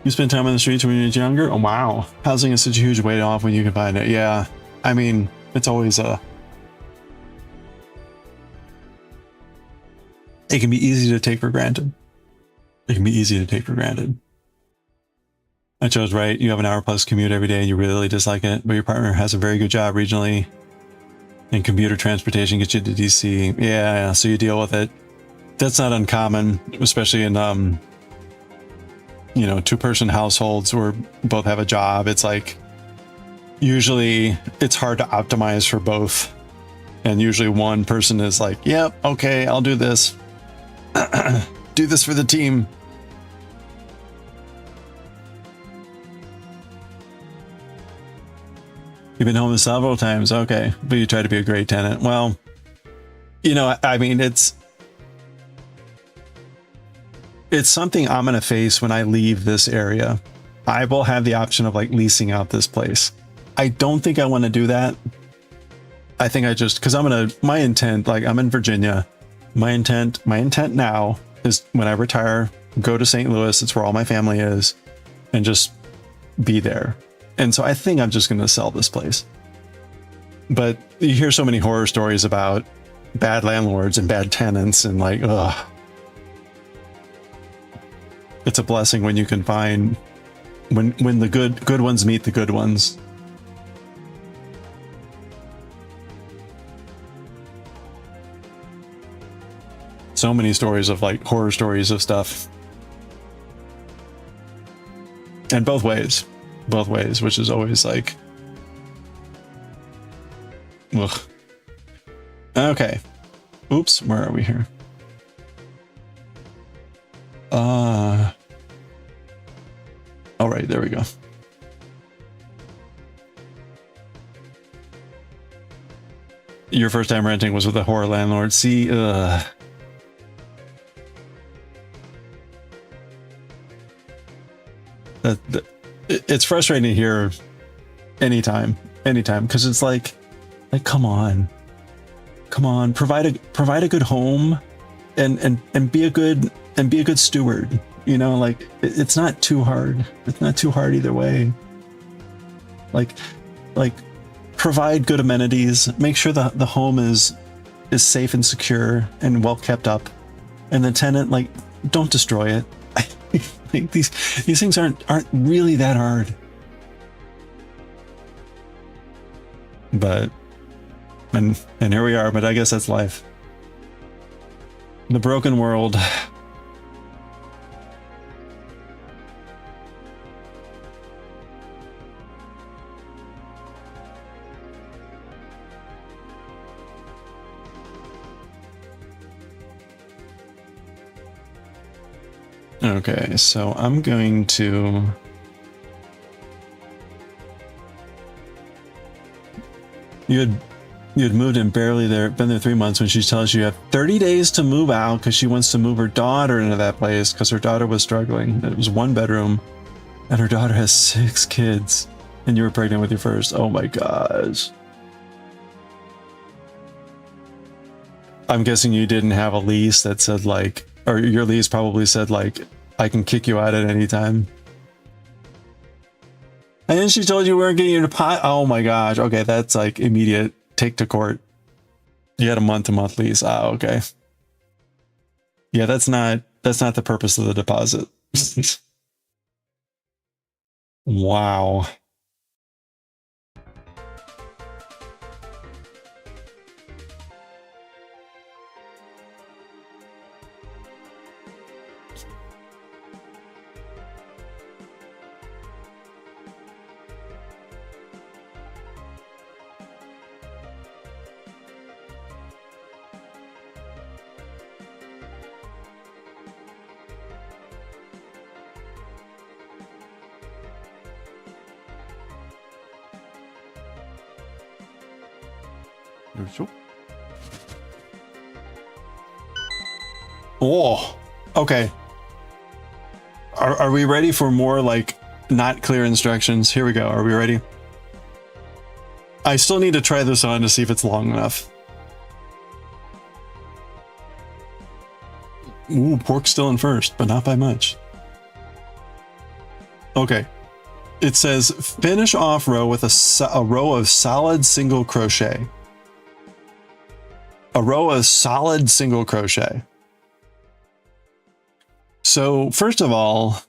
You spend time on the streets when you're younger? Oh, wow. Housing is such a huge weight off when you can find it. Yeah. I mean, it's always it can be easy to take for granted. It can be easy to take for granted. I chose right. You have an hour-plus commute every day and you really dislike it, but your partner has a very good job regionally and commuter transportation gets you to DC. Yeah, so you deal with it. That's not uncommon, especially in, two-person households where both have a job. It's like, usually it's hard to optimize for both. And usually one person is like, yep, okay, I'll do this. Do this for the team. You've been homeless several times. Okay. But you try to be a great tenant. Well, I mean, it's something I'm going to face when I leave this area. I will have the option of like leasing out this place. I don't think I want to do that. I think because my intent, like I'm in Virginia. My intent now is when I retire, go to St. Louis. It's where all my family is and just be there. And so I think I'm just going to sell this place. But you hear so many horror stories about bad landlords and bad tenants and like, ugh. It's a blessing when you can find when the good ones meet the good ones. So many stories of like horror stories of stuff. And both ways, which is always like, ugh. Okay. Oops, where are we here? All right, there we go. Your first time renting was with a horror landlord. See, it's frustrating to hear anytime, because it's like come on, provide a good home, and be a good steward. Like it's not too hard. It's not too hard either way. Like provide good amenities. Make sure the home is safe and secure and well kept up, and the tenant, like, don't destroy it. Like, these things aren't really that hard. But and here we are. But I guess that's life. The broken world. Okay, so I'm going to... You had moved in barely there, been there 3 months when she tells you have 30 days to move out because she wants to move her daughter into that place because her daughter was struggling. It was 1 bedroom and her daughter has 6 kids and you were pregnant with your first. Oh my gosh. I'm guessing you didn't have a lease that said like, or your lease probably said like, I can kick you out at any time. And then she told you we weren't getting your deposit. Oh my gosh. Okay, that's like immediate take to court. You had a month-to-month lease. Ah, okay. Yeah, that's not the purpose of the deposit. Wow. Oh, okay. Are we ready for more like not clear instructions? Here we go. Are we ready? I still need to try this on to see if it's long enough. Ooh, pork's still in first, but not by much. Okay. It says finish off row with a row of solid single crochet. A row of solid single crochet. So first of all,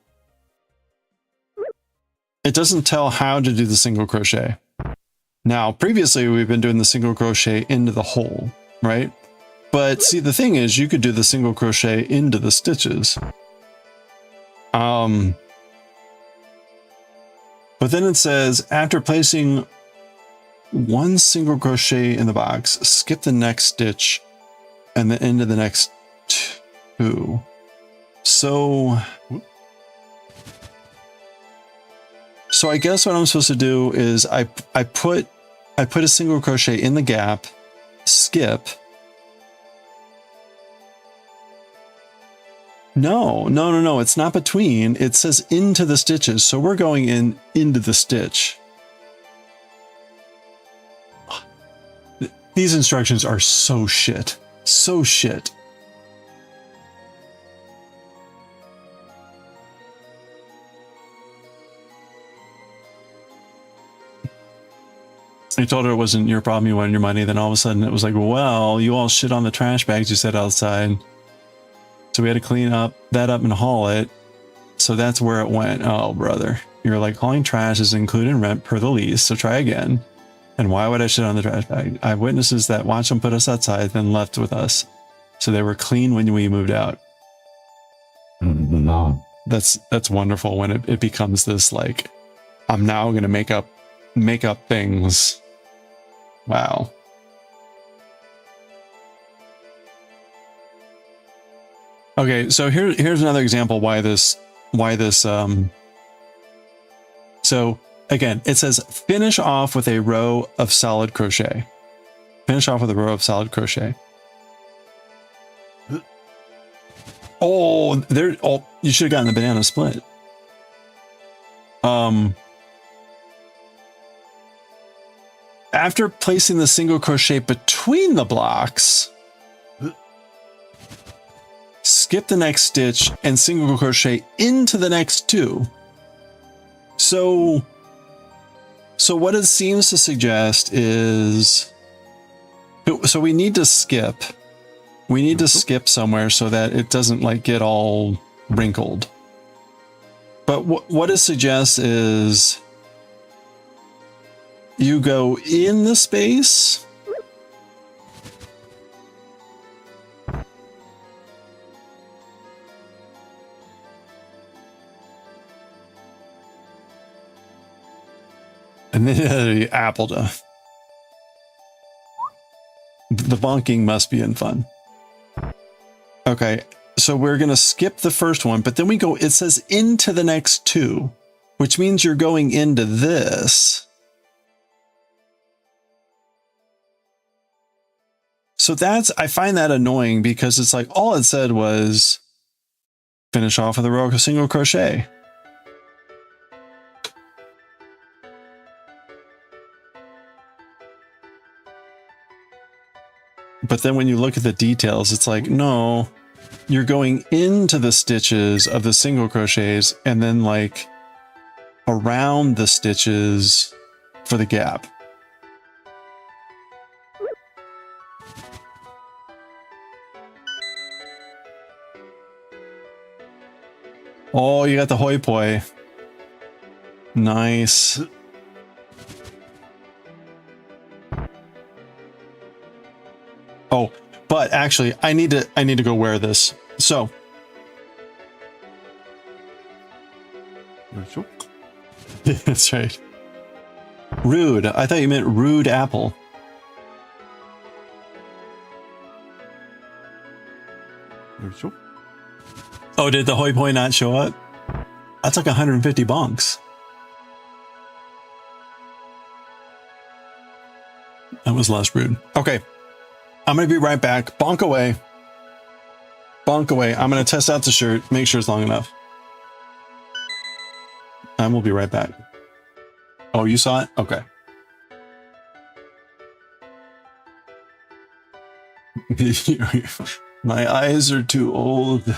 it doesn't tell how to do the single crochet. Now, previously we've been doing the single crochet into the hole, right? But see, the thing is, you could do the single crochet into the stitches. But then it says, after placing one single crochet in the box, skip the next stitch and then into the next two. So I guess what I'm supposed to do is I put a single crochet in the gap, skip. No, it's not between. It says into the stitches. So we're going into the stitch. These instructions are so shit. So shit. I told her it wasn't your problem, you wanted your money. Then all of a sudden it was like, well, you all shit on the trash bags you set outside. So we had to clean that up and haul it. So that's where it went. Oh, brother. You're like, hauling trash is included in rent per the lease. So try again. And why would I shit on the trash bag? I have witnesses that watched them put us outside, then left with us. So they were clean when we moved out. No. That's wonderful when it becomes this like, I'm now going to make up things. Wow. Okay, so here's another example why this so again, it says finish off with a row of solid crochet. Finish off with a row of solid crochet. Oh, you should have gotten the banana split. After placing the single crochet between the blocks, skip the next stitch and single crochet into the next two. So what it seems to suggest is, so we need to skip. We need to skip somewhere so that it doesn't like get all wrinkled. But what it suggests is you go in the space. And then apple to. The bonking must be in fun. Okay, so we're going to skip the first one, but then we go, it says into the next two, which means you're going into this. So I find that annoying because it's like, all it said was finish off with a row of single crochet. But then when you look at the details, it's like, no, you're going into the stitches of the single crochets and then like around the stitches for the gap. Oh, you got the hoi poi. Nice. Oh, but actually I need to go wear this. So that's right. Rude. I thought you meant rude apple. Oh, did the hoi poi not show up? That's like 150 bonks. That was less rude. Okay. I'm going to be right back. Bonk away. Bonk away. I'm going to test out the shirt. Make sure it's long enough. And we'll be right back. Oh, you saw it? Okay. My eyes are too old.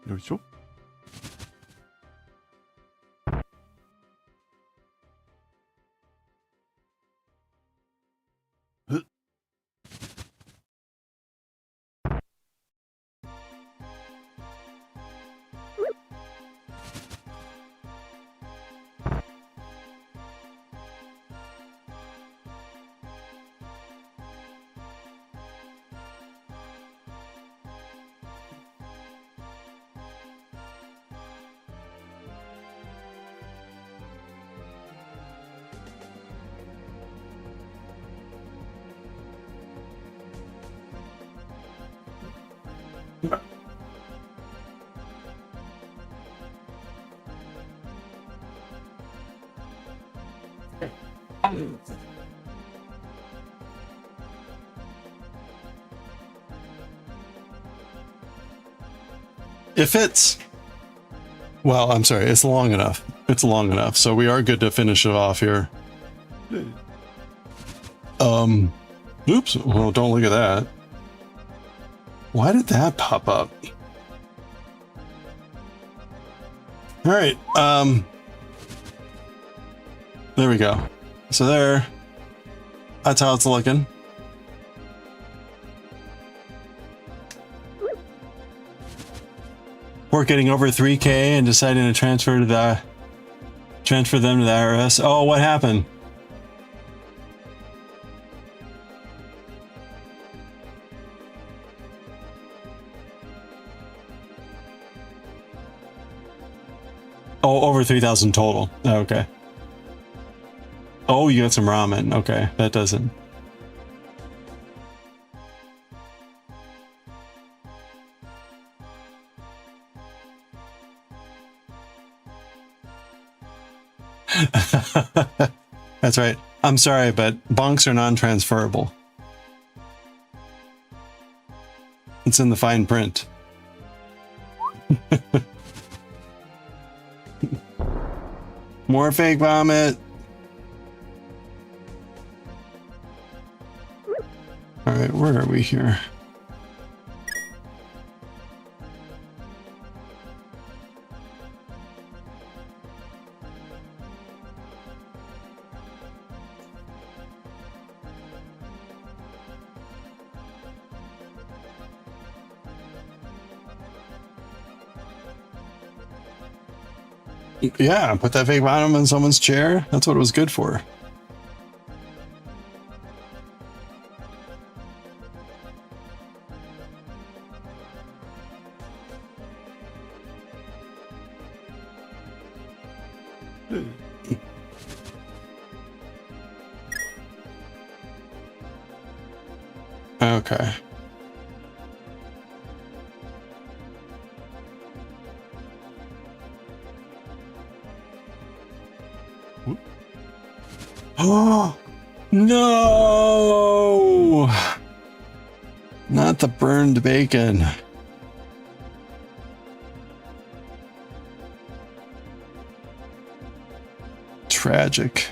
よいしょ。It fits. Well, I'm sorry, it's long enough. It's long enough. So we are good to finish it off here. Oops. Well, don't look at that. Why did that pop up? All right. There we go. So there. That's how it's looking. We're getting over 3K and deciding to transfer them to the IRS. Oh, what happened? Oh, over 3,000 total. Oh, okay. Oh, you got some ramen. Okay, that doesn't. That's right. I'm sorry, but bonks are non-transferable. It's in the fine print. More fake vomit. All right, where are we here? Yeah, put that fake bottom in someone's chair. That's what it was good for. Okay. Oh no! Not the burned bacon. Tragic.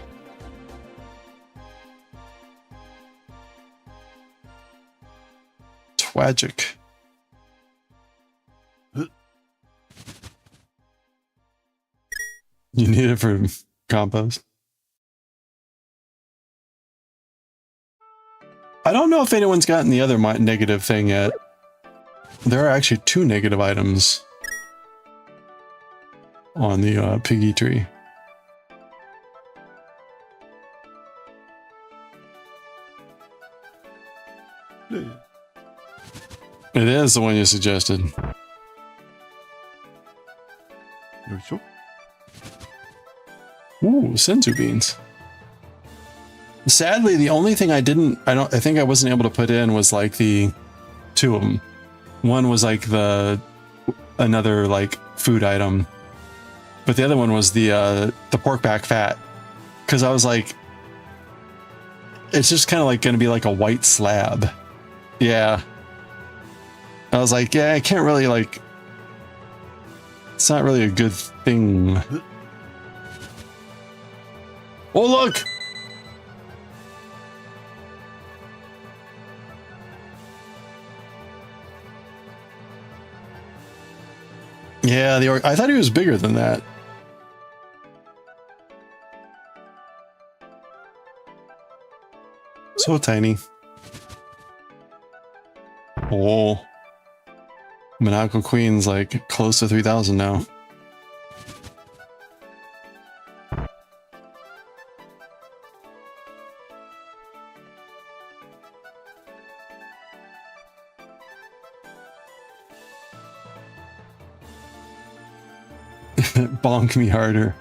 Tragic. You need it for compost. I don't know if anyone's gotten the other negative thing yet. There are actually 2 negative items on the piggy tree. It is the one you suggested. Ooh, senzu beans. Sadly, the only thing I think I wasn't able to put in was like the 2 of them. One was like another like food item, but the other one was the pork back fat. Because I was like, it's just kind of like going to be like a white slab. Yeah. I was like, yeah, I can't really like It's not really a good thing. Oh, look! Yeah, I thought he was bigger than that. So tiny. Oh. Monaco Queen's like close to 3,000 now. Bonk me harder.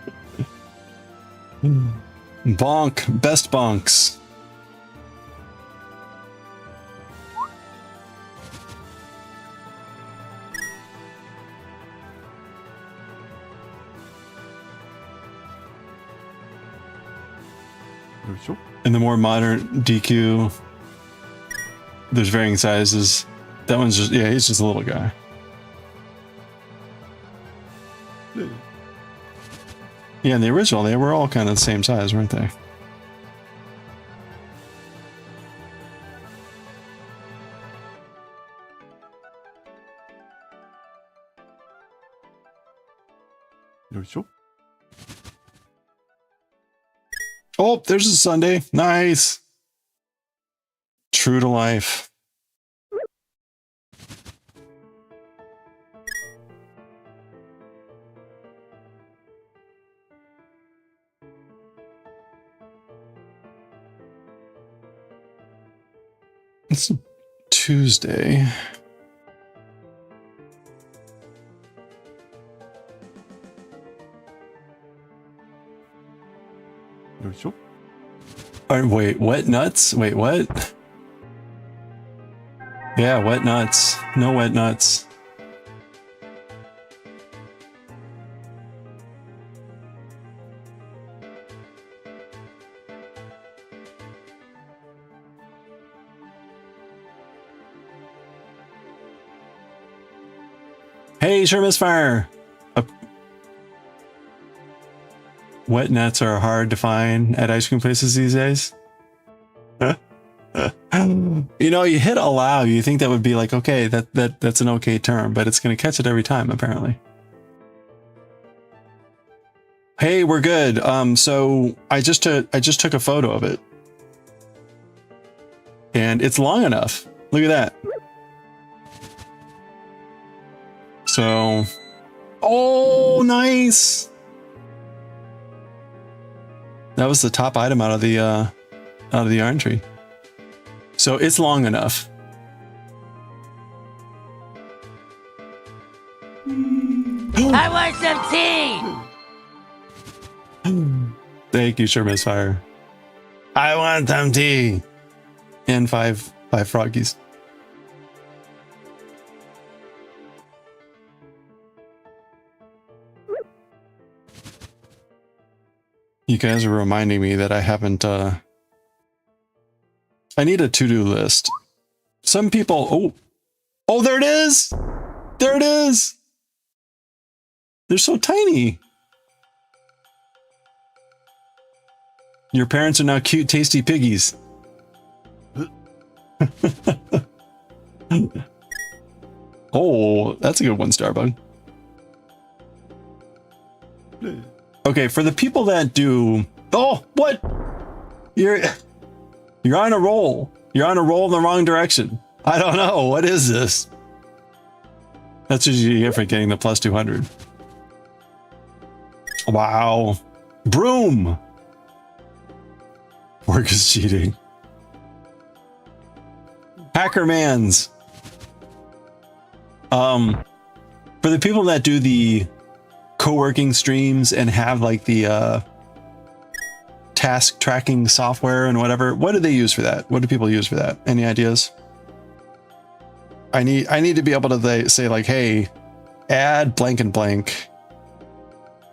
Bonk. Best bonks. In the more modern DQ, there's varying sizes. That one's just, yeah, he's just a little guy. Yeah, in the original, they were all kind of the same size, weren't they? Oh, there's a Sunday. Nice. True to life. It's Tuesday. Wait, wet nuts? Wait, what? Yeah, wet nuts. No wet nuts. Hey, sure misfire. Wet nuts are hard to find at ice cream places these days. You know, you hit allow, you think that would be like, okay, that's an okay term, but it's going to catch it every time, apparently. Hey, we're good. So I just took a photo of it. And it's long enough. Look at that. So, oh, nice. That was the top item out of the yarn tree. So it's long enough. I want some tea! Thank you, sure misfire. I want some tea. And five froggies. You guys are reminding me that I haven't, I need a to-do list. Some people, oh, there it is! There it is! They're so tiny. Your parents are now cute, tasty piggies. Oh, that's a good one, Starbug. Okay, for the people that do... Oh, what? You're on a roll. You're on a roll in the wrong direction. I don't know. What is this? That's what you get for getting the plus 200. Wow. Broom. Work is cheating. Hackermans. For the people that do the co-working streams and have like the task tracking software and whatever, what do they use for that? What do people use for that? Any ideas? I need to be able to say like, hey, add blank and blank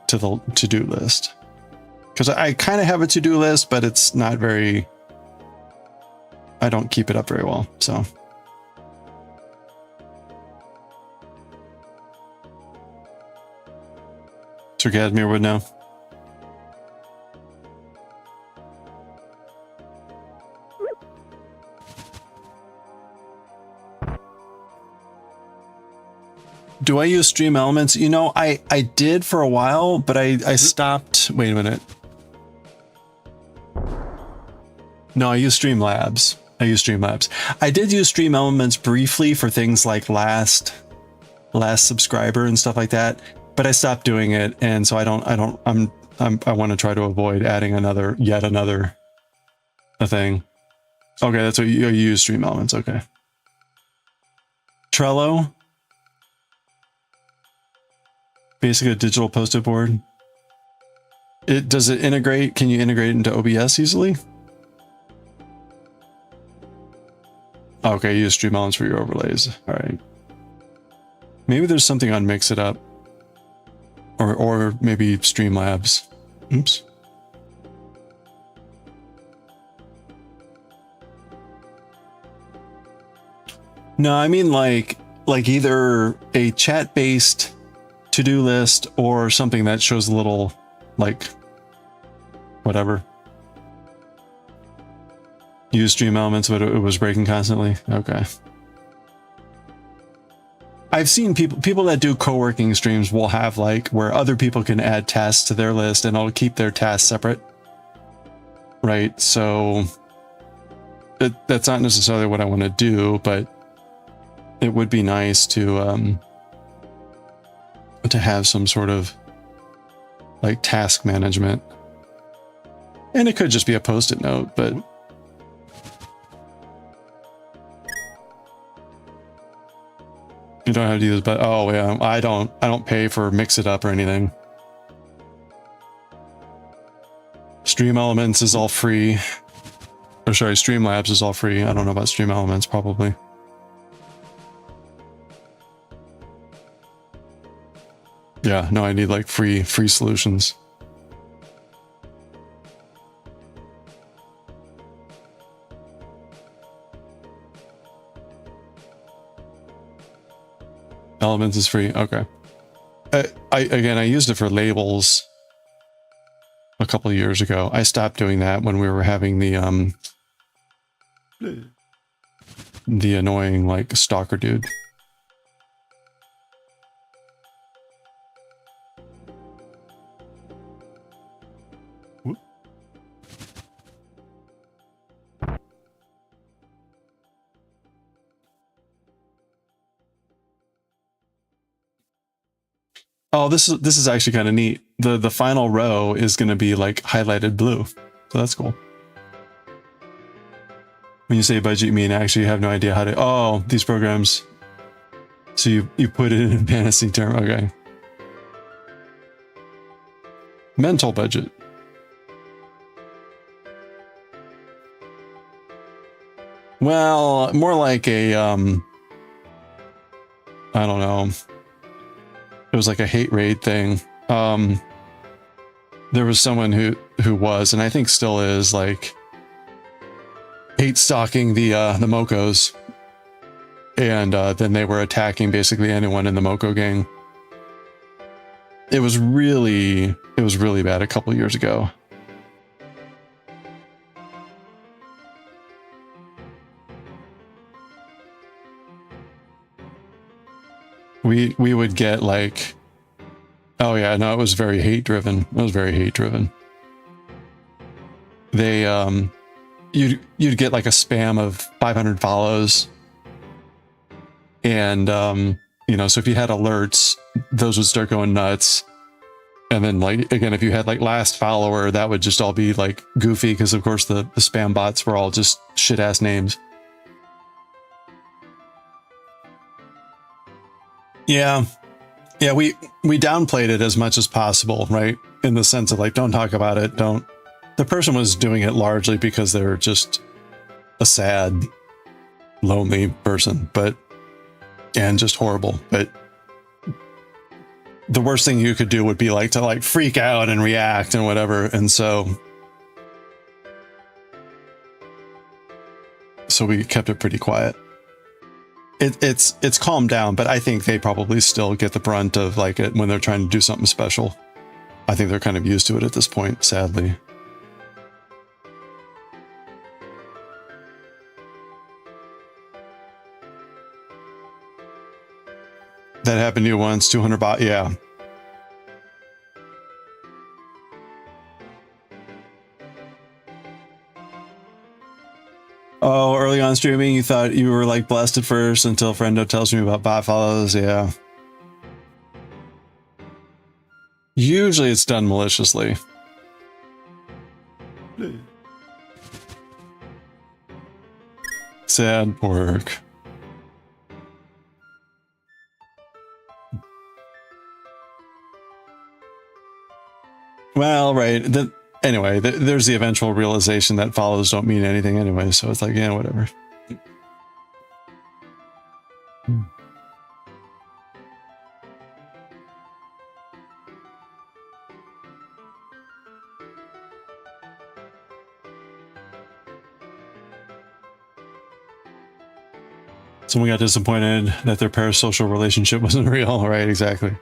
to the to-do list, because I kind of have a to-do list, but it's not very, I don't keep it up very well. So So Casimir would know. Do I use Stream Elements? You know, I did for a while, but I stopped. Wait a minute. No, I use Streamlabs. I did use Stream Elements briefly for things like last subscriber and stuff like that, but I stopped doing it, and so I want to try to avoid adding yet another thing. Okay, that's what you use Stream Elements. Okay. Trello. Basically a digital post-it board. Does it integrate? Can you integrate it into OBS easily? Okay, use Stream Elements for your overlays. All right. Maybe there's something on Mix It Up, or maybe Streamlabs. Oops. No, I mean like either a chat-based to-do list or something that shows a little, like, whatever. Use Stream Elements, but it was breaking constantly. Okay. I've seen people that do co-working streams will have like where other people can add tasks to their list and it'll keep their tasks separate. Right. So that's not necessarily what I want to do, but it would be nice to have some sort of like task management. And it could just be a post-it note, but you don't have to use, but oh yeah, I don't pay for Mix It Up or anything. Stream Elements is all free. Or sorry, Streamlabs is all free. I don't know about Stream Elements, probably. Yeah, no, I need like free solutions. Elements is free. Okay. I used it for labels a couple of years ago. I stopped doing that when we were having the annoying like stalker dude. Oh, this is actually kind of neat. The final row is going to be like highlighted blue. So that's cool. When you say budget, you mean actually you have no idea how to... Oh, these programs. So you put it in a fantasy term. Okay. Mental budget. Well, more like a... I don't know. It was like a hate raid thing. There was someone who was, and I think still is, like hate stalking the Mokos, and then they were attacking basically anyone in the Moko gang. It was really bad a couple years ago. We would get like, oh yeah, no, it was very hate driven. It was very hate driven. They you'd get like a spam of 500 follows, and you know, so if you had alerts, those would start going nuts. And then like again, if you had like last follower, that would just all be like goofy because of course the spam bots were all just shit ass names. Yeah, we downplayed it as much as possible, right? In the sense of like, don't talk about it. Don't. The person was doing it largely because they're just a sad, lonely person, and just horrible. But the worst thing you could do would be like to like freak out and react and whatever. And so we kept it pretty quiet. It's calmed down, but I think they probably still get the brunt of like it when they're trying to do something special. I think they're kind of used to it at this point, sadly. That happened to you once, 200 baht, yeah. Oh, early on streaming, you thought you were like blessed at first until Friendo tells me about bot follows, yeah. Usually it's done maliciously. Sad work. Well, right. Anyway, there's the eventual realization that follows don't mean anything anyway, so it's like, yeah, whatever. Someone got disappointed that their parasocial relationship wasn't real, right? Exactly.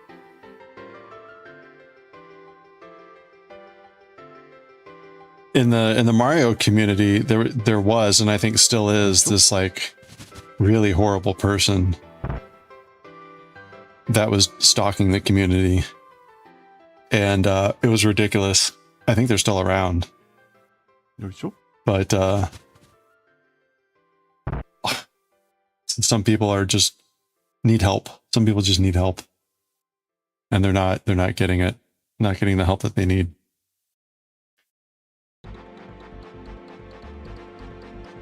In the Mario community, there was, and I think still is, this like really horrible person that was stalking the community, and it was ridiculous. I think they're still around, but some people are just need help. Some people just need help, and they're not getting it, not getting the help that they need.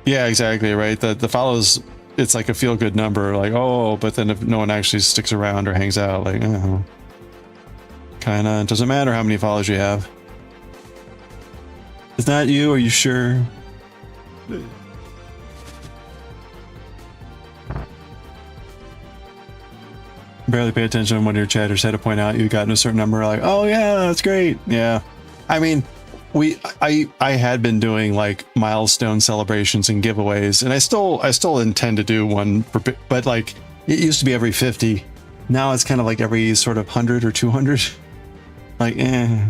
Yeah, exactly, right? The follows, it's like a feel-good number, like, oh, but then if no one actually sticks around or hangs out, like, oh, kind of, it doesn't matter how many follows you have. Is that you? Are you sure? Barely pay attention when your chatters had to point out you got in a certain number, like, oh yeah, that's great. Yeah. I mean, I had been doing like milestone celebrations and giveaways, and I still intend to do one, but like it used to be every 50. Now it's kind of like every sort of 100 or 200. Like, eh.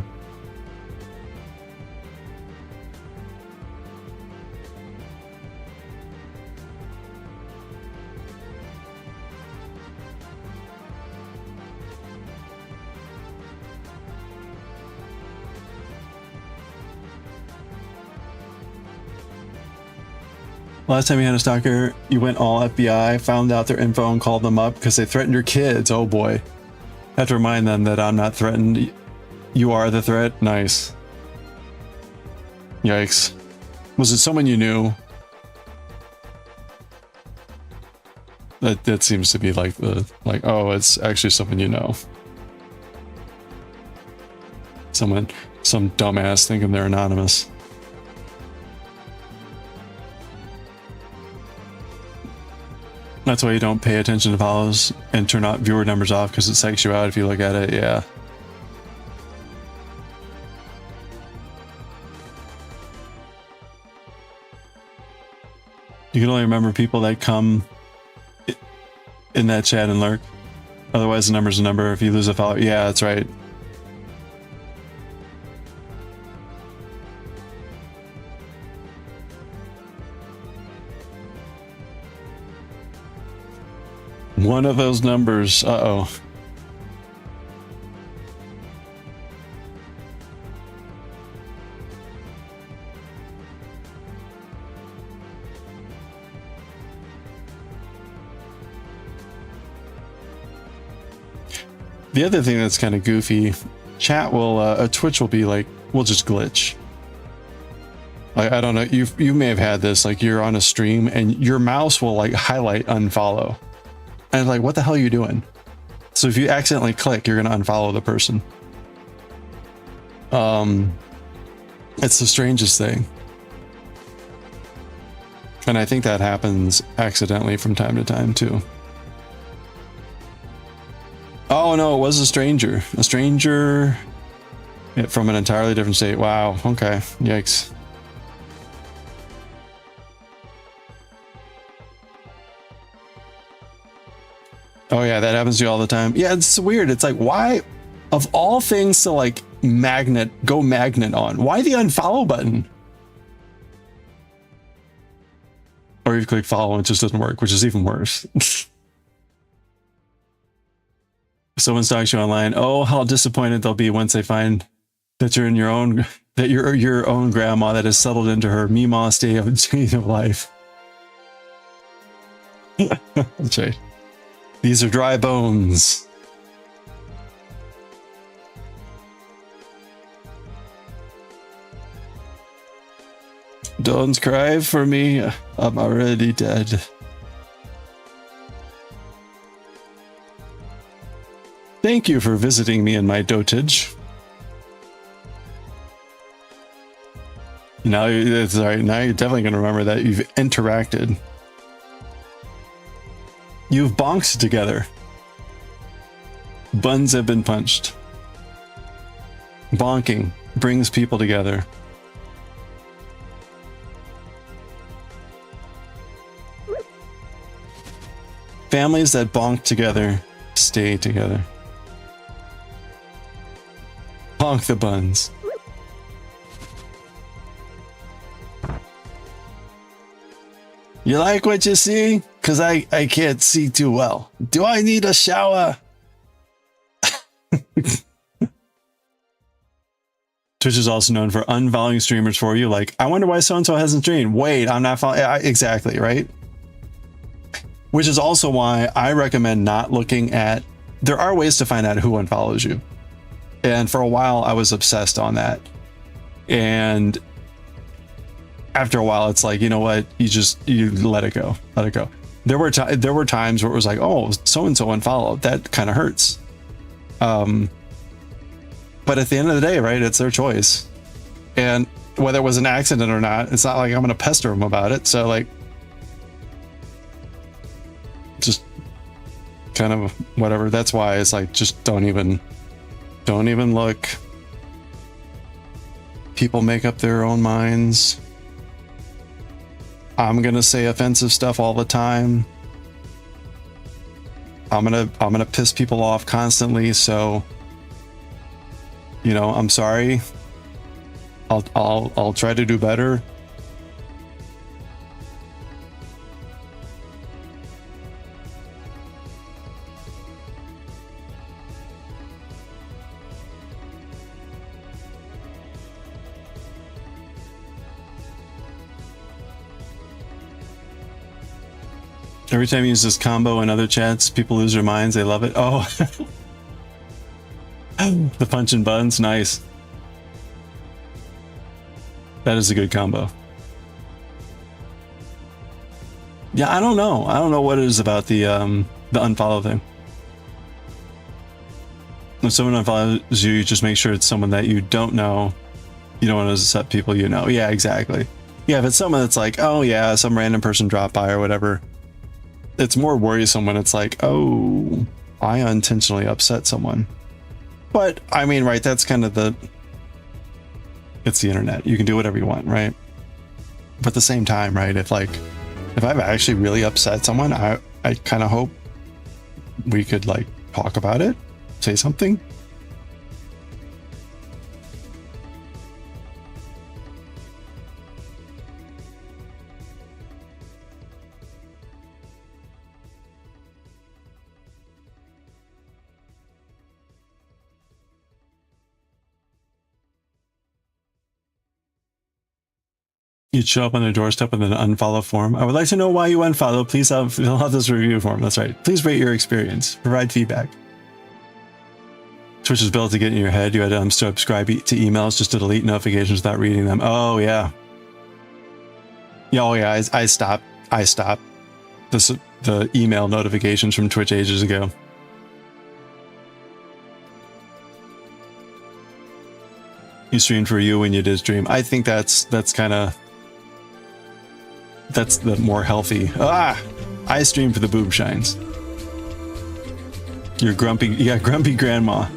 Last time you had a stalker, you went all FBI, found out their info and called them up because they threatened your kids. Oh boy. I have to remind them that I'm not threatened. You are the threat. Nice. Yikes. Was it someone you knew? That seems to be like oh, it's actually someone you know. Some dumbass thinking they're anonymous. That's why you don't pay attention to follows and turn out viewer numbers off, because it psychs you out if you look at it. Yeah. You can only remember people that come in that chat and lurk. Otherwise, the number's a number. If you lose a follower, yeah, that's right. One of those numbers. Uh-oh. The other thing that's kind of goofy, chat will, Twitch will be like, will just glitch. Like, I don't know, you may have had this, like you're on a stream and your mouse will like highlight unfollow. And like, what the hell are you doing? So if you accidentally click, you're going to unfollow the person. It's the strangest thing. And I think that happens accidentally from time to time too. Oh no, it was a stranger. A stranger from an entirely different state. Wow. Okay. Yikes. Oh yeah, that happens to you all the time. Yeah, it's weird. It's like, why, of all things to like go magnet on. Why the unfollow button? Or you click follow and it just doesn't work, which is even worse. If someone stalks you online, oh, how disappointed they'll be once they find that you're in your own grandma that has settled into her Meemaw state of life. That's right. These are dry bones. Don't cry for me. I'm already dead. Thank you for visiting me in my dotage. Now it's all right. Now you're definitely going to remember that you've interacted. You've bonked together. Buns have been punched. Bonking brings people together. Families that bonk together stay together. Bonk the buns. You like what you see? Because I can't see too well. Do I need a shower? Twitch is also known for unfollowing streamers for you. Like, I wonder why so-and-so hasn't streamed. Wait, I'm not following. Exactly, right? Which is also why I recommend not looking at... There are ways to find out who unfollows you. And for a while, I was obsessed on that. And after a while, it's like, you know what? You let it go. Let it go. There were times where it was like, oh, so-and-so unfollowed. That kind of hurts. But at the end of the day, right, it's their choice. And whether it was an accident or not, it's not like I'm going to pester them about it. So, like, just kind of whatever. That's why it's like, just don't even look. People make up their own minds. I'm going to say offensive stuff all the time. I'm going to piss people off constantly. So, you know, I'm sorry. I'll try to do better. Every time you use this combo in other chats, people lose their minds. They love it. Oh, the punch and buns. Nice. That is a good combo. Yeah, I don't know. I don't know what it is about the unfollow thing. If someone unfollows you, you just make sure it's someone that you don't know. You don't want to accept people you know. Yeah, exactly. Yeah, if it's someone that's like, oh yeah, some random person dropped by or whatever, it's more worrisome when it's like, oh, I unintentionally upset someone. But I mean, right, that's kind of it's the internet. You can do whatever you want, right? But at the same time, right, if I've actually really upset someone, I kind of hope we could like talk about it, say something. You'd show up on their doorstep with an unfollow form. I would like to know why you unfollow. Please fill out this review form. That's right. Please rate your experience. Provide feedback. Twitch is built to get in your head. You had to subscribe to emails just to delete notifications without reading them. Oh yeah. Yeah. Oh yeah. I stopped the email notifications from Twitch ages ago. You streamed for you when you did stream. I think that's the more healthy. I stream for the boob shines. You're grumpy grandma.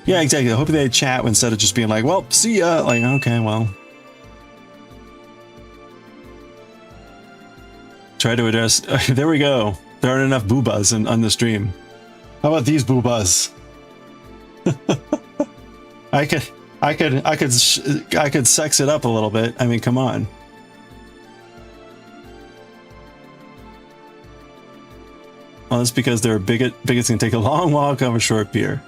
Yeah, exactly. I hope they chat instead of just being like, well, see ya. Like, okay, well. Try to address, there we go. There aren't enough boobas on the stream. How about these boobas? I could sex it up a little bit. I mean, come on. Well, that's because they're a bigot. Bigots can take a long walk on a short beer.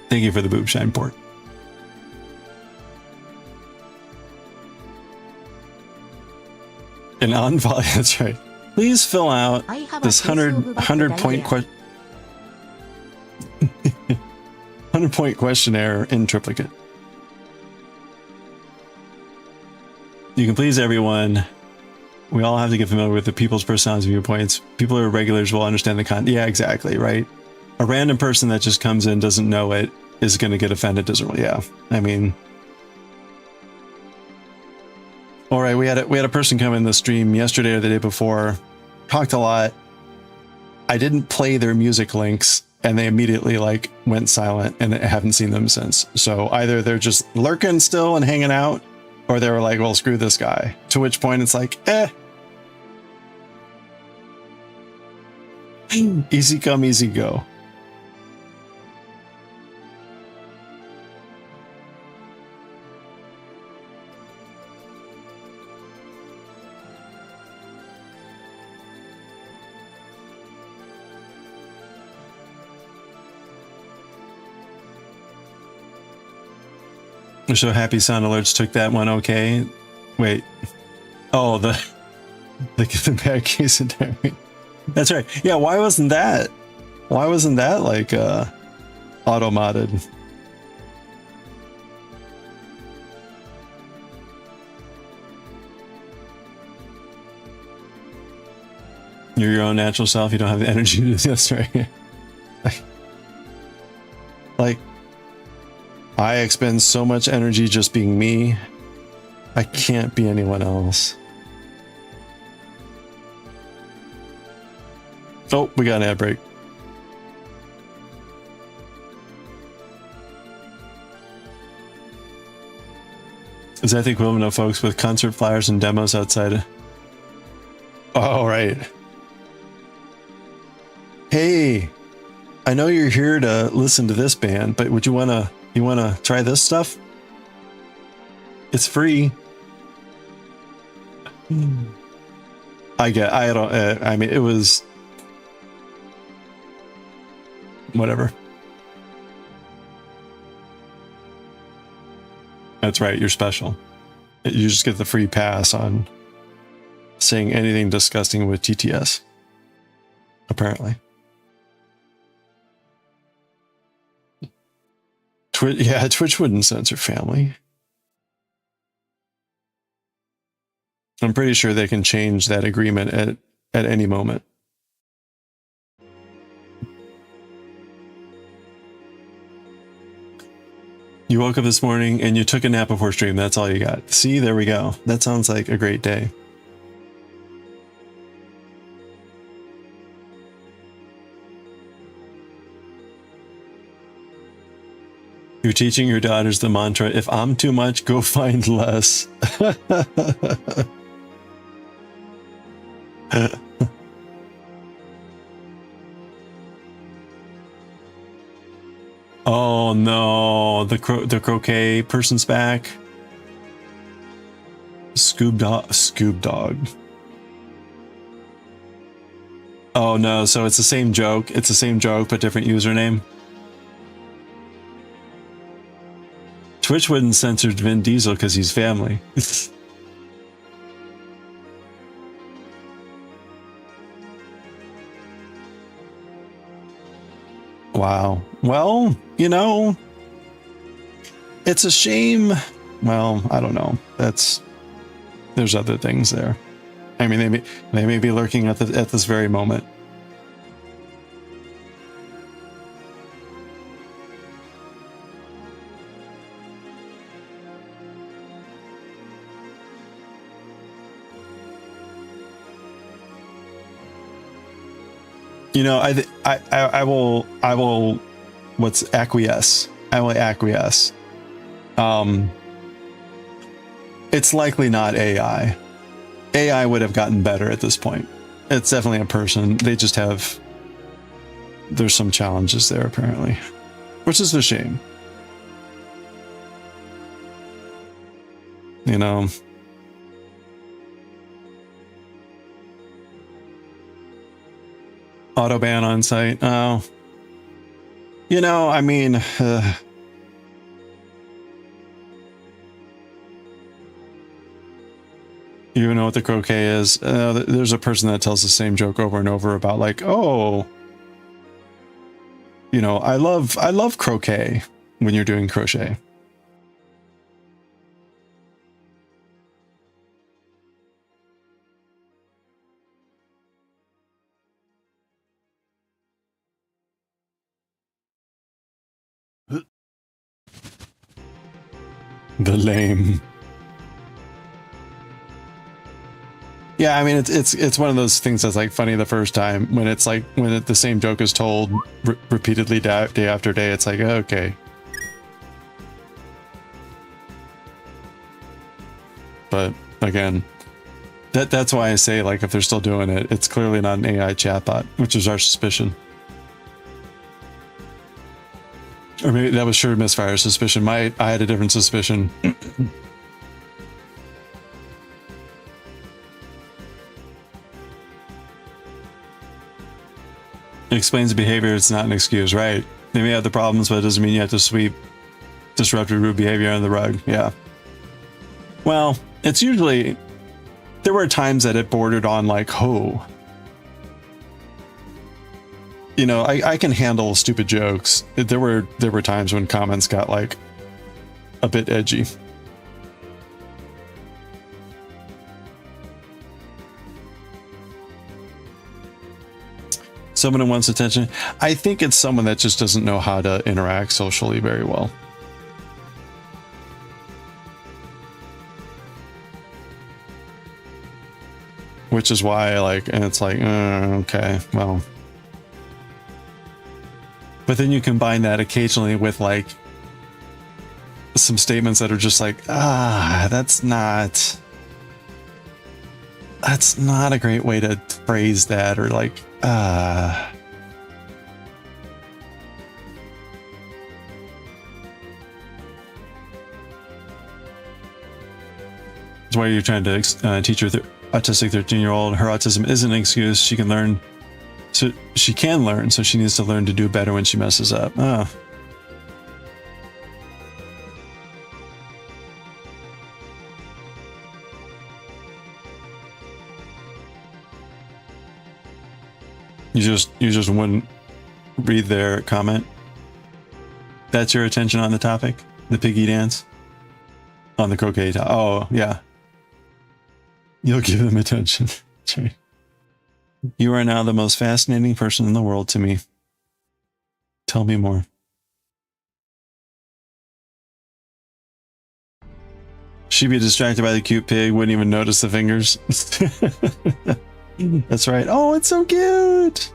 Thank you for the boob shine port. An on-volley, that's right. Please fill out this 100 point question. 100 point questionnaire in triplicate. You can please everyone. We all have to get familiar with the people's personalities and viewpoints. People who are regulars will understand the content. Yeah, exactly, right? A random person that just comes in, doesn't know it, is going to get offended, doesn't really, yeah. I mean... Alright, we had a person come in the stream yesterday or the day before, talked a lot. I didn't play their music links, and they immediately, like, went silent, and I haven't seen them since. So either they're just lurking still and hanging out, or they were like, well, screw this guy. To which point it's like, easy come, easy go. I'm so happy Sound Alerts took that one okay. Wait. Oh, the bad case of diarrhea. That's right. Yeah, why wasn't that? Why wasn't that like auto-modded? You're your own natural self, you don't have the energy to do this, right? like I expend so much energy just being me. I can't be anyone else. Oh, we got an ad break. Is that the equivalent of folks with concert flyers and demos outside? Oh, right. Hey, I know you're here to listen to this band, but would you wanna try this stuff? It's free. I mean, it was whatever. That's right, you're special. You just get the free pass on saying anything disgusting with TTS. Apparently. Twitch wouldn't censor family. I'm pretty sure they can change that agreement at any moment. You woke up this morning and you took a nap before stream. That's all you got. See, there we go. That sounds like a great day. You're teaching your daughters the mantra, if I'm too much, go find less. Oh no, the croquet person's back. Scoob dog. Oh no, so it's the same joke. It's the same joke, but different username. Twitch wouldn't censor Vin Diesel because he's family. Wow. Well, you know, it's a shame. Well, I don't know. There's other things there. I mean, they may be lurking at this very moment. You know, I will what's acquiesce. I will acquiesce. It's likely not AI. AI would have gotten better at this point. It's definitely a person. They just have, there's some challenges there apparently, which is a shame. you know. Autoban on site. Oh, you know, I mean, you even know what the crochet is? There's a person that tells the same joke over and over about like, oh, you know, I love crochet when you're doing crochet. The lame. Yeah, I mean it's one of those things that's like funny the first time when it's like when the same joke is told repeatedly day after day. It's like, okay. But again, that's why I say, like, if they're still doing it, it's clearly not an AI chatbot, which is our suspicion. Or maybe that was sure Misfire's suspicion. I had a different suspicion. It explains the behavior, it's not an excuse, right? They may have the problems, but it doesn't mean you have to sweep disruptive rude behavior under the rug. Yeah. Well, it's usually... There were times that it bordered on like, oh. You know, I can handle stupid jokes. There were times when comments got like a bit edgy. Someone who wants attention. I think it's someone that just doesn't know how to interact socially very well. Which is why, like, and it's like, okay, well. But then you combine that occasionally with like some statements that are just like, that's not a great way to phrase that, or like, That's why you're trying to teach your autistic 13-year-old. Her autism isn't an excuse. She can learn. So she can learn, so she needs to learn to do better when she messes up. Oh. You just wouldn't read their comment. That's your attention on the topic? The piggy dance? On the croquet top. Oh, yeah. You'll give them attention. You are now the most fascinating person in the world to me. Tell me more. She'd be distracted by the cute pig, wouldn't even notice the fingers. That's right. Oh, it's so cute.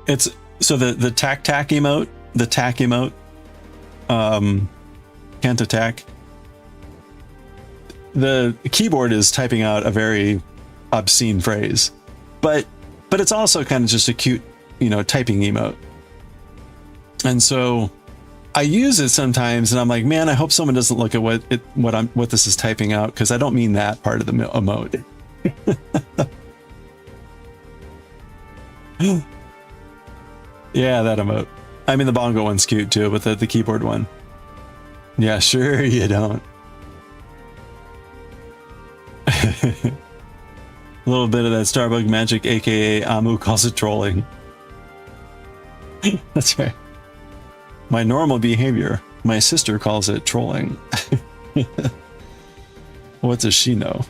It's so the tack emote, can't attack. The keyboard is typing out a very obscene phrase, but it's also kind of just a cute, you know, typing emote. And so I use it sometimes, and I'm like, man, I hope someone doesn't look at what this is typing out, because I don't mean that part of the emote. Yeah, that emote. I mean, the bongo one's cute too, but the keyboard one. Yeah, sure you don't. A little bit of that Starbug magic, aka Amu calls it trolling. That's right. My normal behavior. My sister calls it trolling. What does she know?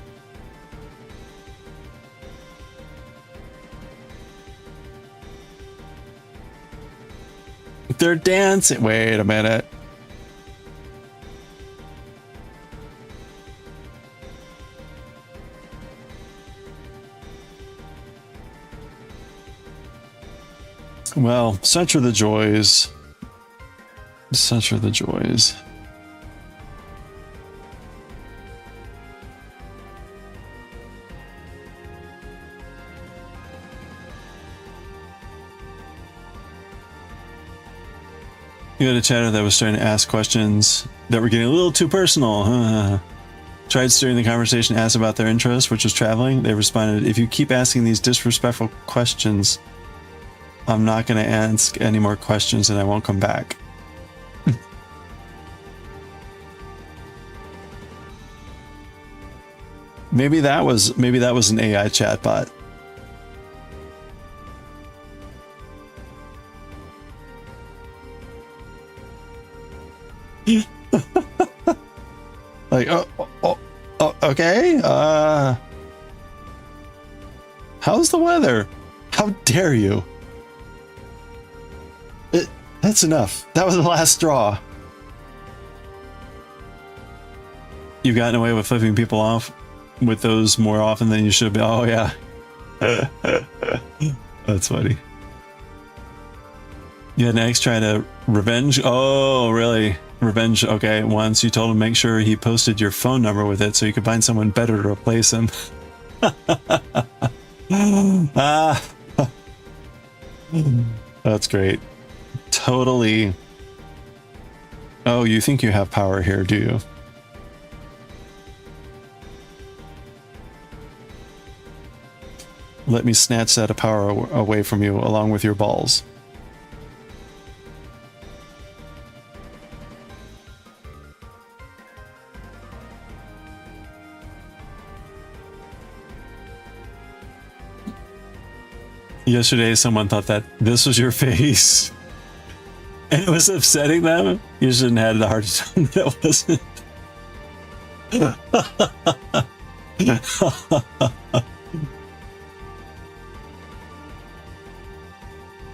They're dancing. Wait a minute. Well, such are the joys. Such are the joys. You had a chatter that was starting to ask questions that were getting a little too personal. Tried steering the conversation, asked about their interest, which was traveling. They responded, if you keep asking these disrespectful questions, I'm not going to ask any more questions and I won't come back. Maybe that was an AI chatbot. Like, okay. How's the weather? How dare you? That's enough. That was the last straw. You've gotten away with flipping people off with those more often than you should be. Oh, yeah. That's funny. You had an ex try to revenge? Oh, really? Revenge. Okay, once you told him make sure he posted your phone number with it so you could find someone better to replace him. That's great. Totally. Oh, you think you have power here, do you? Let me snatch that power away from you along with your balls. Yesterday, someone thought that this was your face. And it was upsetting them. You shouldn't have had the hard time that wasn't.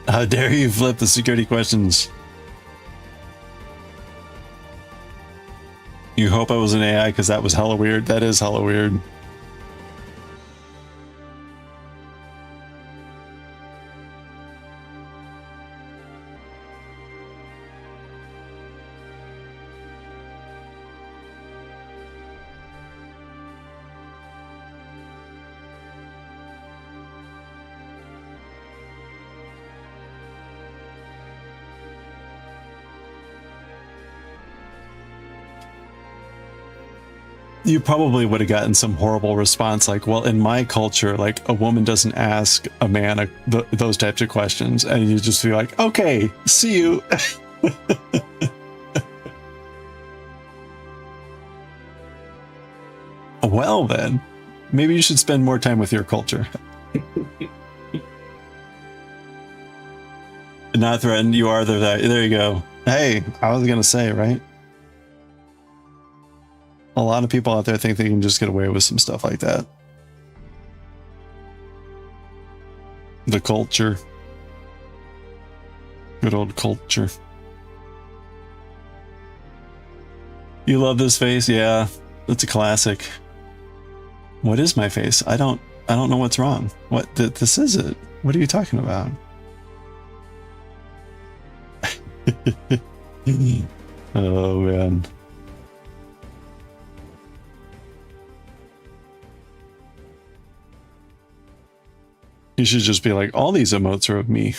How dare you flip the security questions? You hope I was an AI because that was hella weird. That is hella weird. You probably would have gotten some horrible response like, well, in my culture, like a woman doesn't ask a man those types of questions. And you just feel like, okay, see you. Well, then maybe you should spend more time with your culture. Not threatened. You are there you go. Hey, I was going to say, right? A lot of people out there think they can just get away with some stuff like that. The culture. Good old culture. You love this face? Yeah, it's a classic. What is my face? I don't know what's wrong. What this is it? What are you talking about? Oh man. You should just be like, all these emotes are of me.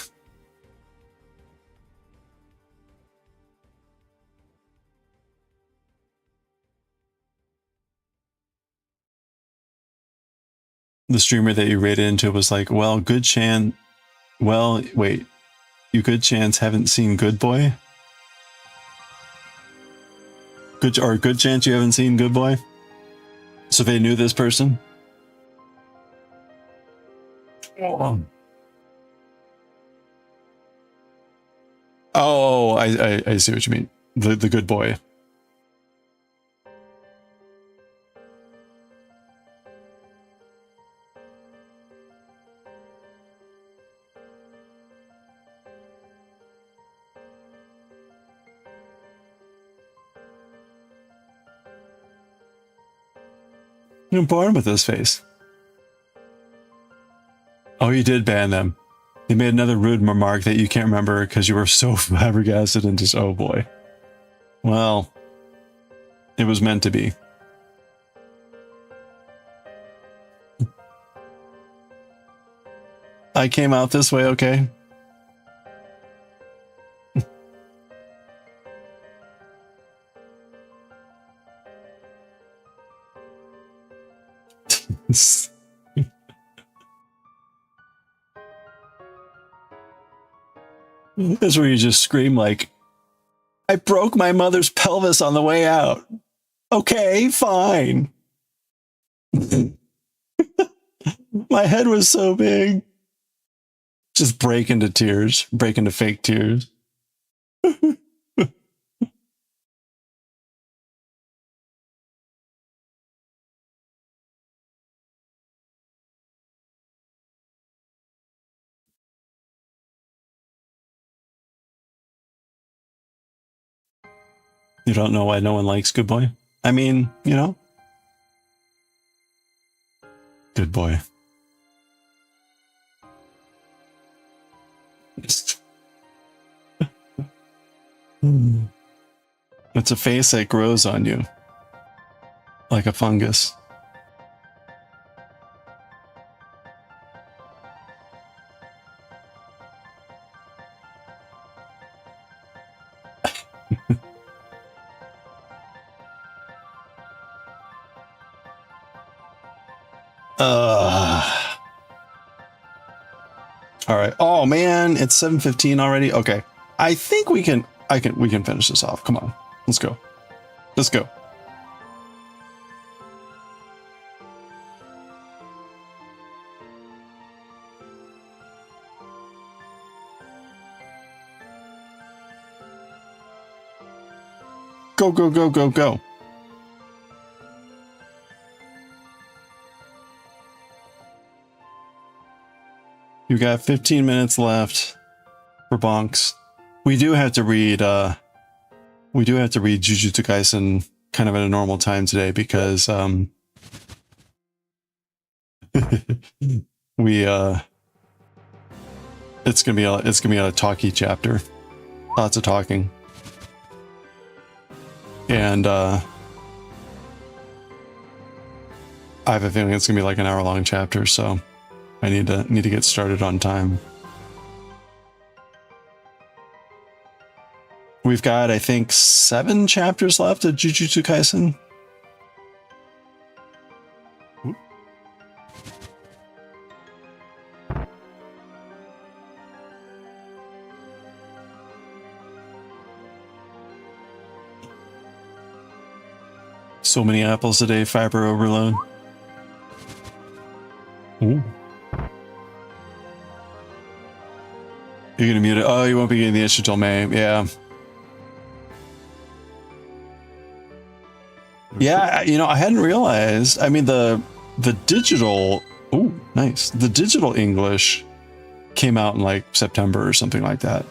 The streamer that you rated into was like, well, good chance. Well, wait, you good chance haven't seen Good Boy? Good chance you haven't seen Good Boy? So they knew this person? Oh, I see what you mean. The Good Boy. You're born with this face. Oh, you did ban them. They made another rude remark that you can't remember because you were so flabbergasted and just, oh boy. Well, it was meant to be. I came out this way, okay? That's where you just scream like, I broke my mother's pelvis on the way out. Okay, fine. My head was so big. Just break into tears, break into fake tears. You don't know why no one likes Good Boy? I mean, you know? Good Boy. It's a face that grows on you. Like a fungus. All right. Oh man, it's 7:15 already. Okay. I think we can finish this off. Come on. Let's go. Let's go. Go, go, go, go, go. You got 15 minutes left for bonks. We do have to read Jujutsu Kaisen kind of at a normal time today because it's gonna be a talky chapter. Lots of talking. And I have a feeling it's gonna be like an hour-long chapter, so I need to get started on time. We've got, I think, 7 chapters left of Jujutsu Kaisen. So many apples a day, fiber overload. Ooh. You're gonna mute it. Oh, you won't be getting the issue till May. Yeah. Yeah, you know, I hadn't realized. I mean, the digital. Oh, nice. The digital English came out in like September or something like that.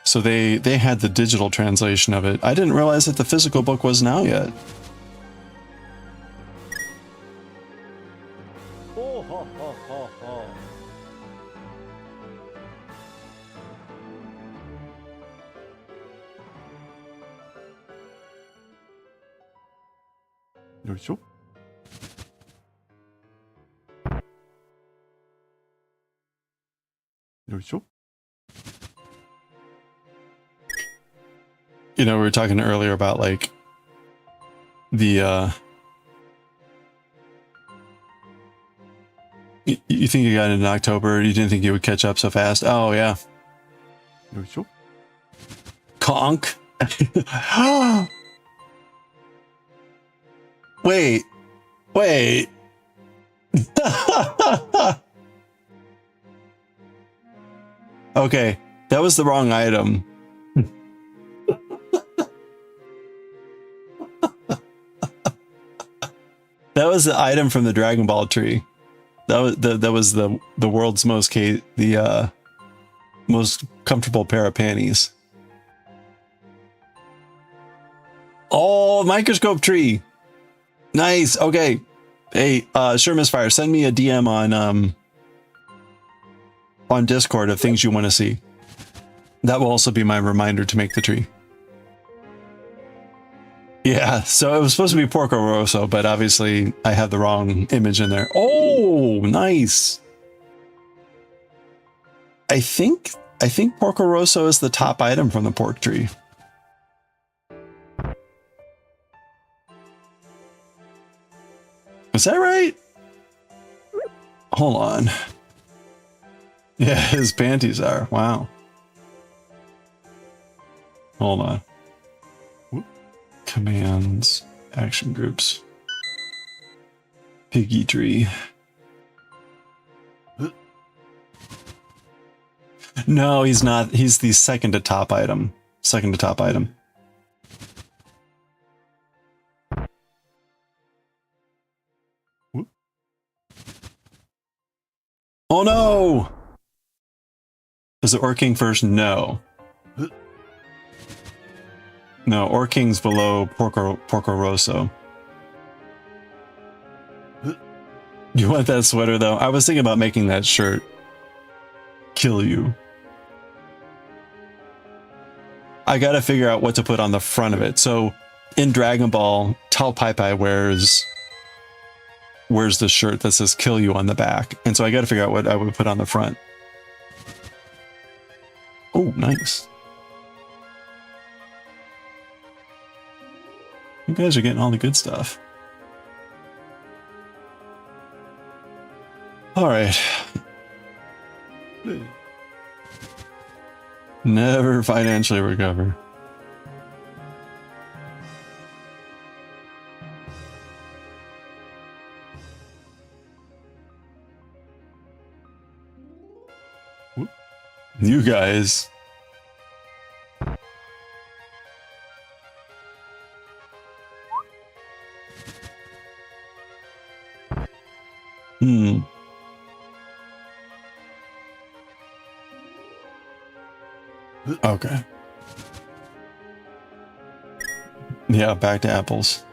So they had the digital translation of it. I didn't realize that the physical book wasn't out yet. Oh, ho, ho, ho, ho. Yoisho. Yoisho. You know, we were talking earlier about like the you think you got it in October, you didn't think you would catch up so fast. Oh yeah. Conk. Wait. Okay, that was the wrong item. That was the item from the Dragon Ball tree. That was the world's most comfortable pair of panties. Oh, microscope tree. Nice. Okay. Hey, sure, Misfire, send me a DM on Discord of things you want to see. That will also be my reminder to make the tree. Yeah, so it was supposed to be Porco Rosso, but obviously I have the wrong image in there. Oh, nice. I think Porco Rosso is the top item from the pork tree. Is that right? Hold on. Yeah, his panties are. Wow. Hold on. Whoop. Commands, action groups. Piggy tree. No, he's not. He's the second to top item. Second to top item. Whoop. Oh no! Is it Orking first? No. No, Orking's below Porco Rosso. You want that sweater though? I was thinking about making that shirt. Kill you. I gotta figure out what to put on the front of it. So in Dragon Ball, Tal Pai Pai wears the shirt that says kill you on the back. And so I gotta figure out what I would put on the front. Oh, nice. You guys are getting all the good stuff. All right. Never financially recover. Whoop. You guys. Okay. Yeah, back to apples.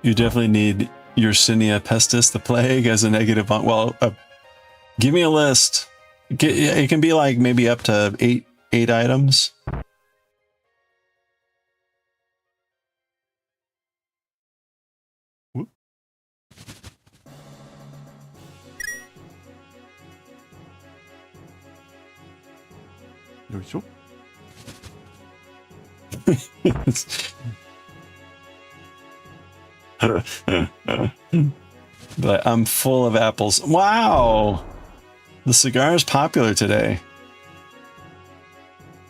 You definitely need Yersinia pestis, the plague, as a negative. Well, give me a list. It can be like maybe up to eight items. Whoop. But I'm full of apples. Wow! The cigar is popular today.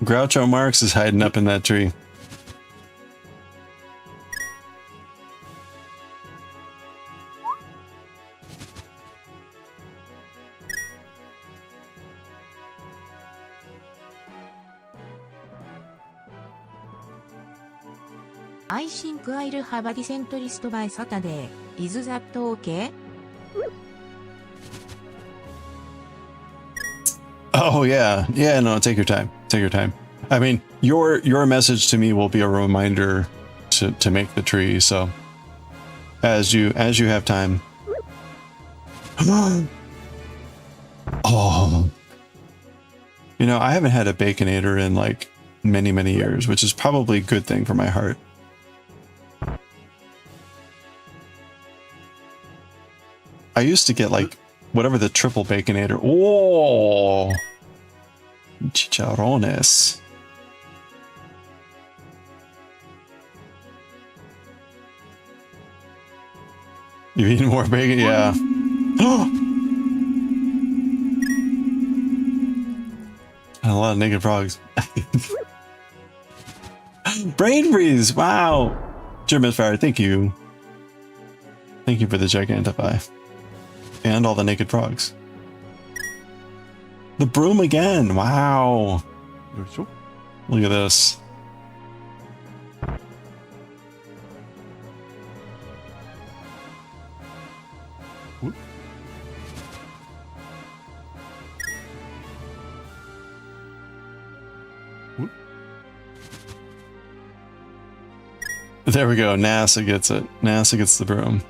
Groucho Marx is hiding up in that tree. I think I'll have a decent list by Saturday. Is that okay? Oh yeah, yeah. No, take your time. Take your time. I mean, your message to me will be a reminder to make the tree. So, as you have time. Oh, you know, I haven't had a Baconator in like many years, which is probably a good thing for my heart. I used to get like whatever the triple Baconator. Oh, chicharrones. You eating more bacon? Yeah. A lot of naked frogs. Brain freeze! Wow! German Fire, thank you. Thank you for the Gigantify. And all the naked frogs. The broom again! Wow! Look at this. Whoop. Whoop. There we go. NASA gets it. NASA gets the broom.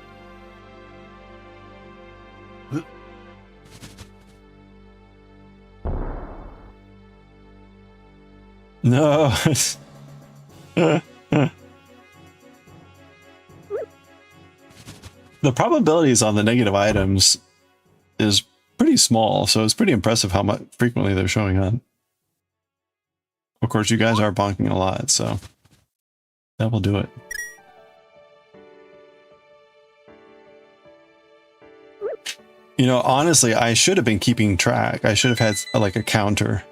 No. The probabilities on the negative items is pretty small, so it's pretty impressive how much frequently they're showing up. Of course, you guys are bonking a lot, so That will do it. You know, honestly, I should have been keeping track. I should have had like a counter.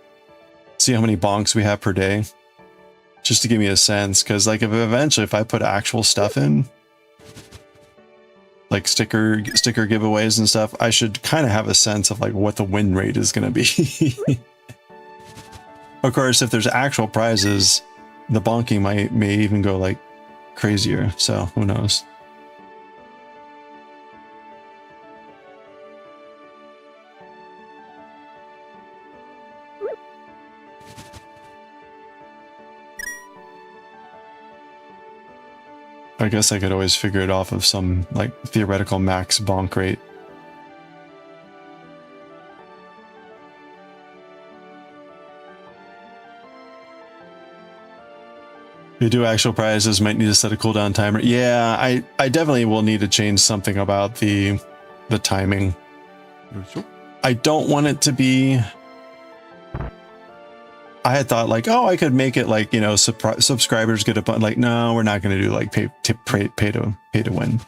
See how many bonks we have per day. Just to give me a sense. Because like if I put actual stuff in, like sticker giveaways and stuff, I should kind of have a sense of like what the win rate is going to be. Of course, if there's actual prizes, the bonking may even go like crazier. So who knows? I guess I could always figure it off of some like theoretical max bonk rate. If you do actual prizes, might need to set a cooldown timer. Yeah, I definitely will need to change something about the timing. I don't want it to be. I had thought like, oh, I could make it like, you know, subscribers get a button. Like, no, we're not going to do like pay to win.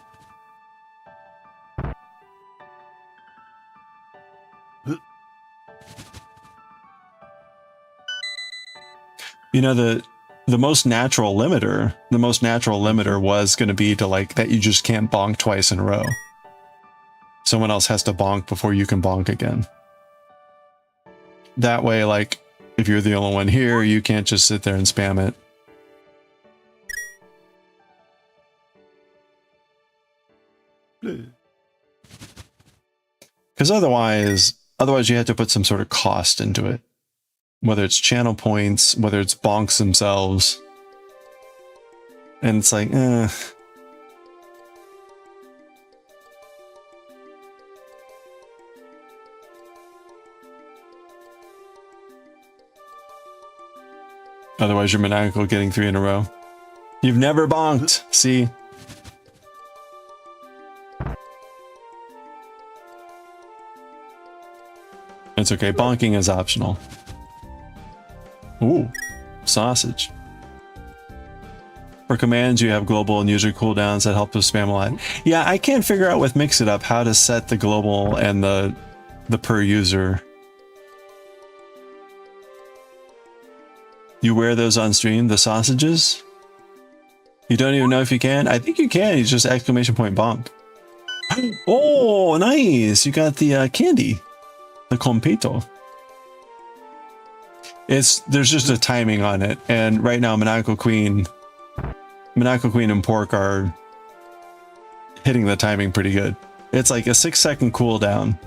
You know, the most natural limiter was going to be to like that you just can't bonk twice in a row. Someone else has to bonk before you can bonk again. That way, like, if you're the only one here, you can't just sit there and spam it. Because otherwise you have to put some sort of cost into it. Whether it's channel points, whether it's bonks themselves. And it's like, Otherwise, you're maniacal getting 3 in a row. You've never bonked. See? It's okay. Bonking is optional. Ooh, sausage. For commands, you have global and user cooldowns that help us spam a lot. Yeah, I can't figure out with Mix It Up how to set the global and the per user. You wear those on stream, the sausages? You don't even know if you can? I think you can. It's just exclamation point bonk. Oh, nice. You got the candy. The compito. There's just a timing on it. And right now, Maniacal Queen and Pork are hitting the timing pretty good. It's like a 6-second cooldown.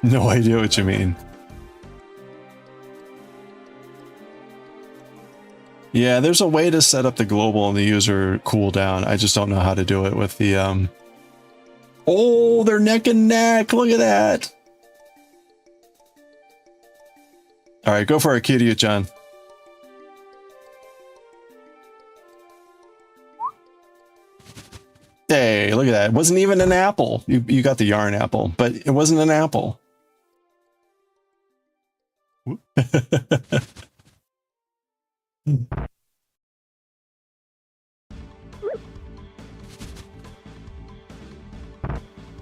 No idea what you mean. Yeah, there's a way to set up the global and the user cooldown. I just don't know how to do it with the Oh, they're neck and neck. Look at that. All right, go for it, Kyuu-chan. Hey, look at that. It wasn't even an apple. You got the yarn apple, but it wasn't an apple.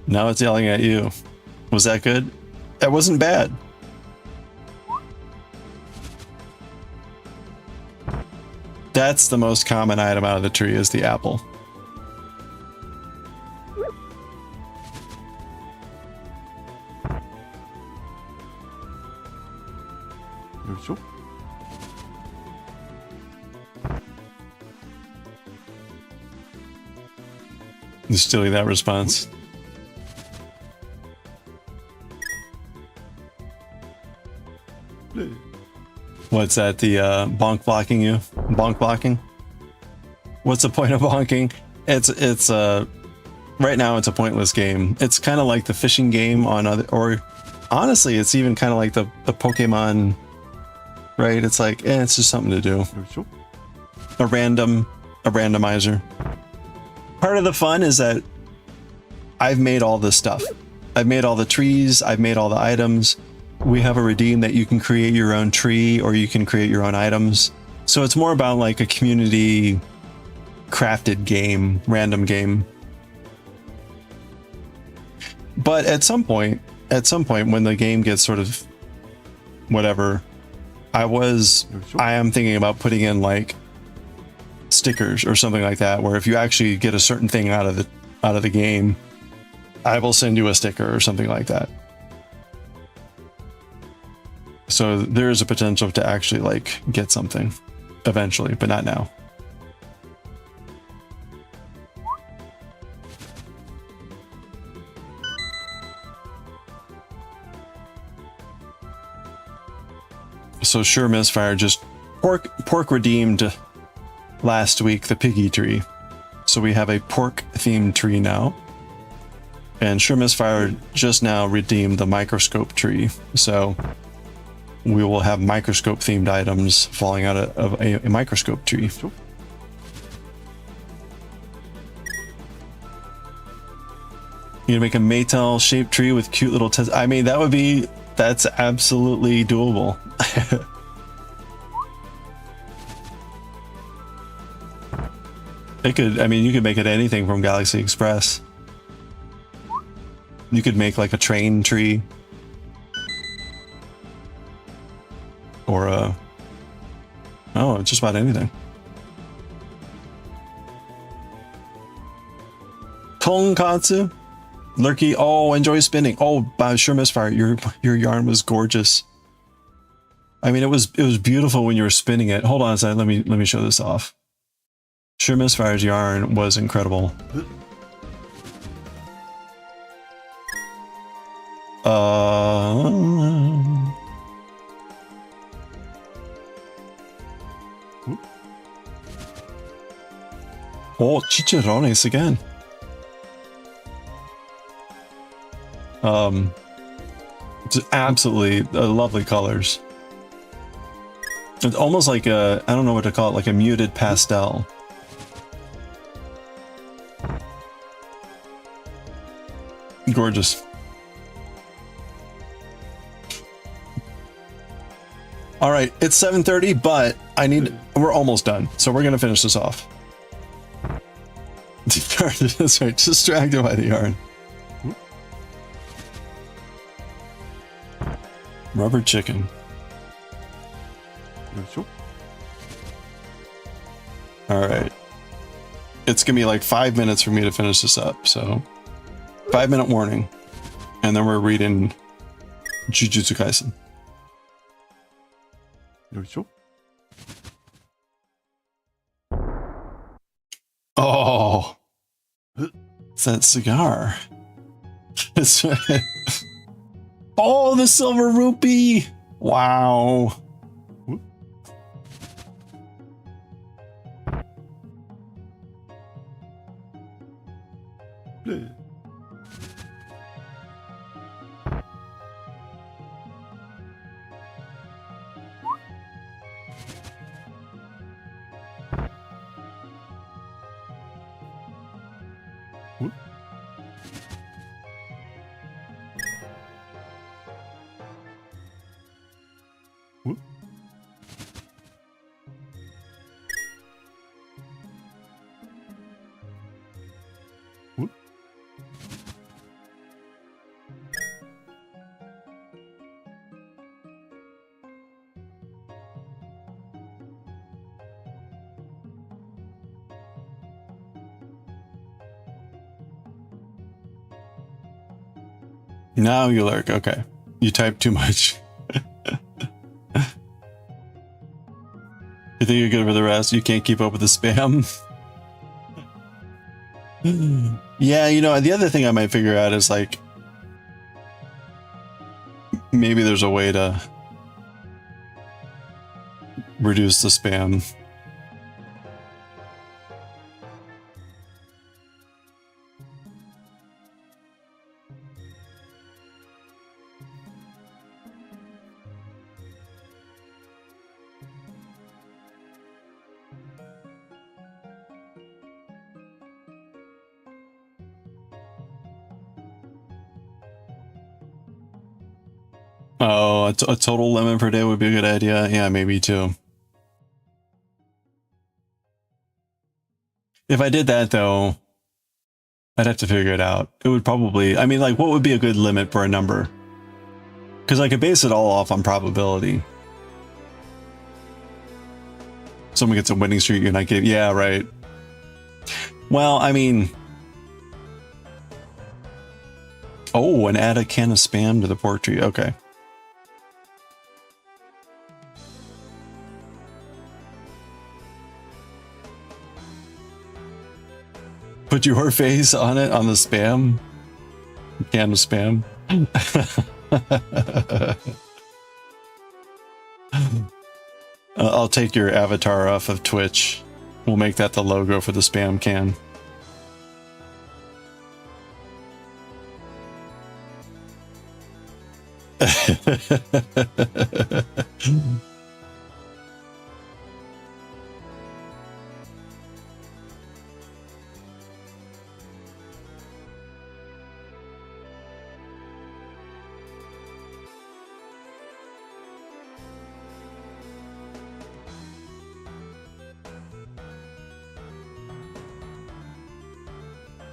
Now it's yelling at you. Was that good? That wasn't bad. That's the most common item out of the tree is the apple. Just stealing that response. What's that? The bonk blocking you? Bonk blocking? What's the point of bonking? It's right now it's a pointless game. It's kind of like the fishing game on other, or honestly, it's even kind of like the Pokemon, right? It's like, it's just something to do. A randomizer. Part of the fun is that I've made all this stuff. I've made all the trees. I've made all the items. We have a redeem that you can create your own tree or you can create your own items. So it's more about like a community crafted game, random game. But at some point when the game gets sort of whatever, I am thinking about putting in like stickers or something like that, where if you actually get a certain thing out of the game, I will send you a sticker or something like that. So there is a potential to actually like get something eventually, but not now. So sure, Misfire just pork redeemed last week the piggy tree. So we have a pork themed tree now. And sure, Misfire just now redeemed the microscope tree. So we will have microscope themed items falling out of a microscope tree. You make a Maytel shaped tree with cute little I mean, that's absolutely doable. You could make it anything from Galaxy Express. You could make like a train tree. Or just about anything. Tonkatsu? Lurky, oh, enjoy spinning. Oh, sure, Misfire, your yarn was gorgeous. I mean, it was beautiful when you were spinning it. Hold on a second, let me show this off. Sure, Misfire's yarn was incredible. Oh, chicharrones again. Just absolutely lovely colors. It's almost like I don't know what to call it, like a muted pastel. Gorgeous. All right, it's 7:30, but we're almost done. So we're going to finish this off. That's right, distracted by the yarn. Rubber chicken. All right. It's going to be like 5 minutes for me to finish this up, so 5-minute warning. And then we're reading Jujutsu Kaisen. Oh, it's that cigar. That's right. Oh, the silver rupee. Wow. Now you lurk. Okay. You type too much. You think you're good for the rest? You can't keep up with the spam? Yeah, you know, the other thing I might figure out is like, maybe there's a way to reduce the spam. Oh, a total limit per day would be a good idea. Yeah, maybe too. If I did that though, I'd have to figure it out. It would probably, I mean, like, what would be a good limit for a number? Because I could base it all off on probability. Someone gets a winning streak and I give, yeah, right. Well, I mean, oh, and add a can of spam to the pork tree. Okay. Put your face on it, on the spam. Can of spam. I'll take your avatar off of Twitch. We'll make that the logo for the spam can.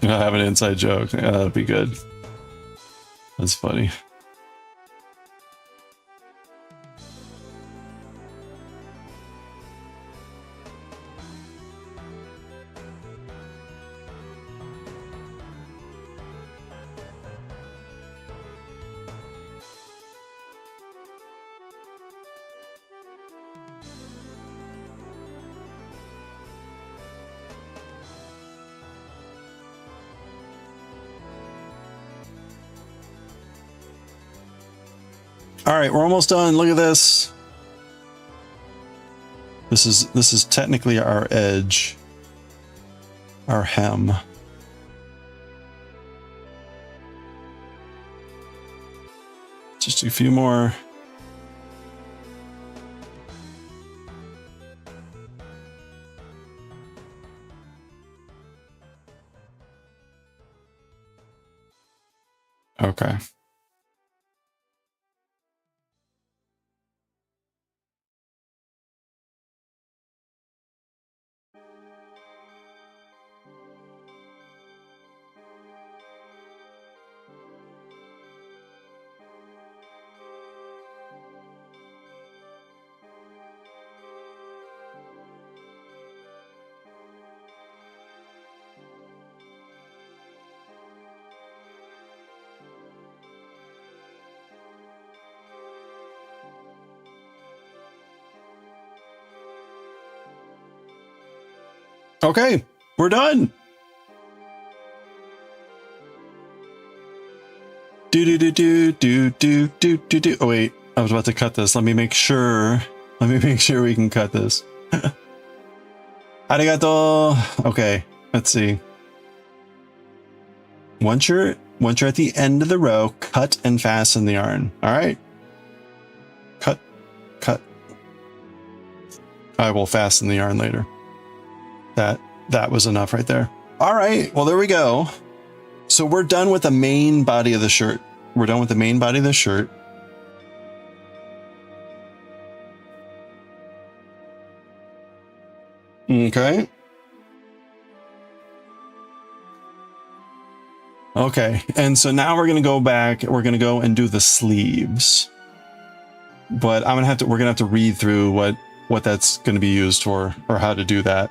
I have an inside joke. Yeah, that'd be good. That's funny. All right, we're almost done. Look at this. This is technically our edge, our hem. Just a few more. Okay. Okay, we're done. Do. Oh wait, I was about to cut this. Let me make sure. Let me make sure we can cut this. Arigato. Okay, let's see. Once you're at the end of the row, cut and fasten the yarn. All right. Cut. I will fasten the yarn later. That was enough right there. All right, well, there we go. So we're done with the main body of the shirt. We're done with the main body of the shirt. Okay. Okay, and so now we're gonna go back. We're gonna go and do the sleeves. But we're gonna have to read through what that's gonna be used for, or how to do that.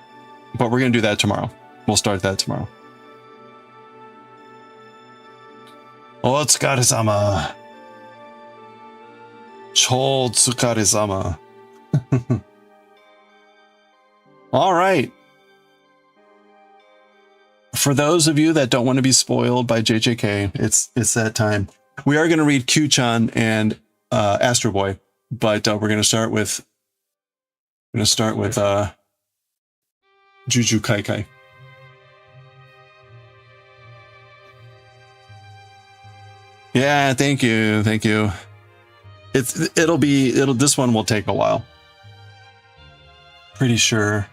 But we're going to do that tomorrow. We'll start that tomorrow. Otsukare-sama. Chotsukare-sama. All right. For those of you that don't want to be spoiled by JJK, it's that time. We are going to read Kyuu-chan and AstroBoy, but we're going to start with Jujutsu Kaisen. Yeah, thank you. This one will take a while. Pretty sure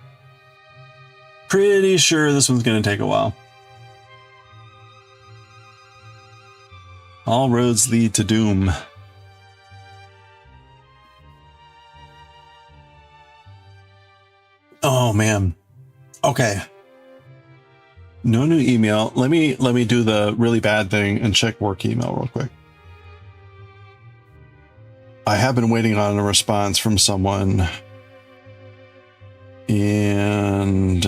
this one's gonna take a while. All roads lead to doom. Oh man. Okay. No new email. Let me do the really bad thing and check work email real quick. I have been waiting on a response from someone, and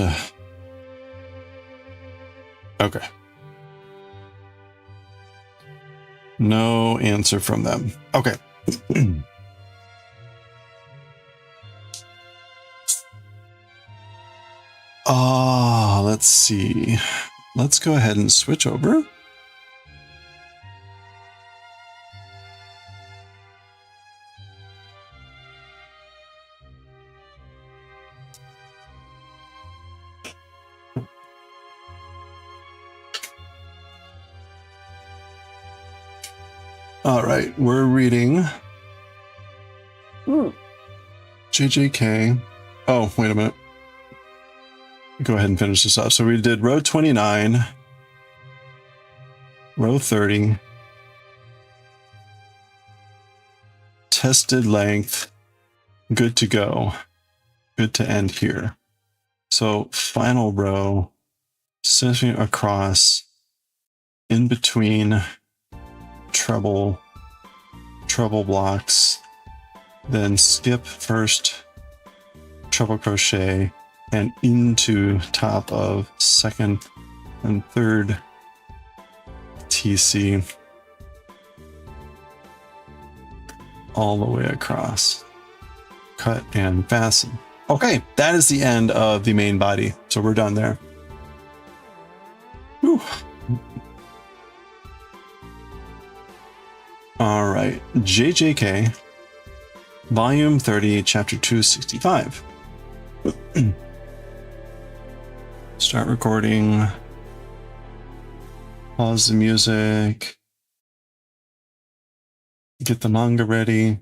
okay. No answer from them. Okay. Let's see. Let's go ahead and switch over. All right, we're reading JJK. Oh, wait a minute. Go ahead and finish this off. So we did row 29, row 30, tested length, good to go, good to end here. So final row, stitching across, in between treble blocks, then skip first treble crochet and into top of second and third TC all the way across. Cut and fasten. Okay, that is the end of the main body. So we're done there. Whew. All right, JJK, volume 30, chapter 265. Start recording. Pause the music. Get the manga ready.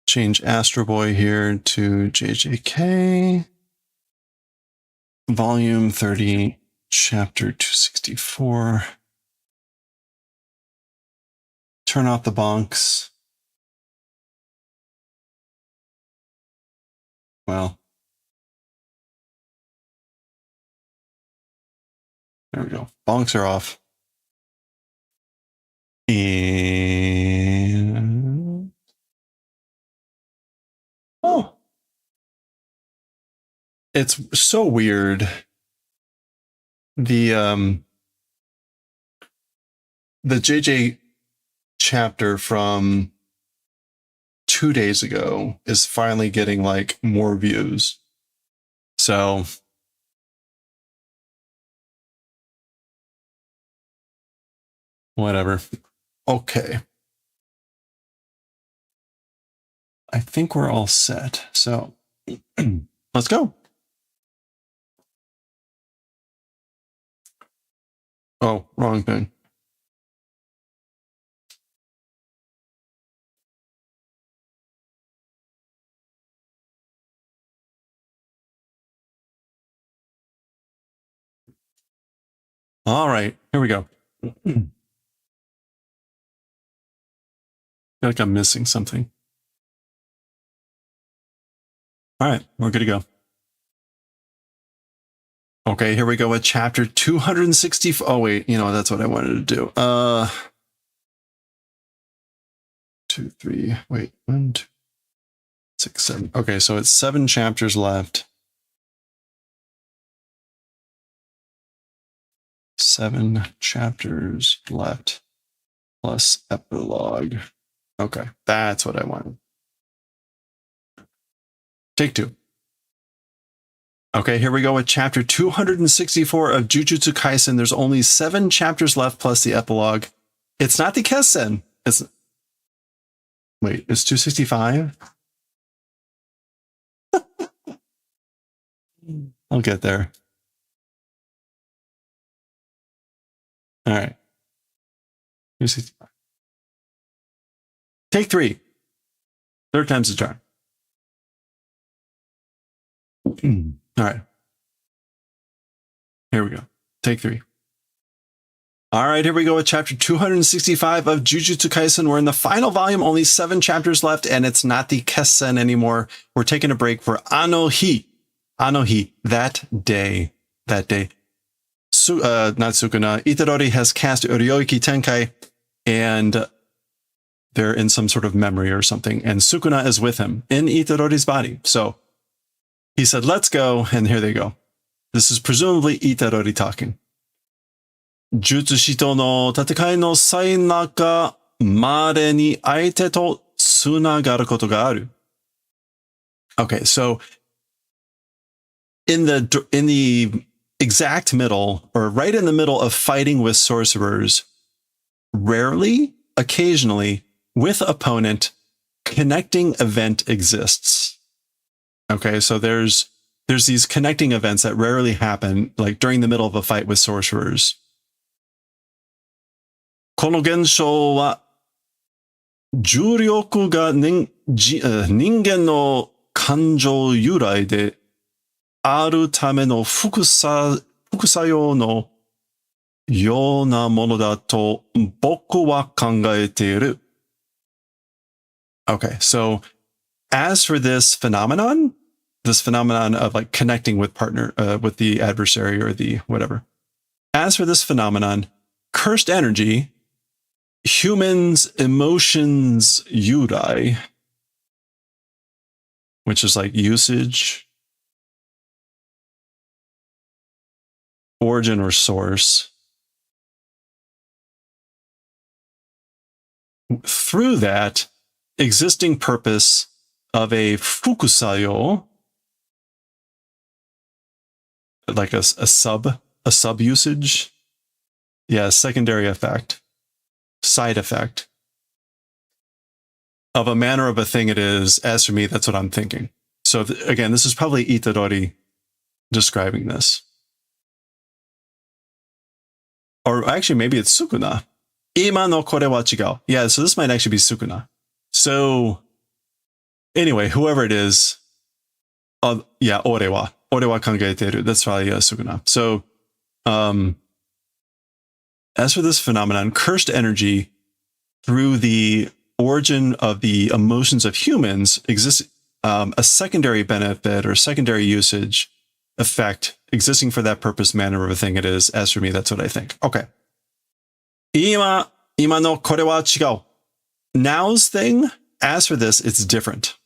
Change AstroBoy here to JJK. Volume 30, chapter 264. Turn off the bonks. Well, there we go. Bonks are off. And oh, it's so weird. The JJ chapter from 2 days ago is finally getting like more views. So whatever. Okay. I think we're all set. So let's go. Oh, wrong thing. All right, here we go. I feel like I'm missing something. All right, we're good to go. Okay, here we go with chapter 260. Oh, wait, you know, that's what I wanted to do. 2, 3, wait, 1, 2, 6, 7. Okay, so it's 7 chapters left. 7 chapters left plus epilogue. Okay, that's what I wanted. Take 2. Okay, here we go with chapter 264 of Jujutsu Kaisen. There's only 7 chapters left plus the epilogue. It's not the Kessen. It's wait, it's 265? I'll get there. All right. 265. Take 3. Third time's the charm. All right. Here we go. Take 3. All right, here we go with chapter 265 of Jujutsu Kaisen. We're in the final volume, only 7 chapters left, and it's not the Kessen anymore. We're taking a break for Anohi. Anohi, that day. Not Sukuna. Itadori has cast Uryoiki Tenkai, and they're in some sort of memory or something, and Sukuna is with him in Itadori's body. So he said, let's go, and here they go. This is presumably Itadori talking. Jutsu Shito no tatekai no sai naka mare ni aite to tsunagaru koto ga aru. Okay, so in the exact middle, or right in the middle of fighting with sorcerers, rarely, occasionally, with opponent, connecting event exists. Okay, so there's these connecting events that rarely happen, like during the middle of a fight with sorcerers. この現象は重力が人間の感情由来であるための副作用のようなものだと僕は考えている. Okay, so as for this phenomenon of like connecting with with the adversary or the whatever. As for this phenomenon, cursed energy, humans' emotions yurai, which is like usage, origin or source. Through that, existing purpose of a fukusayo, like a sub usage. Yeah, secondary effect. Side effect of a manner of a thing it is. As for me, that's what I'm thinking. So again, this is probably Itadori describing this. Or actually, maybe it's Sukuna. Ima no kore wa chigau. Yeah, so this might actually be Sukuna. So anyway, whoever it is, yeah, ore wa kangeteru. That's probably Sukuna. So, as for this phenomenon, cursed energy through the origin of the emotions of humans exists a secondary benefit or secondary usage effect existing for that purpose, manner of a thing it is. As for me, that's what I think. Okay. Ima no kore wa chigau. Now's thing, as for this, it's different.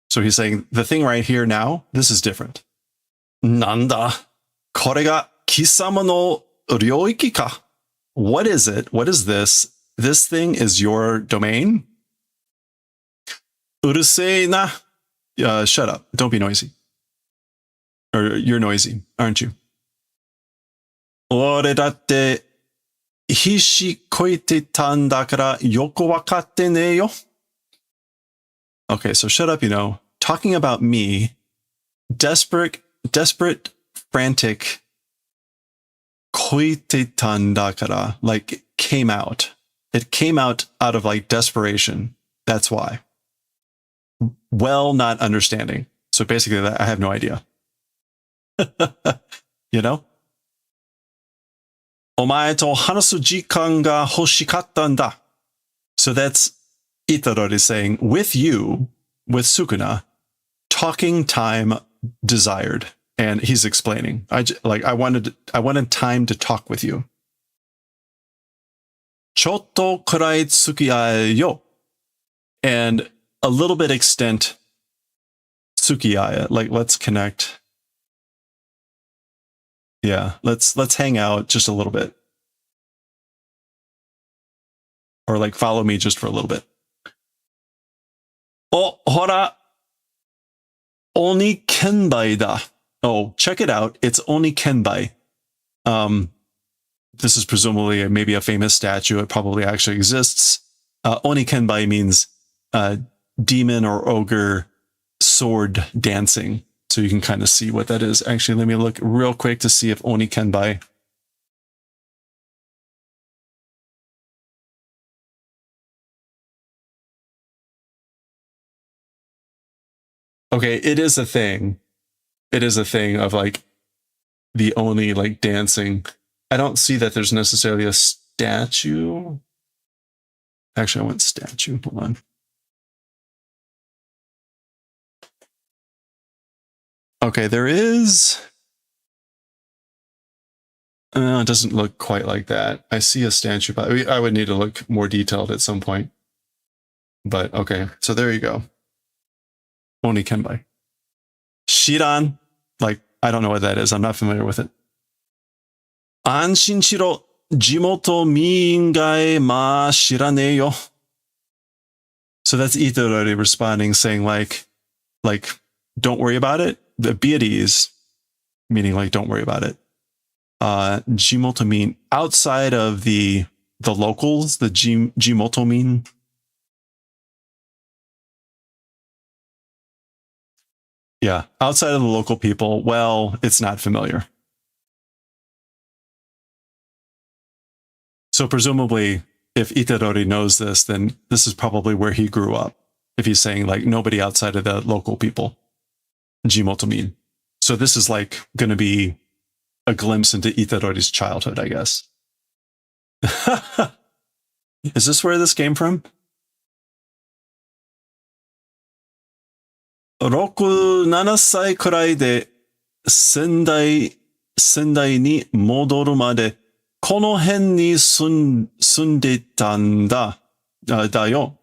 So he's saying the thing right here now, this is different. Nanda, kore ga kisama no ryoiki ka. What is it? What is this? This thing is your domain? Urusei na. Shut up. Don't be noisy. Or you're noisy, aren't you? Ore datte hishi koite tan dakara yoko wakatte ne yo. Okay, so shut up, talking about me, desperate, frantic, koite-tan dakara, like came out. It came out of like desperation. That's why. Well, not understanding. So basically, I have no idea. Omae to hanasu jikan ga hoshikatta nda. So that's Itadori saying, with you, with Sukuna, talking time desired. And he's explaining, I wanted time to talk with you. Chotto kurai tsukiai yo. And a little bit extent tsukiai, like let's connect. Yeah, let's hang out just a little bit. Or like follow me just for a little bit. Oh, hora. Oni kenbai da. Oh, check it out. It's Oni Kenbai. This is presumably maybe a famous statue. It probably actually exists. Oni Kenbai means demon or ogre sword dancing. So you can kind of see what that is. Actually, let me look real quick to see if Oni Kenbai. Okay, it is a thing. It is a thing of like the Oni like dancing. I don't see that there's necessarily statue. Actually, I want statue. Hold on. Okay, there is. It doesn't look quite like that. I see a statue, but I would need to look more detailed at some point. But okay, so there you go. Oni Kenbai. Shiran. Like, I don't know what that is. I'm not familiar with it. Anshinshiro Jimoto Mingai ma shiraneyo. So that's Itadori responding, saying like, don't worry about it. Be at ease, meaning like, don't worry about it. Jimoto mean outside of the locals, the Jimoto mean. Yeah, outside of the local people, well, it's not familiar. So presumably, if Itadori knows this, then this is probably where he grew up. If he's saying like nobody outside of the local people, Jimoto mean. So this is like going to be a glimpse into Itadori's childhood, I guess. Is this where this came from? 6、7歳くらいで仙台に戻るまでこの辺に住んでたんだ。だよ。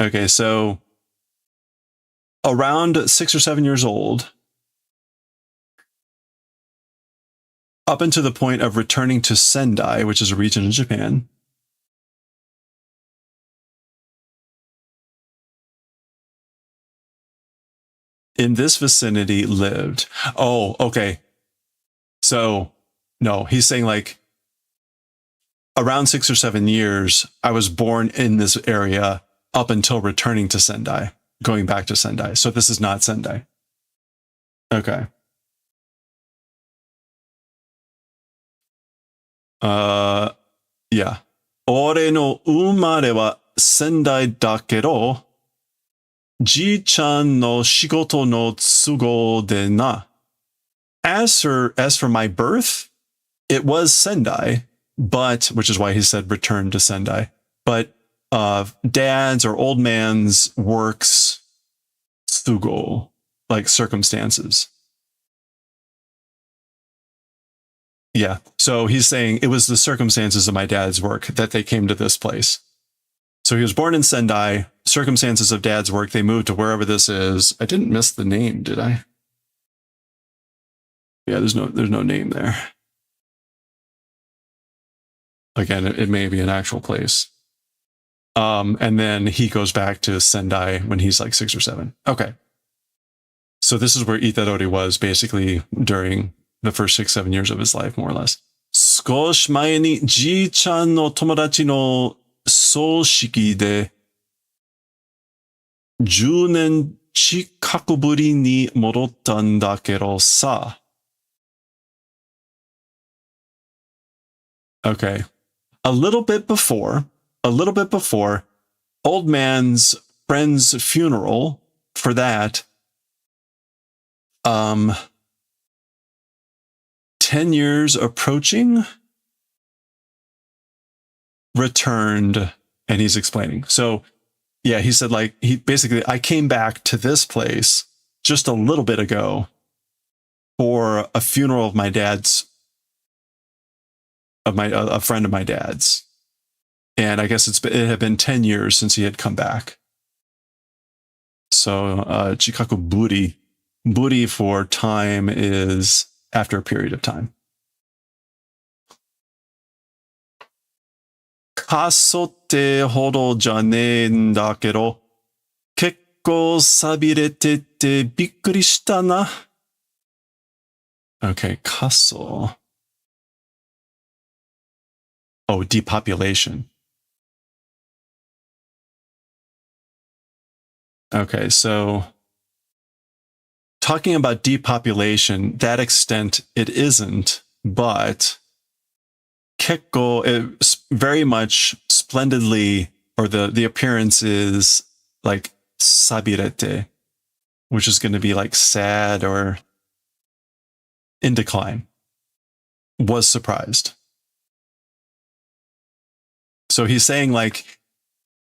Okay, so around 6 or 7 years old, up until the point of returning to Sendai, which is a region in Japan. In this vicinity lived. Oh, okay. So, no, he's saying like around 6 or 7 years, I was born in this area up until returning to Sendai, going back to Sendai. So this is not Sendai. Okay. Yeah. 俺の生まれは仙台だけど、じいちゃんの仕事の都合でな。As for my birth, it was Sendai, but, which is why he said return to Sendai, but dad's or old man's works, tsugo, like circumstances. Yeah, so he's saying it was the circumstances of my dad's work that they came to this place. So he was born in Sendai, circumstances of dad's work, they moved to wherever this is. I didn't miss the name, did I? Yeah, there's no name there. Again, it may be an actual place. And then he goes back to Sendai when he's like 6 or 7. Okay. So this is where Itadori was basically during the first 6, 7 years of his life, more or less. 少し前にじいちゃんの友達の葬式で10年近くぶりに戻ったんだけどさ。Okay. A little bit before, old man's friend's funeral, for that, 10 years approaching, returned, and he's explaining. So, yeah, he said, like, I came back to this place just a little bit ago for a funeral of my dad's, a friend of my dad's. And I guess it had been 10 years since he had come back. So, chikaku buri. Buri for time is after a period of time. Kasoってほどじゃねえんだけど、結構寂れててびっくりしたな。Okay, kaso. Oh, depopulation. Okay, so talking about depopulation, that extent it isn't, but kekko, it very much splendidly, or the appearance is like sabirete, which is going to be like sad or in decline, was surprised. So he's saying like,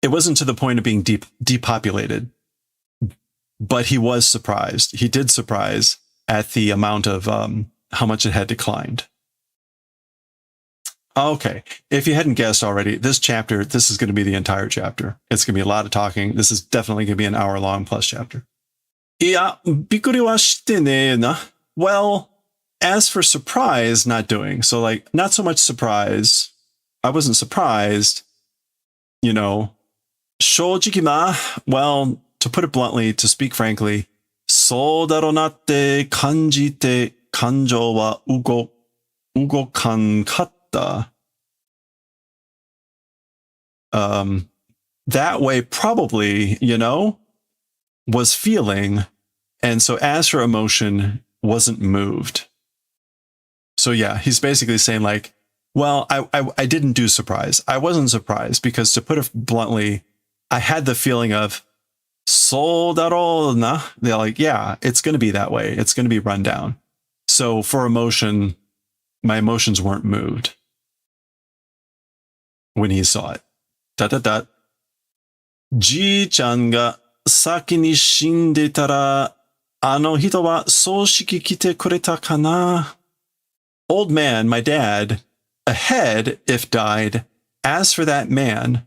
it wasn't to the point of being depopulated, but he was surprised. He did surprise at the amount of how much it had declined. Okay, if you hadn't guessed already, this is going to be the entire chapter. It's going to be a lot of talking. This is definitely going to be an hour-long plus chapter. いや、びっくりはしてねえな. Well, as for surprise, not doing. So like, not so much surprise. I wasn't surprised. You know, 正直ま, well, to put it bluntly, to speak frankly, そうだろうなって感じて感情は動かんかった。That way probably, you know, was feeling, and so as for emotion, wasn't moved. So yeah, he's basically saying like, well, I didn't do surprise. I wasn't surprised because, to put it bluntly, I had the feeling of, そうだろうな. They're like, yeah, it's going to be that way. It's going to be run down. So for emotion, my emotions weren't moved when he saw it. じいちゃんが先に死んでたら、あの人は葬式来てくれたかな? Old man, my dad, ahead if died. As for that man,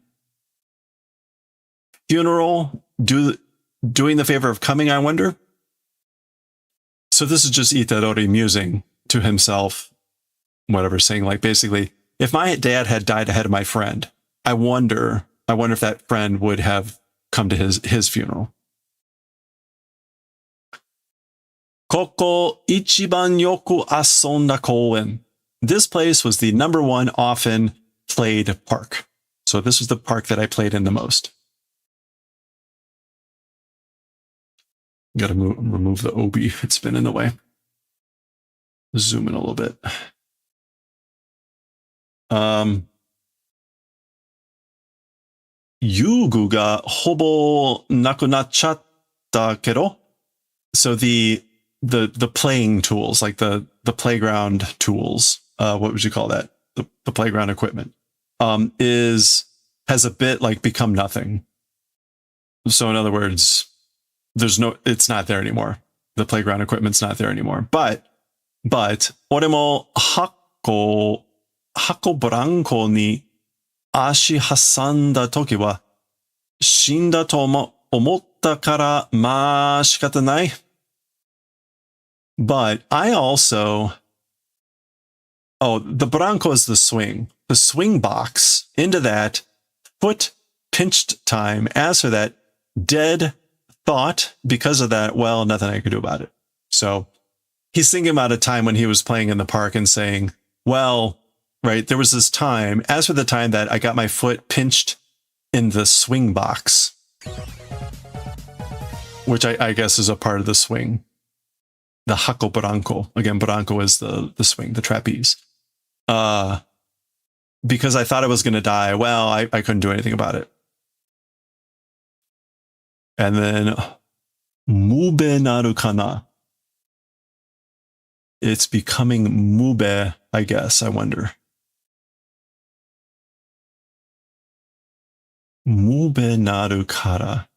funeral, doing the favor of coming, I wonder? So this is just Itadori musing to himself, whatever, saying like, basically, if my dad had died ahead of my friend, I wonder if that friend would have come to his funeral. ここ一番よく遊んだ公園. This place was the number one often played park. So this was the park that I played in the most. Got to remove the obi. It's been in the way. Zoom in a little bit. 遊具がほぼなくなっちゃったけど. So the playing tools, like the playground tools, what would you call that? The playground equipment, has a bit like become nothing. So in other words, it's not there anymore. The playground equipment's not there anymore. But, 俺も箱ブランコに足挟んだ時は死んだと思ったからまあ仕方ない. But I also, the branco is the swing box. Into that foot pinched time. As for that dead thought, because of that, well, nothing I could do about it. So he's thinking about a time when he was playing in the park and saying, well, right, there was this time, as for the time that I got my foot pinched in the swing box, which I guess is a part of the swing. The hako branco. Again, branco is the swing, the trapeze. Because I thought I was going to die. Well, I couldn't do anything about it. And then, mube naru kana. It's becoming mube, I guess, I wonder. Mube naru kara.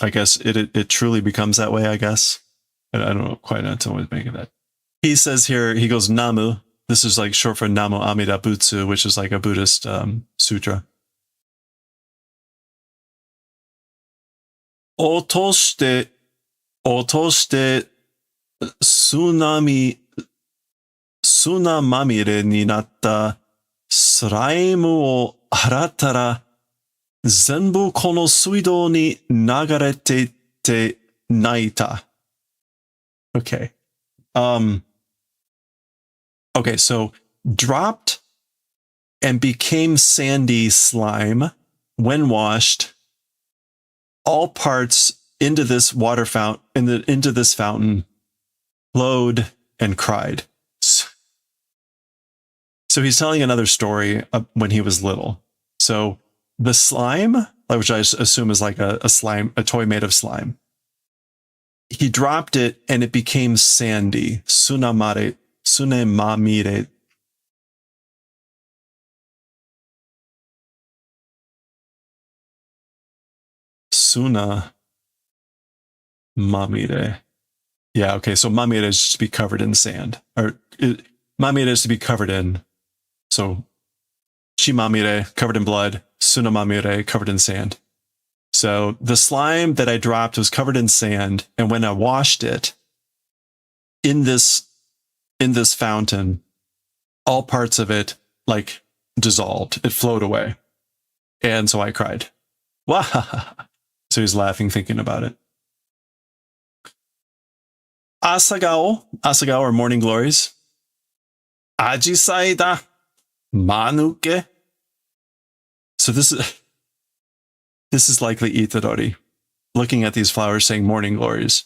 I guess it truly becomes that way, I guess. I don't know quite know what to make of that. He says here, he goes, Namu. This is like short for Namu Amida Butsu, which is like a Buddhist sutra. 落として砂まみれになったスライムを洗ったら全部この水道に流れていって泣いた. Okay. Okay, so dropped and became sandy slime when washed, all parts into this water fountain, into this fountain, flowed and cried. So he's telling another story when he was little. So the slime, which I assume is like a toy made of slime, he dropped it and it became sandy. Sunemamire. Suna mamire. Yeah, okay, so mamire is just to be covered in sand. Or mamire is to be covered in. So chimamire, covered in blood. Suna mamire, covered in sand. So the slime that I dropped was covered in sand, and when I washed it in this fountain, all parts of it like dissolved. It flowed away. And so I cried. Wah! So he's laughing, thinking about it. Asagao or morning glories. Ajisai da manuke. So this is likely Itadori looking at these flowers saying morning glories.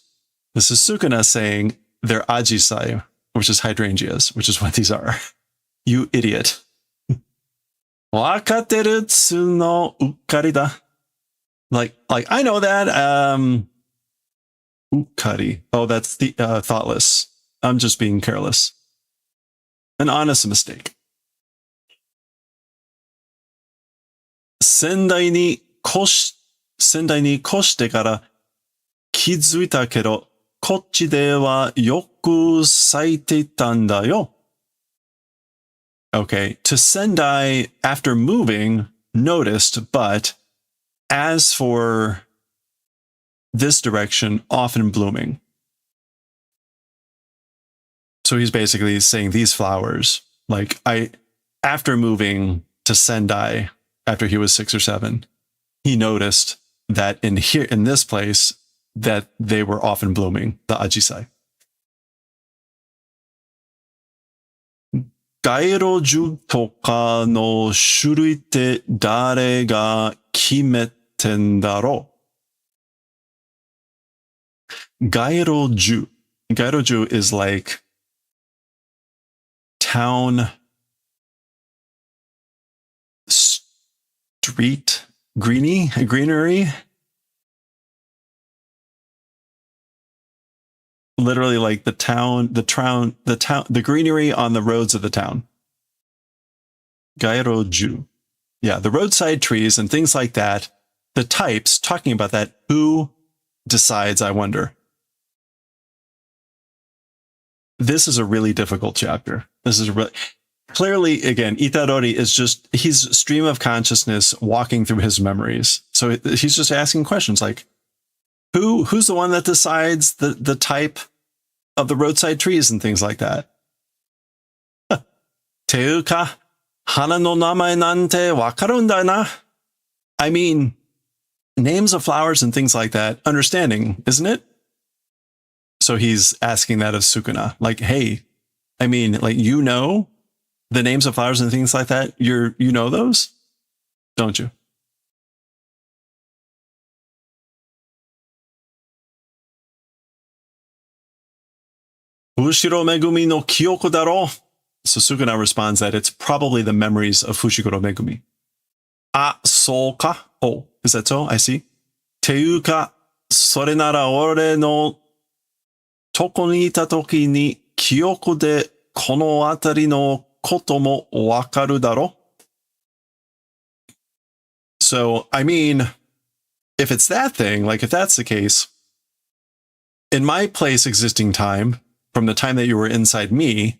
This is Sukuna saying they're ajisai, which is hydrangeas, which is what these are. You idiot. Wakateru tsu no ukkari da. Like I know that. Ukkari. Oh, that's the thoughtless. I'm just being careless. An honest mistake. Sendai ni koshite kara kizuita kedo, kochi de wa yoku saite itta da yo. Okay, to Sendai, after moving, noticed, but as for this direction, often blooming. So he's basically saying these flowers, like after moving to Sendai, after he was 6 or 7, he noticed that in this place, that they were often blooming, the ajisai. Gairoju toka no shurui te dare ga kimeten daro? Gairoju. Gairoju is like town street greenery. Literally like the greenery on the roads of the town. Gairoju. Yeah, the roadside trees and things like that. The types, talking about that, who decides, I wonder. This is a really difficult chapter. This is really clearly, again, Itadori is he's stream of consciousness walking through his memories. So he's just asking questions like, who's the one that decides the type of the roadside trees and things like that? Teuka, hana no namae nante wakaru nda na. I mean, names of flowers and things like that, understanding, isn't it? So he's asking that of Sukuna, like, hey, I mean, like, you know the names of flowers and things like that? You know those? Don't you? Fushiro Megumi no Kyoko daro. So Sukuna responds that it's probably the memories of Fushiguro Megumi. Ah, so ka? Oh, is that so? I see. Teuka, sore nara ore no toko ni ita toki ni kyoko de kono atari no koto mo wakaru daro. So, I mean, if it's that thing, like if that's the case, in my place existing time, from the time that you were inside me,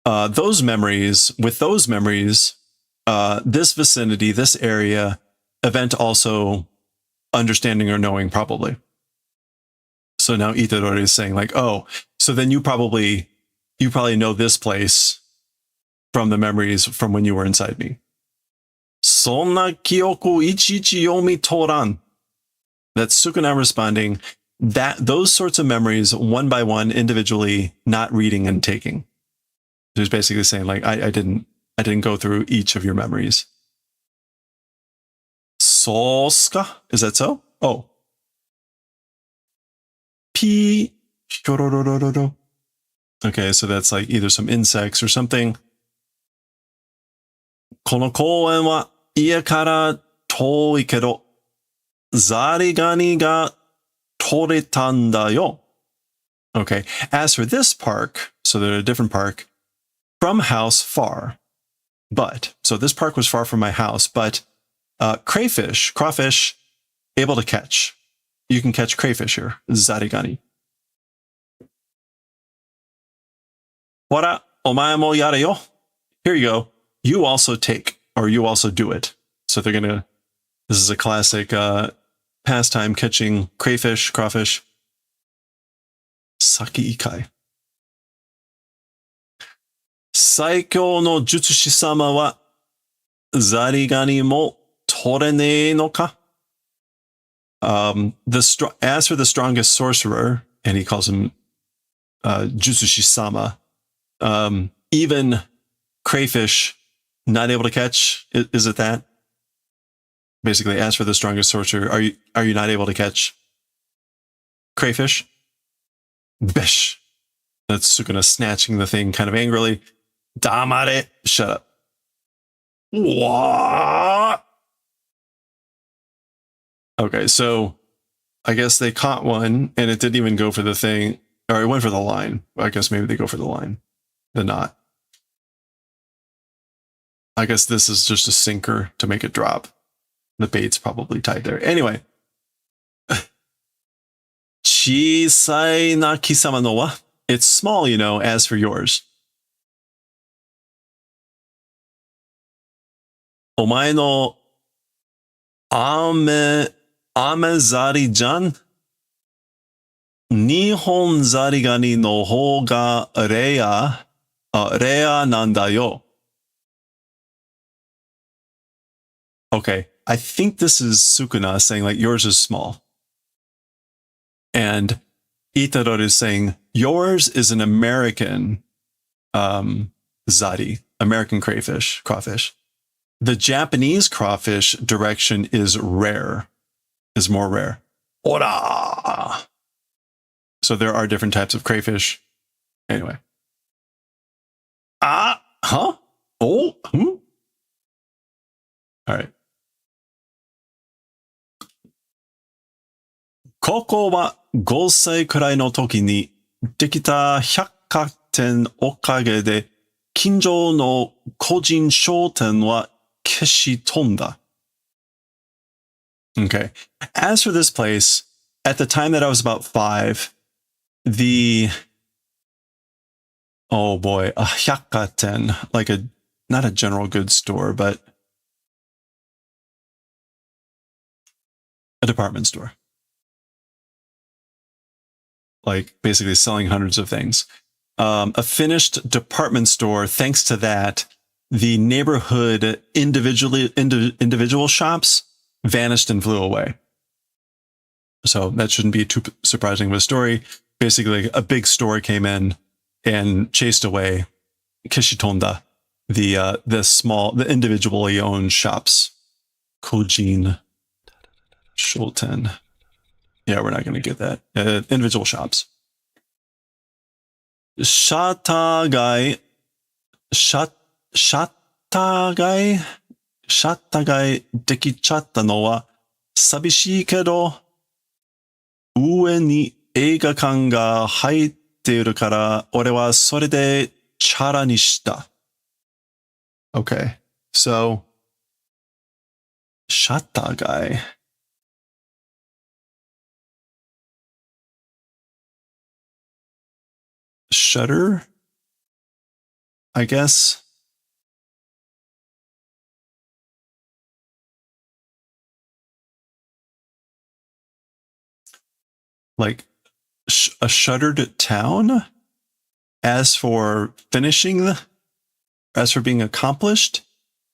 those memories, this vicinity, this area, event also understanding or knowing probably. So now Itadori is saying like, oh, so then you probably know this place from the memories from when you were inside me. Sonna kyoku ichiichi yomi toran. That's Sukuna responding that those sorts of memories, one by one, individually, not reading and taking. So he's basically saying like, I didn't go through each of your memories. Soska? Is that so? Oh. P. Okay, so that's like either some insects or something. この公園は家から遠いけど、ザリガニが取れたんだよ. Okay, as for this park, so they're a different park, from house far. But, so this park was far from my house, but crawfish able to catch. You can catch crayfish here. Zarigani. Hora, omae mo yare yo. Here you go. You also take, or you also do it. So they're gonna. This is a classic pastime, catching crayfish, crawfish. Saki ikai. Saikyou no jutsushi-sama wa zarigani mo torenee no ka? As for the strongest sorcerer, and he calls him Jutsushi-sama, even crayfish not able to catch. Is it that? Basically, as for the strongest sorcerer, are you not able to catch crayfish? Bish. That's Sukuna snatching the thing kind of angrily. Damare, shut up. What? Okay, so I guess they caught one and it didn't even go for the thing, or it went for the line. I guess maybe they go for the line, the knot. I guess this is just a sinker to make it drop. The bait's probably tied there. Anyway. Chisai na kisama no wa? It's small, you know, as for yours. Omae no amezari-jan? Nihon zarigani no hou ga rare nanda yo. Okay, I think this is Sukuna saying like yours is small. And Itadori is saying yours is an American zari, American crawfish. The Japanese crawfish direction is rare, is more rare. Ora! So there are different types of crayfish. Anyway. Ah, huh? Oh, All right. ここは5歳くらいの時にできた百貨店おかげで近所の個人商店は消し飛んだ. Okay. As for this place, at the time that I was about 5, oh boy, a hyakkaten, like not a general goods store, but a department store. Like basically selling hundreds of things. A finished department store, thanks to that, the neighborhood individual shops vanished and flew away. So that shouldn't be too surprising of a story. Basically, a big store came in and chased away Kishitonda, the individually owned shops. Kojin Shoten. Yeah, we're not going to get that. Individual shops. Shatagai dekichatta no wa sabishii kedo ue ni eigakan ga haiteiru kara ore wa sore de chara ni shita. Okay, so Shatagai. Shutter, I guess. Like a shuttered town. As for finishing, as for being accomplished,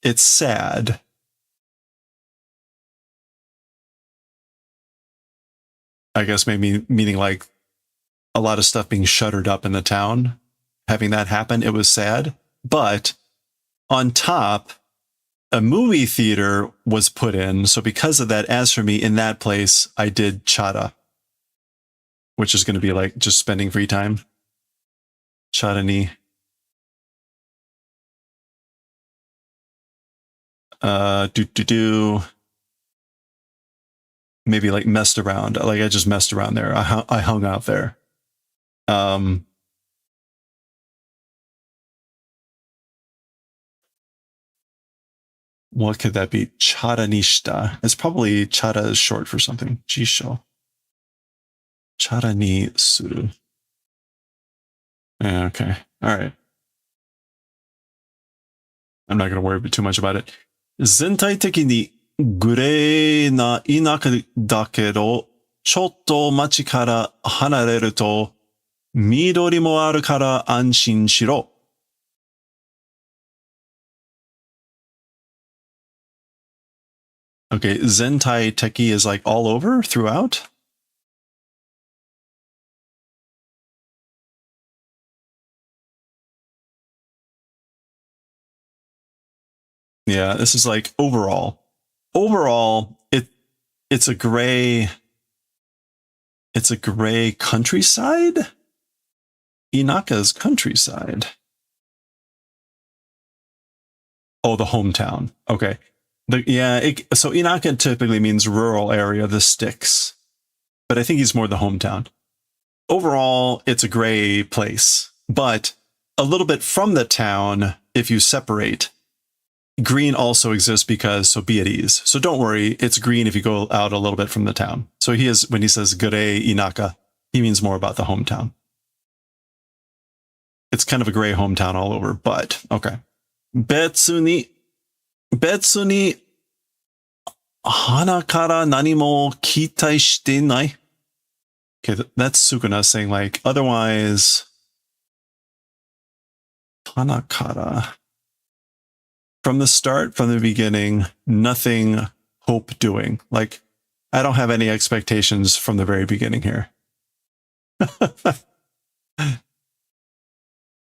it's sad. I guess maybe meaning like a lot of stuff being shuttered up in the town. Having that happen, it was sad. But on top, a movie theater was put in. So because of that, as for me, in that place, I did chara, which is going to be like just spending free time. Chara ni. Maybe like messed around. Like I just messed around there. I hung out there. What could that be? Chara nishita. It's probably chara is short for something. Jisho. Chara ni suru. Yeah, okay. All right. I'm not going to worry too much about it. 全体的にグレーな田舎だけど、ちょっと街から離れると、緑もあるから安心しろ。Okay, Zentai Teki is like all over throughout? Yeah, this is like overall. Overall, it's a gray countryside? Inaka's countryside. Oh, the hometown. Okay. So Inaka typically means rural area, the sticks. But I think he's more the hometown. Overall, it's a gray place. But a little bit from the town, if you separate, green also exists because, so be at ease. So don't worry, it's green if you go out a little bit from the town. So when he says gray Inaka, he means more about the hometown. It's kind of a gray hometown all over, but okay. Betsu ni hana kara nani mo kitai shite nai. Okay, that's Sukuna saying like, otherwise, hana kara. From the start, from the beginning, nothing hope doing. Like, I don't have any expectations from the very beginning here.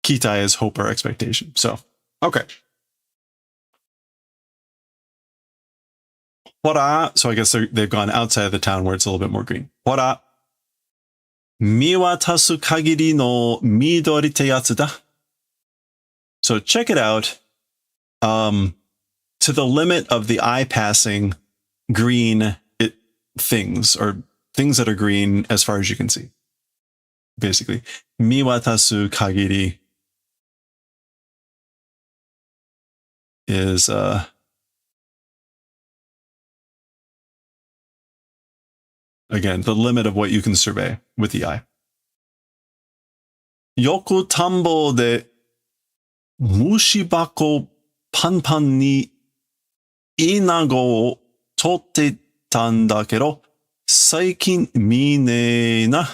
Kitai is hope or expectation. So, okay. Hora. So I guess they've gone outside of the town where it's a little bit more green. Hora. Miwatasu kagiri no midori te yatsu da. So check it out. To the limit of the eye passing green things, or things that are green as far as you can see. Basically. Miwatasu kagiri is again, the limit of what you can survey with the eye. Yoku tambo de mushibako panpan ni inago o totte tanda kedo saikin mine na.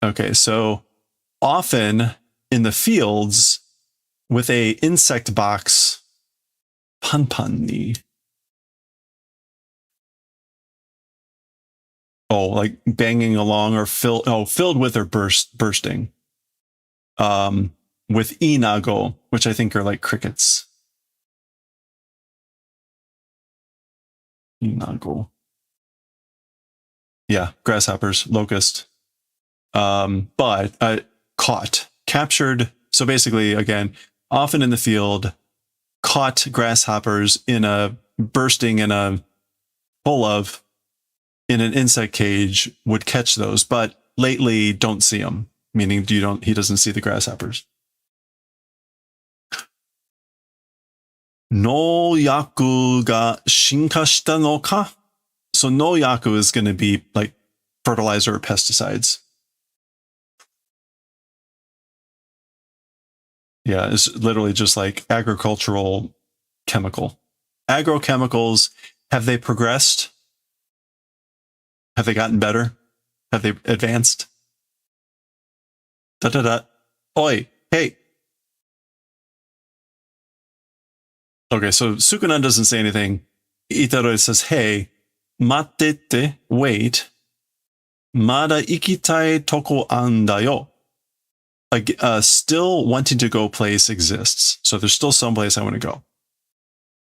Okay, so often in the fields with a insect box, panpan ni. Oh, like banging along or filled with or bursting. With inago, which I think are like crickets. Inago. Yeah, grasshoppers, locust. But caught, captured. So basically, again, often in the field, caught grasshoppers bursting in a full of in an insect cage would catch those, but lately don't see them, meaning he doesn't see the grasshoppers. No yaku ga shinka shita no ka? So no yaku is going to be like fertilizer or pesticides. Yeah, it's literally just like agricultural chemical. Agrochemicals, have they progressed? Have they gotten better? Have they advanced? Da. Oi, hey. Okay, so Sukuna doesn't say anything. Itaro says, hey, matete, wait. Mada ikitai toko anda yo. Still wanting to go place exists. So there's still some place I want to go.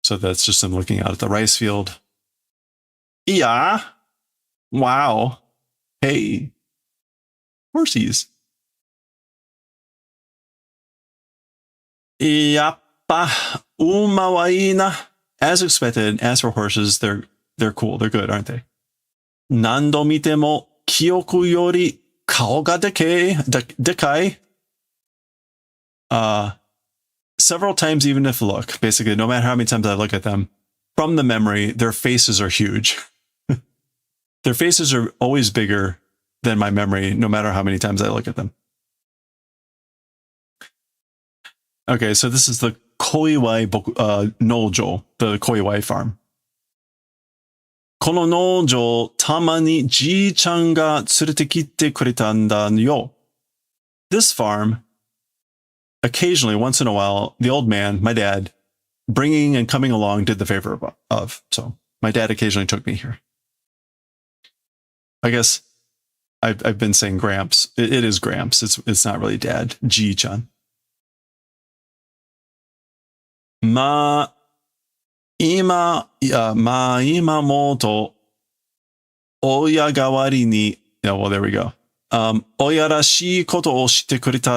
So that's just him looking out at the rice field. Yeah. Wow. Hey. Horsies. Yappa. Uma wa ii na. As expected, as for horses, they're cool. They're good, aren't they? Nando mite mo kyoku yori kao ga dekai. several times, even if look, basically, no matter how many times I look at them, from the memory, their faces are huge. Their faces are always bigger than my memory, no matter how many times I look at them. Okay, so this is the Koiwai Nojo, the Koiwai farm. この農場、たまにじいちゃんが連れてきてくれたんだよ。This farm, occasionally, once in a while, the old man, my dad, bringing and coming along did the favor of. So my dad occasionally took me here. I guess I've been saying Gramps. It is Gramps. It's not really Dad. Ji-chan. まあ、今もと、親代わりに、yeah, well, there we go. 親らしいことをしてくれて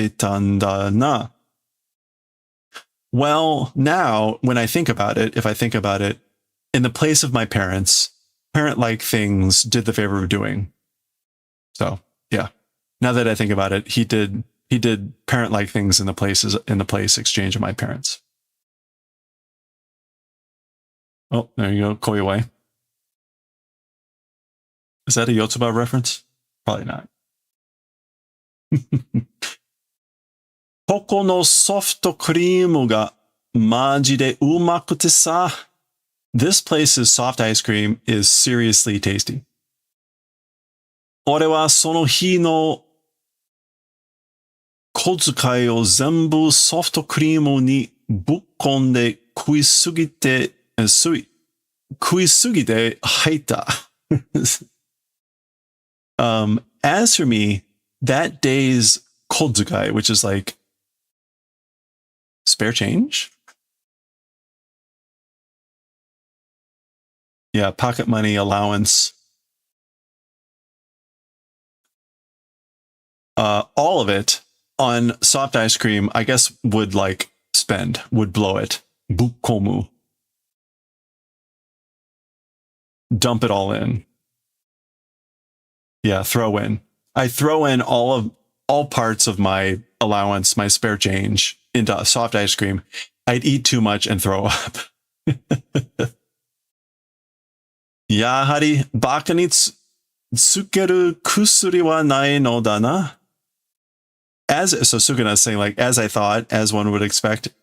たんだな。Well, now, when I think about it, if I think about it, in the place of my parents, parent-like things did the favor of doing. So, yeah. Now that I think about it, he did parent-like things in the place exchange of my parents. Oh, there you go, Koiwai. Is that a Yotsuba reference? Probably not. ここのソフトクリームがマジでうまくてさ。This place's soft ice cream is seriously tasty. 俺はその日の小遣いを全部ソフトクリームにぶっ込んで食いすぎて吐いた。As for me, that day's 小遣い, which is like spare change? Yeah, pocket money, allowance. All of it on soft ice cream, I guess would blow it. Bukkomu. Dump it all in. Yeah, throw in. I throw in all parts of my allowance, my spare change into soft ice cream. I'd eat too much and throw up. やはりバカにつける薬はないのだな。So Sukuna is saying, like, as I thought, as one would expect,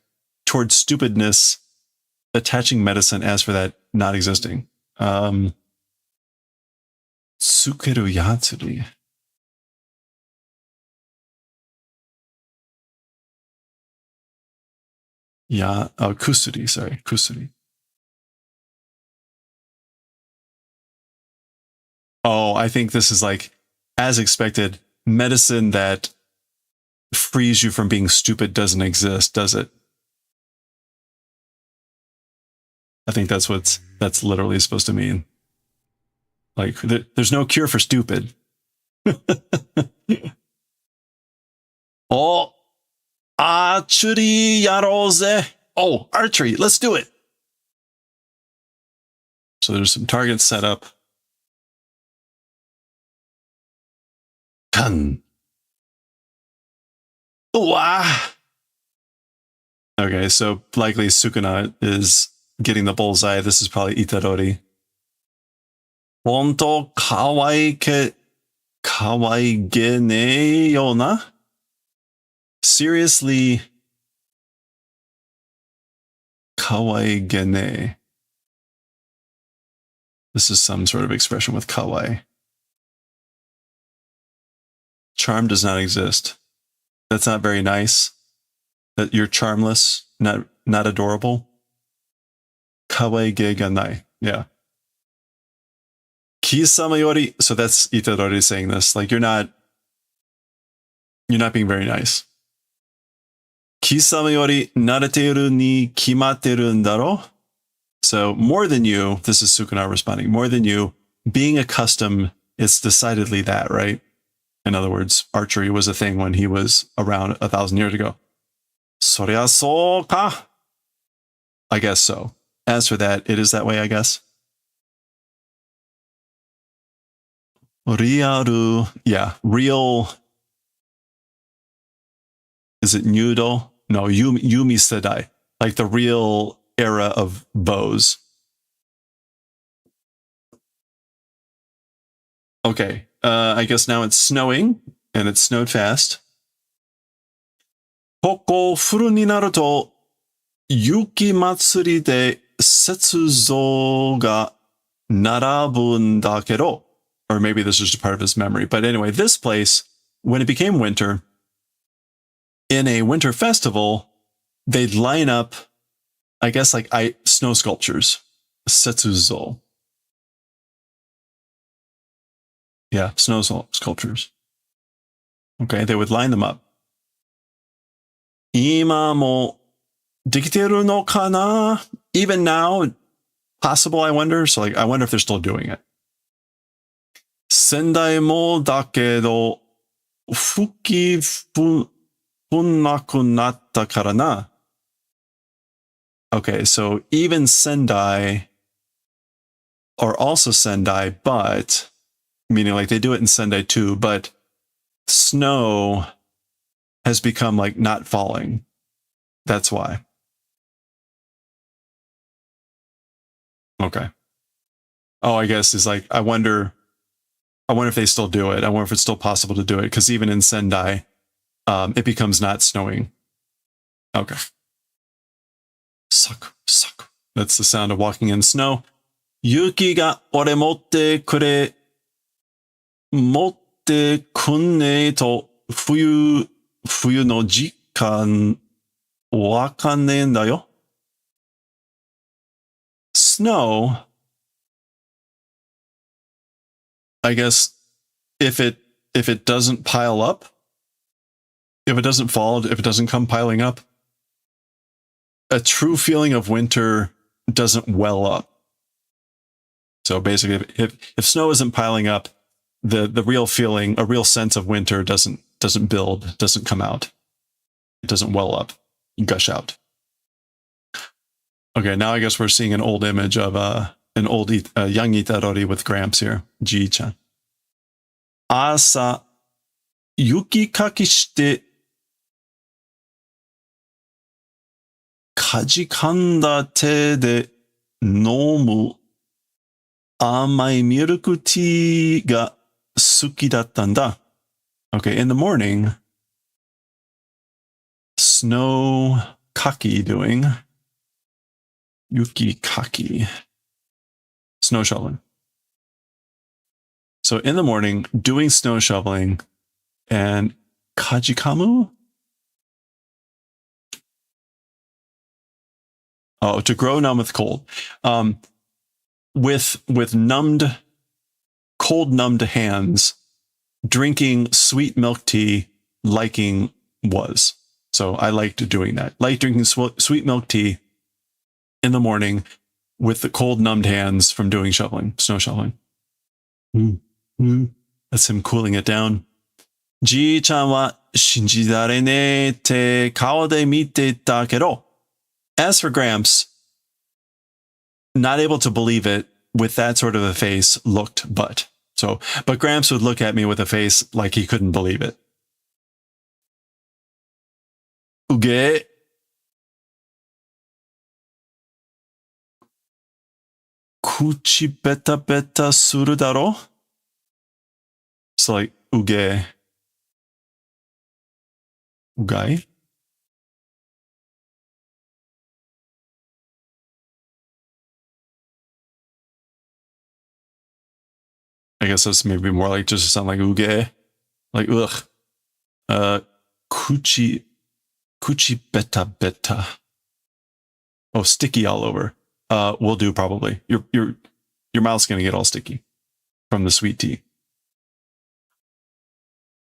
towards stupidness, attaching medicine, as for that not existing. Tsukeru yatsuri. Yeah, kusuri, sorry, kusuri. Oh, I think this is like, as expected, medicine that frees you from being stupid doesn't exist, does it? I think that's literally supposed to mean. Like, there's no cure for stupid. Oh, archery yaroze. Oh, archery, let's do it. So there's some targets set up. Kan. Wow. Okay, so likely Sukuna is getting the bullseye. This is probably Itadori. Honto kawaii ge ne yo na? Seriously kawaii ge ne. This is some sort of expression with kawaii. Charm does not exist. That's not very nice. That you're charmless, not adorable. Kawaii ge ga nai. Yeah. Kisama yori. So that's Itadori saying this. Like, you're not being very nice. Kisama yori nareteru ni kimatteru n daro. So more than you, this is Sukuna responding, more than you, being accustomed, it's decidedly that, right? In other words, archery was a thing when he was around 1,000 years ago. Soria so ka? I guess so. As for that, it is that way, I guess. Riaru, yeah, real Is it Nudo? No, Yumi Sedai. Like the real era of bows. Okay, I guess now it's snowing, and it snowed fast. Koko furu ni naru to yuki matsuri de setsuzo ga narabu n da kedo. Or maybe this is just part of his memory. But anyway, this place, when it became winter, in a winter festival, they'd line up, I guess, like snow sculptures. Setsuzo. Yeah, snow sculptures. Okay, they would line them up. Ima mo dekiteru no kana? Even now, possible, I wonder. So, like, I wonder if they're still doing it. Sendai mo dakedo fuki funnaku natta kara na. Okay, so even Sendai are also Sendai, but meaning like they do it in Sendai too, but snow has become like not falling. That's why. Okay. Oh, I guess it's like, I wonder if they still do it. I wonder if it's still possible to do it, because even in Sendai, it becomes not snowing. Okay. Suck. That's the sound of walking in snow. Yuki ga ore motte kunne to fuyu no jikan wakane nda yo. Snow, I guess, if it doesn't pile up, if it doesn't fall, if it doesn't come piling up, a true feeling of winter doesn't well up. So basically, if snow isn't piling up, the real feeling, a real sense of winter doesn't build, doesn't come out. It doesn't well up, gush out. Okay, now I guess we're seeing an old image of an old young Itarori with Gramps here, Ji-chan. Asa yuki kaki shite kaji kanda te de nomu amai milk tea ga suki datta n da. Okay, in the morning, snow kaki doing. Yuki kaki. Snow shoveling. So in the morning, doing snow shoveling and kajikamu? Oh, to grow numb with cold. With cold numbed hands, drinking sweet milk tea liking was. So I liked doing that. Like drinking sweet milk tea in the morning with the cold numbed hands from doing shoveling, snow shoveling. That's him cooling it down. Ji-chan wa shinjidare ne te kao de mite ita kedo. As for Gramps, not able to believe it with that sort of a face, looked but. But Gramps would look at me with a face like he couldn't believe it. Uge. Kuchi beta beta suru daro? So like, uge. Ugai? I guess that's maybe more like just sound like uge. Like, ugh. Kuchi beta beta. Oh, sticky all over. Will do probably. Your mouth's gonna get all sticky from the sweet tea.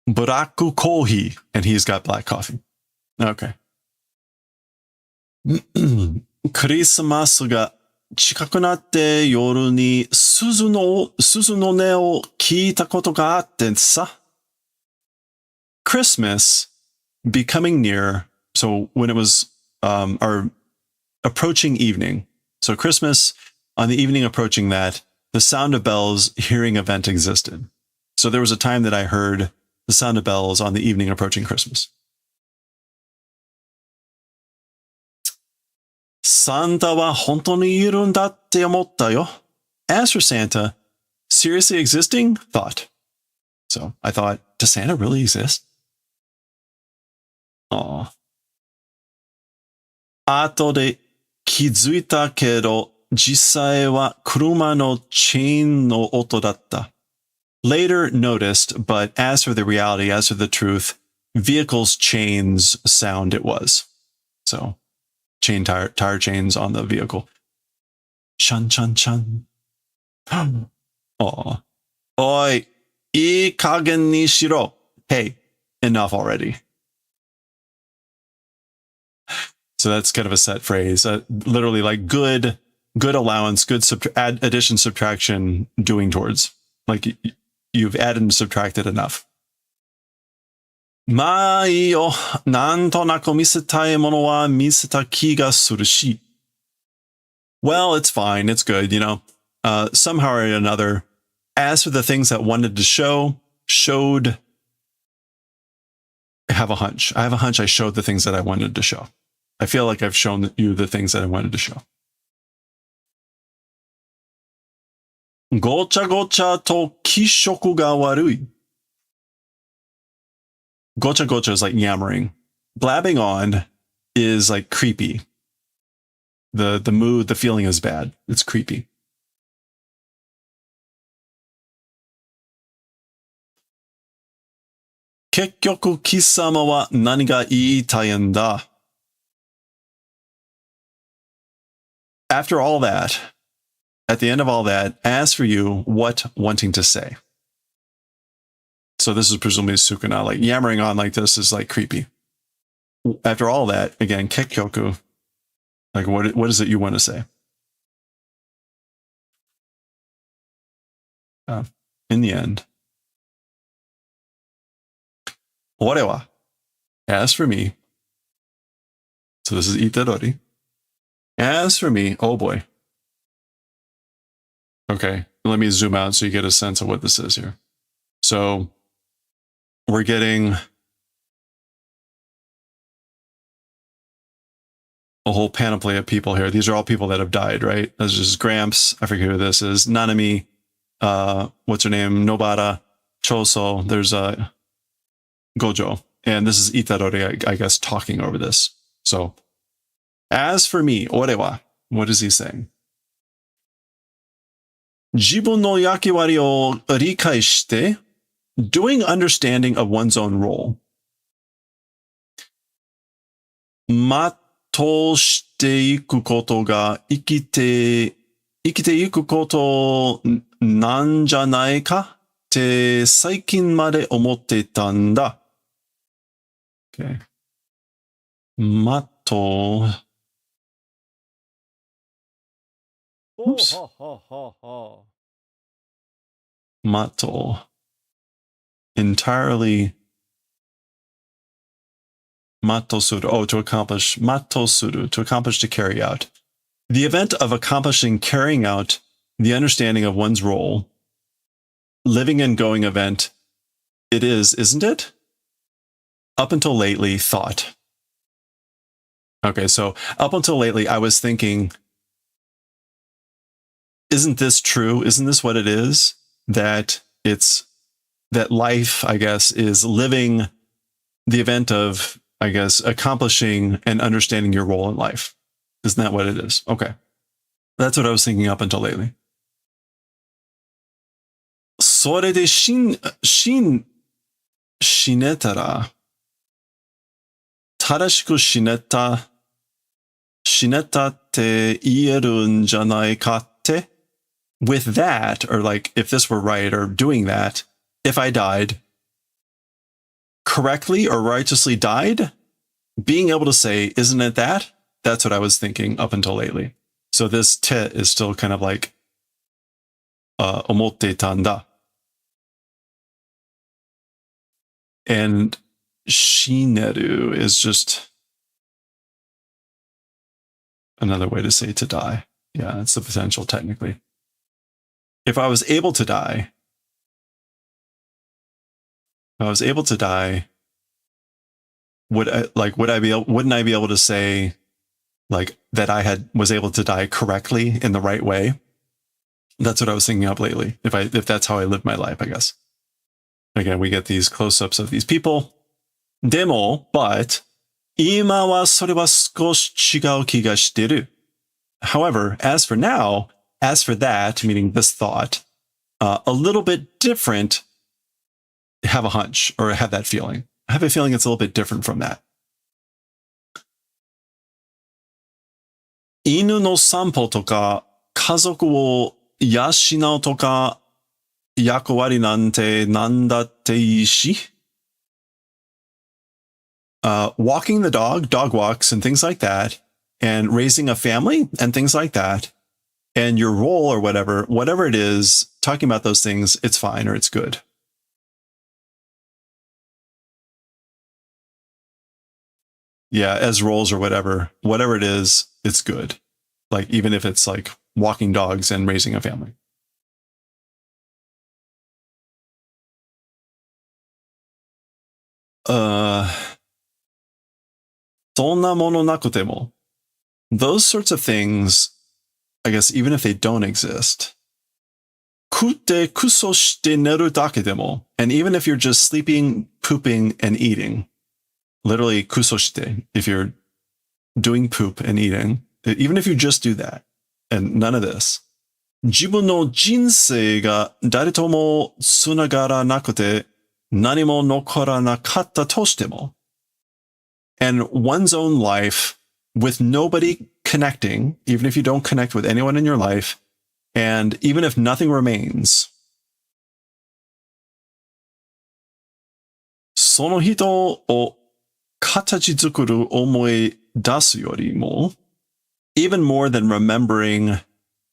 Buraku kohi, and he's got black coffee. Okay. Christmas ga chikaku natte yoru ni suzu no ne o kiita koto ga atte sa. Christmas becoming near, so when it was our approaching evening. So Christmas, on the evening approaching that, the sound of bells hearing event existed. So there was a time that I heard the sound of bells on the evening approaching Christmas. Santa wa hontou ni iru n da tte omotta yo. As for Santa, seriously existing? Thought. So I thought, does Santa really exist? Aw. Ato de kizuita kedo, jisai wa kuruma no chain no oto datta. Later noticed, but as for the reality, as for the truth, vehicle's chains sound it was. So, tire chains on the vehicle. Chan chan chan. Aw. Oi, ii kagen ni shiro. Hey, enough already. So that's kind of a set phrase. Literally like good allowance, good addition, subtraction, doing towards. Like you've added and subtracted enough. Ma ii yo, nantonaku misetai mono wa miseta kiga suru shi. Well, it's fine. It's good, you know. Somehow or another, as for the things that wanted to show, showed. I have a hunch. I showed the things that I wanted to show. I feel like I've shown you the things that I wanted to show. Gocha gocha to kishoku ga warui. Gocha gocha is like yammering. Blabbing on is like creepy. The mood, the feeling is bad. It's creepy. Kekkyoku kisama wa nani ga iitai n da? After all that, at the end of all that, as for you, what wanting to say? So this is presumably Sukuna, like yammering on like this is like creepy. After all that, again, kekkyoku, like what is it you want to say? In the end, ore wa, as for me, so this is itadori. As for me, oh boy. Okay, let me zoom out so you get a sense of what this is here. So we're getting a whole panoply of people here. These are all people that have died, right? This is Gramps. I forget who this is. Nanami. What's her name? Nobara. Choso. There's Gojo. And this is Itadori, I guess, talking over this. So as for me, ore wa, what is he saying? Jibun no yakiwari o rikai shite, doing understanding of one's own role. Mato shite iku koto ga ikite iku koto nan janai ka te saikin made omotte ta da. Okay. Mato. Oops. Mato. Entirely. Matosuru. Oh, to accomplish. Matosuru. To accomplish, to carry out. The event of accomplishing, carrying out the understanding of one's role. Living and going event. It is, isn't it? Up until lately, thought. Okay, so up until lately, I was thinking, isn't this true? Isn't this what it is? That life, I guess, is living the event of, I guess, accomplishing and understanding your role in life. Isn't that what it is? Okay. That's what I was thinking up until lately. それで死ねたら、正しく死ねたって言えるんじゃないかって? With that, or like if this were right, or doing that, if I died, correctly or righteously died, being able to say, isn't it that? That's what I was thinking up until lately. So this te is still kind of like omotte tanda. And shineru is just another way to say to die. Yeah, it's the potential technically. If I was able to die, wouldn't I be able to say like that I was able to die correctly in the right way. That's what I was thinking of lately. If that's how I live my life, I guess. Again, we get these close-ups of these people. Demo, but 今はそれは少し違う気がしてる. However, as for now, as for that, meaning this thought, a little bit different, have a hunch or have that feeling. I have a feeling it's a little bit different from that. 犬の散歩とか家族を養うとか役割なんてなんだっていいし walking the dog walks and things like that, and raising a family and things like that, and your role or whatever it is, talking about those things, it's fine or it's good. Yeah, as roles or whatever it is, it's good. Like, even if it's like walking dogs and raising a family. Those sorts of things, I guess, even if they don't exist. And even if you're just sleeping, pooping, and eating, literally kusoshite, if you're doing poop and eating, even if you just do that, and none of this, 自分の人生が誰ともつながらなくて何も残らなかったとしても, and one's own life with nobody connecting, even if you don't connect with anyone in your life, and even if nothing remains, その人を形作る思い出すよりも, even more than remembering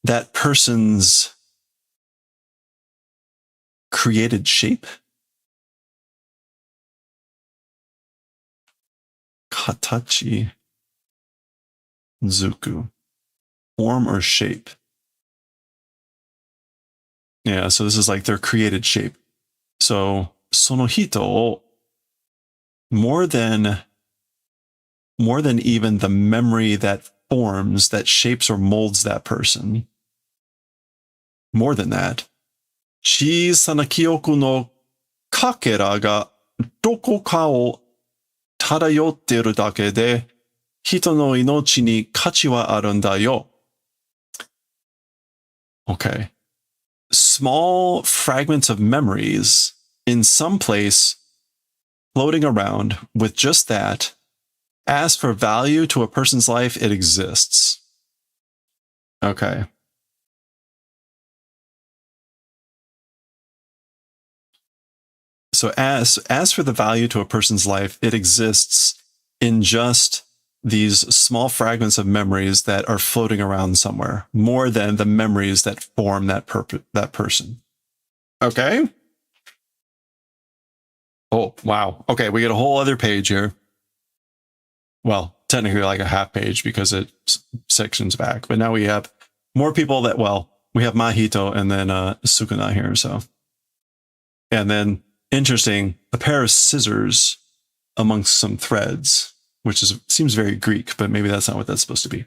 that person's created shape. Katachi zuku. Form or shape. Yeah, so this is like their created shape. So, その人を more than even the memory that forms, that shapes or molds that person. More than that, 小さな記憶のかけらがどこかを漂っているだけで、人の命に価値はあるんだよ. Okay. Small fragments of memories in some place floating around with just that. As for value to a person's life, it exists. Okay. So as for the value to a person's life, it exists in just these small fragments of memories that are floating around somewhere, more than the memories that form that person. Okay. Oh, wow. Okay, we get a whole other page here. Well, technically like a half page because it sections back, but now we have more people that, well, we have Mahito and then Sukuna here, so. And then, interesting, a pair of scissors amongst some threads, which seems very Greek, but maybe that's not what that's supposed to be.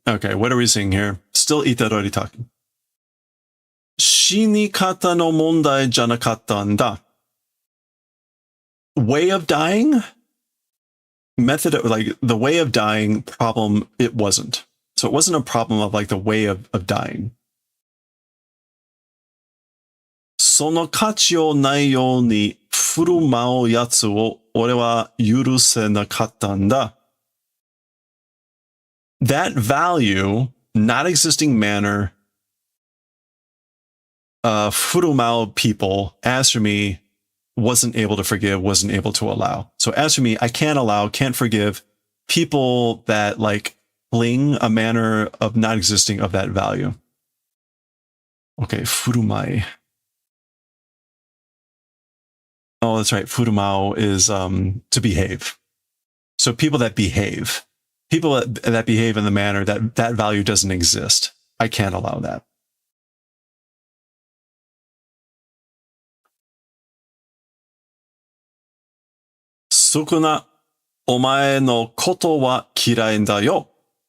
Okay, what are we seeing here? Still Itadori talking. 死に方の問題じゃなかったんだ. Way of dying? Method of, like, the way of dying problem, it wasn't. So it wasn't a problem of like the way of dying. その価値をないように振る舞うやつを俺は許せなかったんだ. That value, not existing manner, 振る舞う people, as for me, wasn't able to forgive, wasn't able to allow. So as for me, I can't forgive people that like fling a manner of not existing of that value. Okay, furumai. Oh, that's right. Furumao is to behave. So people that behave in the manner that value doesn't exist. I can't allow that. Sukuna Omae no koto wa kirai da yo.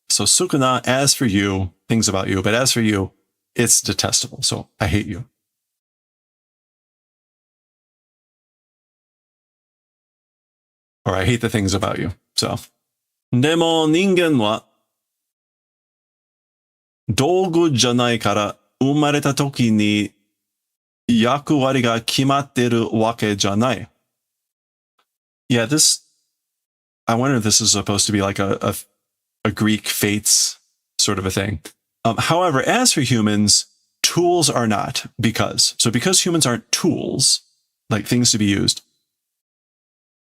So Sukuna, as for you, things about you, but as for you, it's detestable. So I hate you. Or I hate the things about you. So. Demo ningen wa 道具じゃないから生まれた時に役割が決まってるわけじゃない。Yeah, I wonder if this is supposed to be like a Greek fates sort of a thing. However, as for humans, tools are not because humans aren't tools, like things to be used.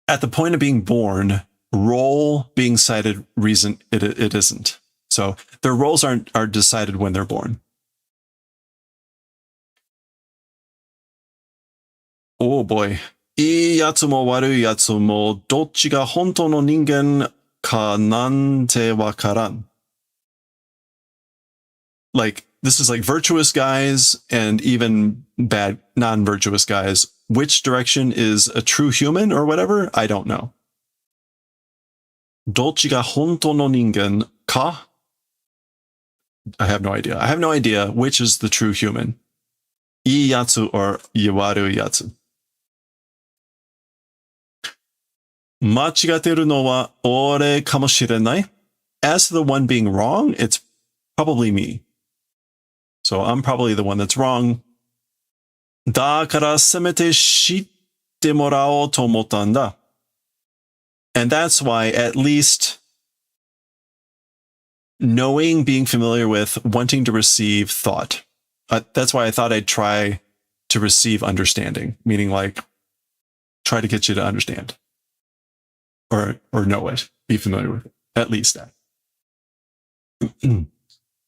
At the point of being born, role being cited, reason it isn't. So their roles are decided when they're born. Oh boy. いいやつも悪いやつもどっちが本当の人間かなんてわからん。Like, this is like virtuous guys and even bad non-virtuous guys. Which direction is a true human or whatever? I don't know. どっちが本当の人間か? I have no idea. I have no idea which is the true human. いいやつ or 悪いやつ。間違ってるのは俺かもしれない。As to the one being wrong, it's probably me. So I'm probably the one that's wrong. だからせめて知ってもらおうと思ったんだ。And that's why at least knowing, being familiar with, wanting to receive thought. That's why I thought I'd try to receive understanding, meaning like try to get you to understand. Or know it, be familiar with it. At least that.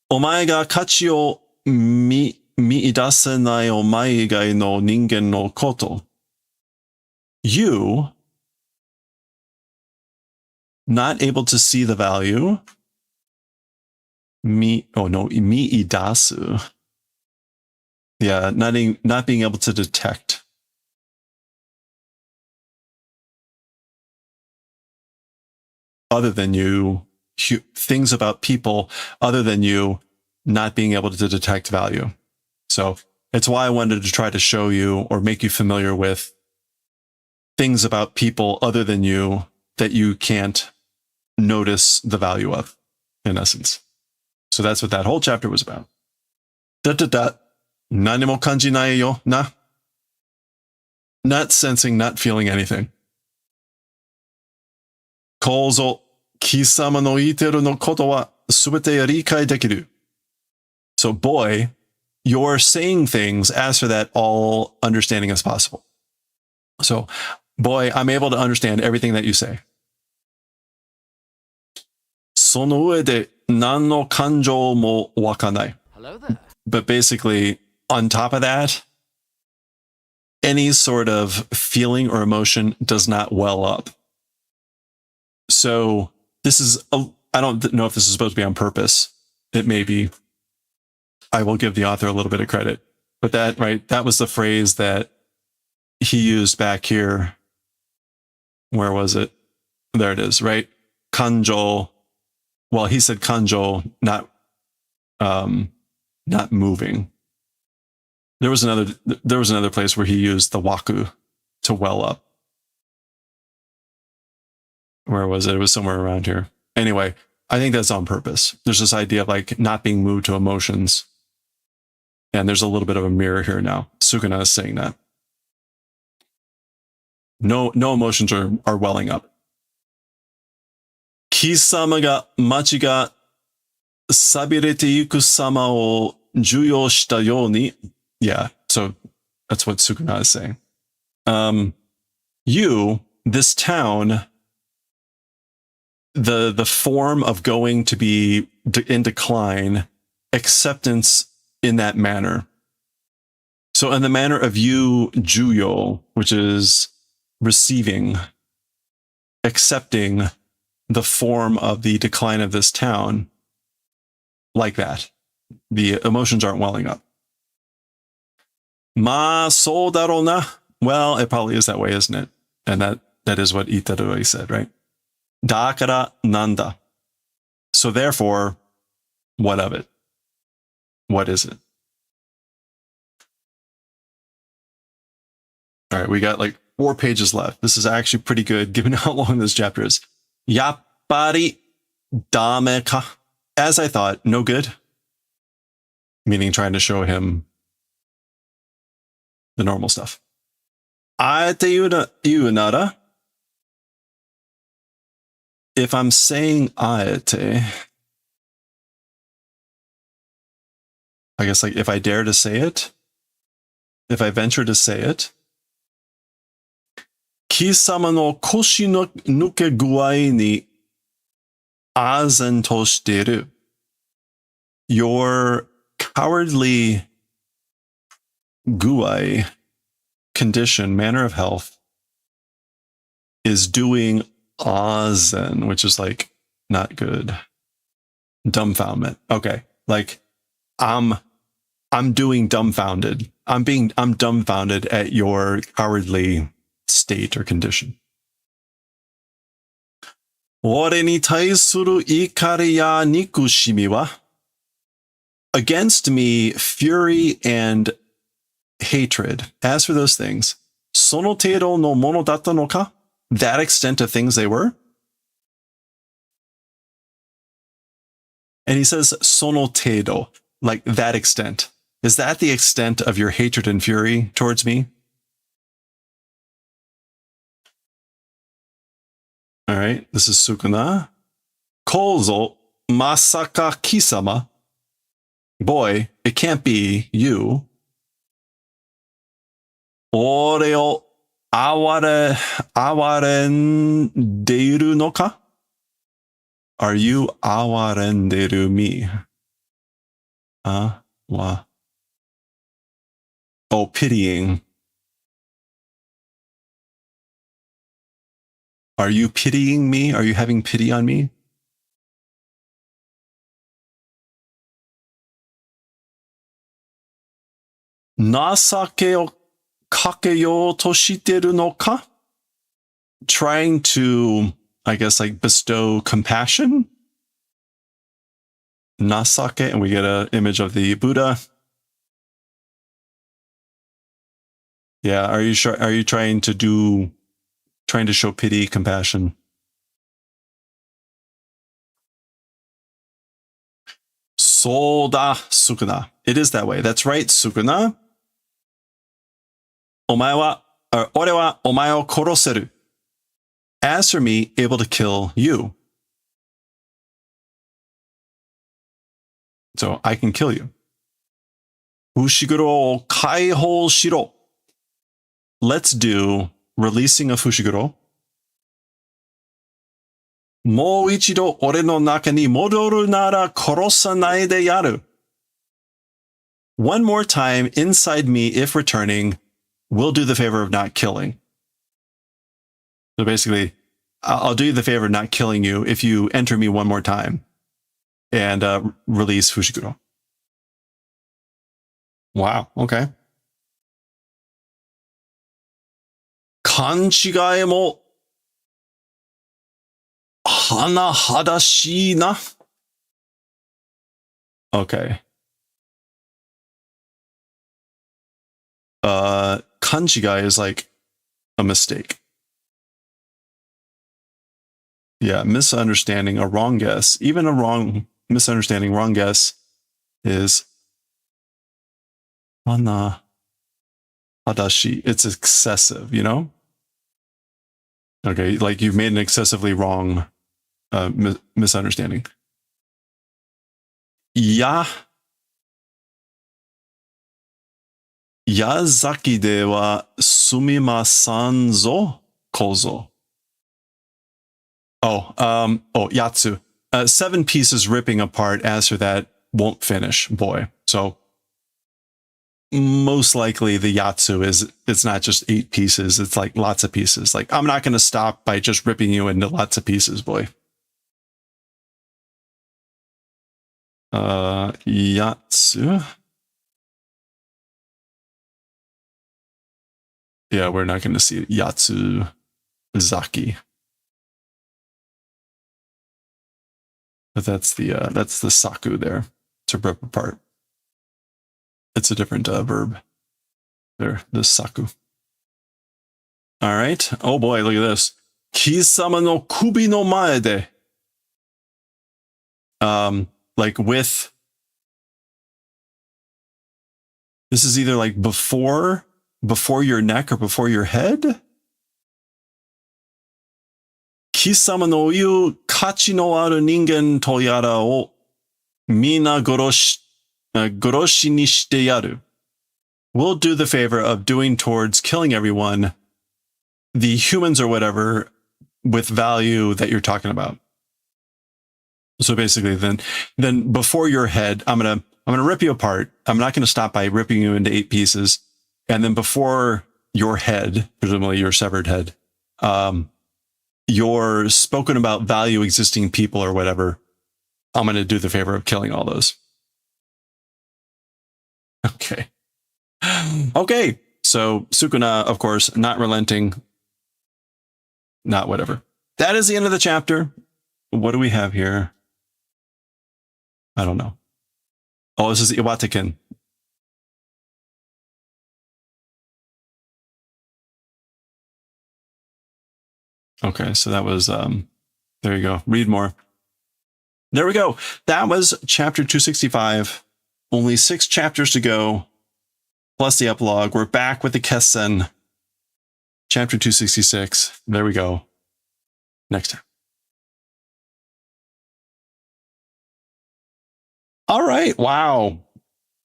お前が価値を見出せないお前以外の人間のこと。You, not able to see the value. 見出す. Yeah, not being able to detect. Other than you, things about people other than you not being able to detect value. So it's why I wanted to try to show you or make you familiar with things about people other than you that you can't notice the value of, in essence. So that's what that whole chapter was about. 何も感じないよな. Not sensing, not feeling anything. 構造、貴様の言ってるのことは全て理解できる。So boy, you're saying things as for that all understanding is possible. So boy, I'm able to understand everything that you say. その上で何の感情も湧かない。Hello there. But basically, on top of that, any sort of feeling or emotion does not well up. So this is, I don't know if this is supposed to be on purpose. It may be. I will give the author a little bit of credit. But that was the phrase that he used back here. Where was it? There it is, right? Kanjo. Well, he said kanjo, not moving. There was another place where he used the waku to well up. Where was it? It was somewhere around here. Anyway, I think that's on purpose. There's this idea of like not being moved to emotions. And there's a little bit of a mirror here now. Sukuna is saying that. No emotions are welling up. 貴様が街が寂れてゆく様を受容したように. Yeah, so that's what Sukuna is saying. You, this town, the form of going to be in decline, acceptance in that manner. So in the manner of you, juyo, which is receiving, accepting the form of the decline of this town, like that. The emotions aren't welling up. まあ、そうだろうな. Well, it probably is that way, isn't it? And that is what Itadori said, right? Dakara nanda. So therefore, what of it? What is it? All right, we got like 4 pages left. This is actually pretty good given how long this chapter is. Yappari dame ka. As I thought, no good. Meaning trying to show him the normal stuff. Aete nara. If I'm saying aete, I guess like if I dare to say it, if I venture to say it, Kisama no koshi no nuke guai ni azen to shiteru. Your cowardly guai condition, manner of health, is doing azen, which is like not good. Dumbfoundment. Okay. Like I'm doing dumbfounded. I'm dumbfounded at your cowardly state or condition. Ore ni taisuru ikari ya nikushimi wa? Against me, fury and hatred. As for those things, sono teiro no mono datta no ka? That extent of things they were? And he says sono teiro, like that extent. Is that the extent of your hatred and fury towards me? All right, this is Sukuna. Kozo masaka kisama. Boy, it can't be you. Ore o awarenderu no ka? Are you awarenderu me? Wa. Oh, pitying. Are you pitying me? Are you having pity on me? Nasake o kakeyo to shiteru no ka? Trying to, I guess, like bestow compassion. Nasake, and we get an image of the Buddha. Yeah, are you sure? Are you trying to show pity, compassion? Soda Sukuna. It is that way. That's right, Sukuna. Ore wa omae o koroseru. As for me, able to kill you. So I can kill you. Fushiguro o kaihou shiro. Let's do releasing of Fushiguro. Mou ichido ore no naka ni modoru nara korosanai de yaru. One more time inside me, if returning, will do the favor of not killing. So basically, I'll do you the favor of not killing you if you enter me one more time and release Fushiguro. Wow, okay. Kanchigae mo hanahadashi na. Okay. Kanchigai is like a mistake. Yeah, misunderstanding, a wrong guess. Even a wrong misunderstanding, wrong guess is hana hadashi. It's excessive, you know? Okay, like you've made an excessively wrong misunderstanding. Yazaki de wa sumimasan zo kozo. Yatsu. 7 pieces ripping apart. As for that, won't finish, boy. So most likely the Yatsu it's not just 8 pieces. It's like lots of pieces. Like I'm not going to stop by just ripping you into lots of pieces, boy. Yatsu. Yeah, we're not going to see Yatsu Zaki. But that's the saku there, to rip apart. It's a different verb there, the saku. All right. Oh boy, look at this. Kisama no kubi no mae de. Like with, this is either like before your neck or before your head. Kisama no iu kachi no aru ningen to yara o mina goroshi ni shite yaru. We'll do the favor of doing towards killing everyone, the humans or whatever, with value that you're talking about. So basically, then before your head, I'm gonna rip you apart. I'm not gonna stop by ripping you into 8 pieces, and then before your head, presumably your severed head, your spoken about value existing people or whatever, I'm gonna do the favor of killing all those. Okay. Okay. So Sukuna, of course, not relenting, not whatever. That is the end of the chapter. What do we have here? I don't know. Oh, this is Iwataken. Okay, so that was, there you go. Read more. There we go. That was chapter 265. Only 6 chapters to go, plus the epilogue. We're back with the Kessen. Chapter 266. There we go. Next time. All right. Wow.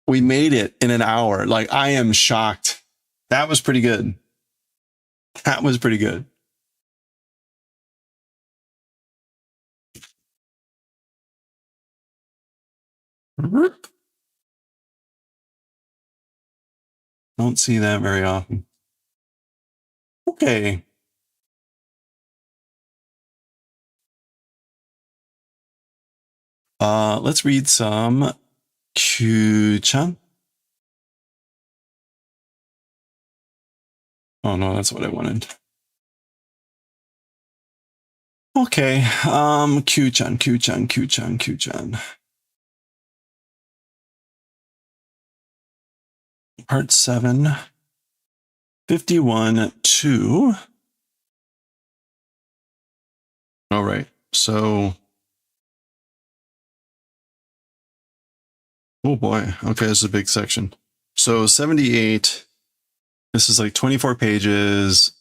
We made it in an hour. Like, I am shocked. That was pretty good. That was pretty good. Don't see that very often. Okay. Let's read some Kyuu-chan. Oh no, that's what I wanted. Okay, Kyuu-chan. Part 7, 51-2. All right, so. Oh boy, okay, this is a big section. So 78, this is like 24 pages.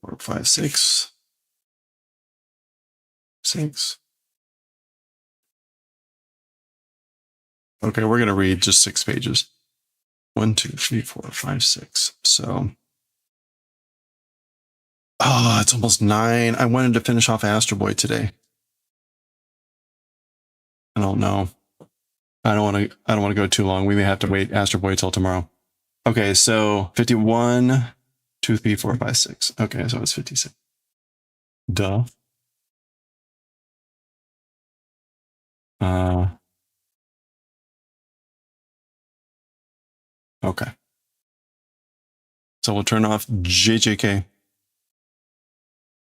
4, 5, 6. 6. Okay, we're going to read just 6 pages. 1, 2, 3, 4, 5, 6. So. Oh, it's almost 9. I wanted to finish off AstroBoy today. I don't know. I don't want to go too long. We may have to wait AstroBoy till tomorrow. Okay, so 51, 2, 3, 4, 5, 6. Okay, so it's 56. Duh. Okay. So we'll turn off JJK.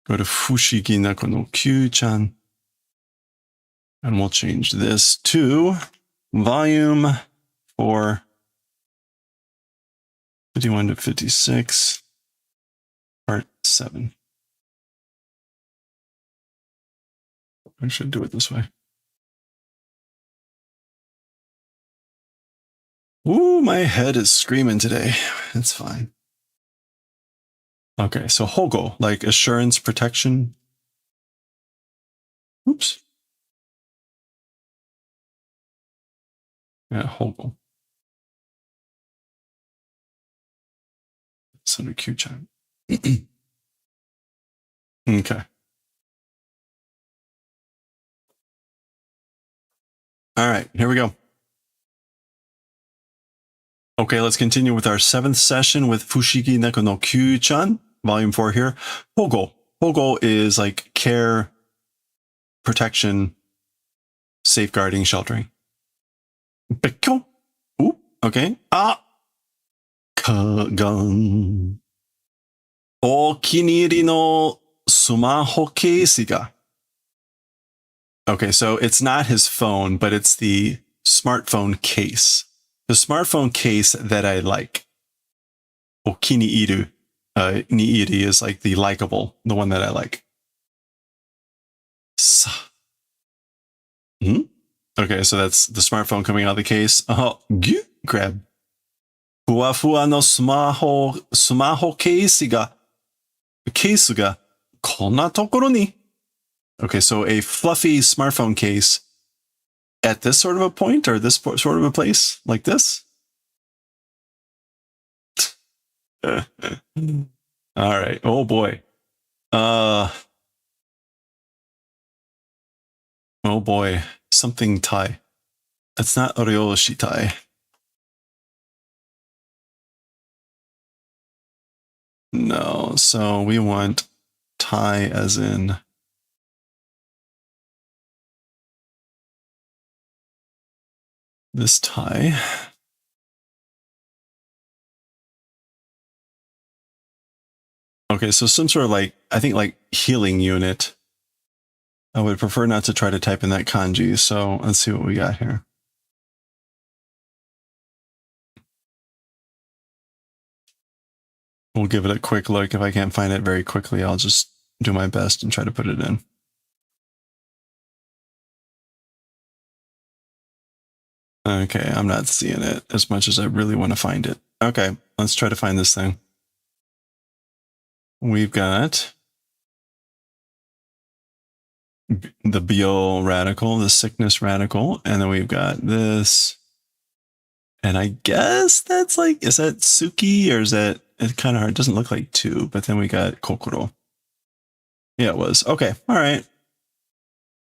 Go to Fushigi Nako no Kyuu-chan. And we'll change this to volume 4, 51 to 56, part 7. I should do it this way. Ooh, my head is screaming today. It's fine. Okay, so Hogo, like assurance, protection. Oops. Yeah, Hogo. It's under Kyuu-chan. Okay. All right, here we go. Okay, let's continue with our 7th session with Fushigi Neko no Kyuu-chan, volume 4 here. Hogo. Hogo is like care, protection, safeguarding, sheltering. Bekyo. Ooh, okay. Kagan. Okiniiri no sumaho case ga. Okay, so it's not his phone, but it's the smartphone case. The smartphone case that I like. Okiniiru. Niiri is like the likable, the one that I like. Okay, so that's the smartphone coming out of the case. Grab. Fuwa no sumaho case ga konna tokoro ni. Okay, so a fluffy smartphone case at this sort of a point or this sort of a place like this. All right. Oh boy. Oh boy. Something tie. It's not Oryoshi tie. No. So we want tie as in this tie. Okay, so some sort of like, I think like healing unit. I would prefer not to try to type in that kanji, so let's see what we got here. We'll give it a quick look. If I can't find it very quickly, I'll just do my best and try to put it in. Okay, I'm not seeing it as much as I really want to find it. Okay, let's try to find this thing. We've got the bio radical, the sickness radical, and then we've got this. And I guess that's like, is that Suki or is that, it's kind of hard. It doesn't look like two, but then we got Kokoro. Yeah, it was. Okay, all right.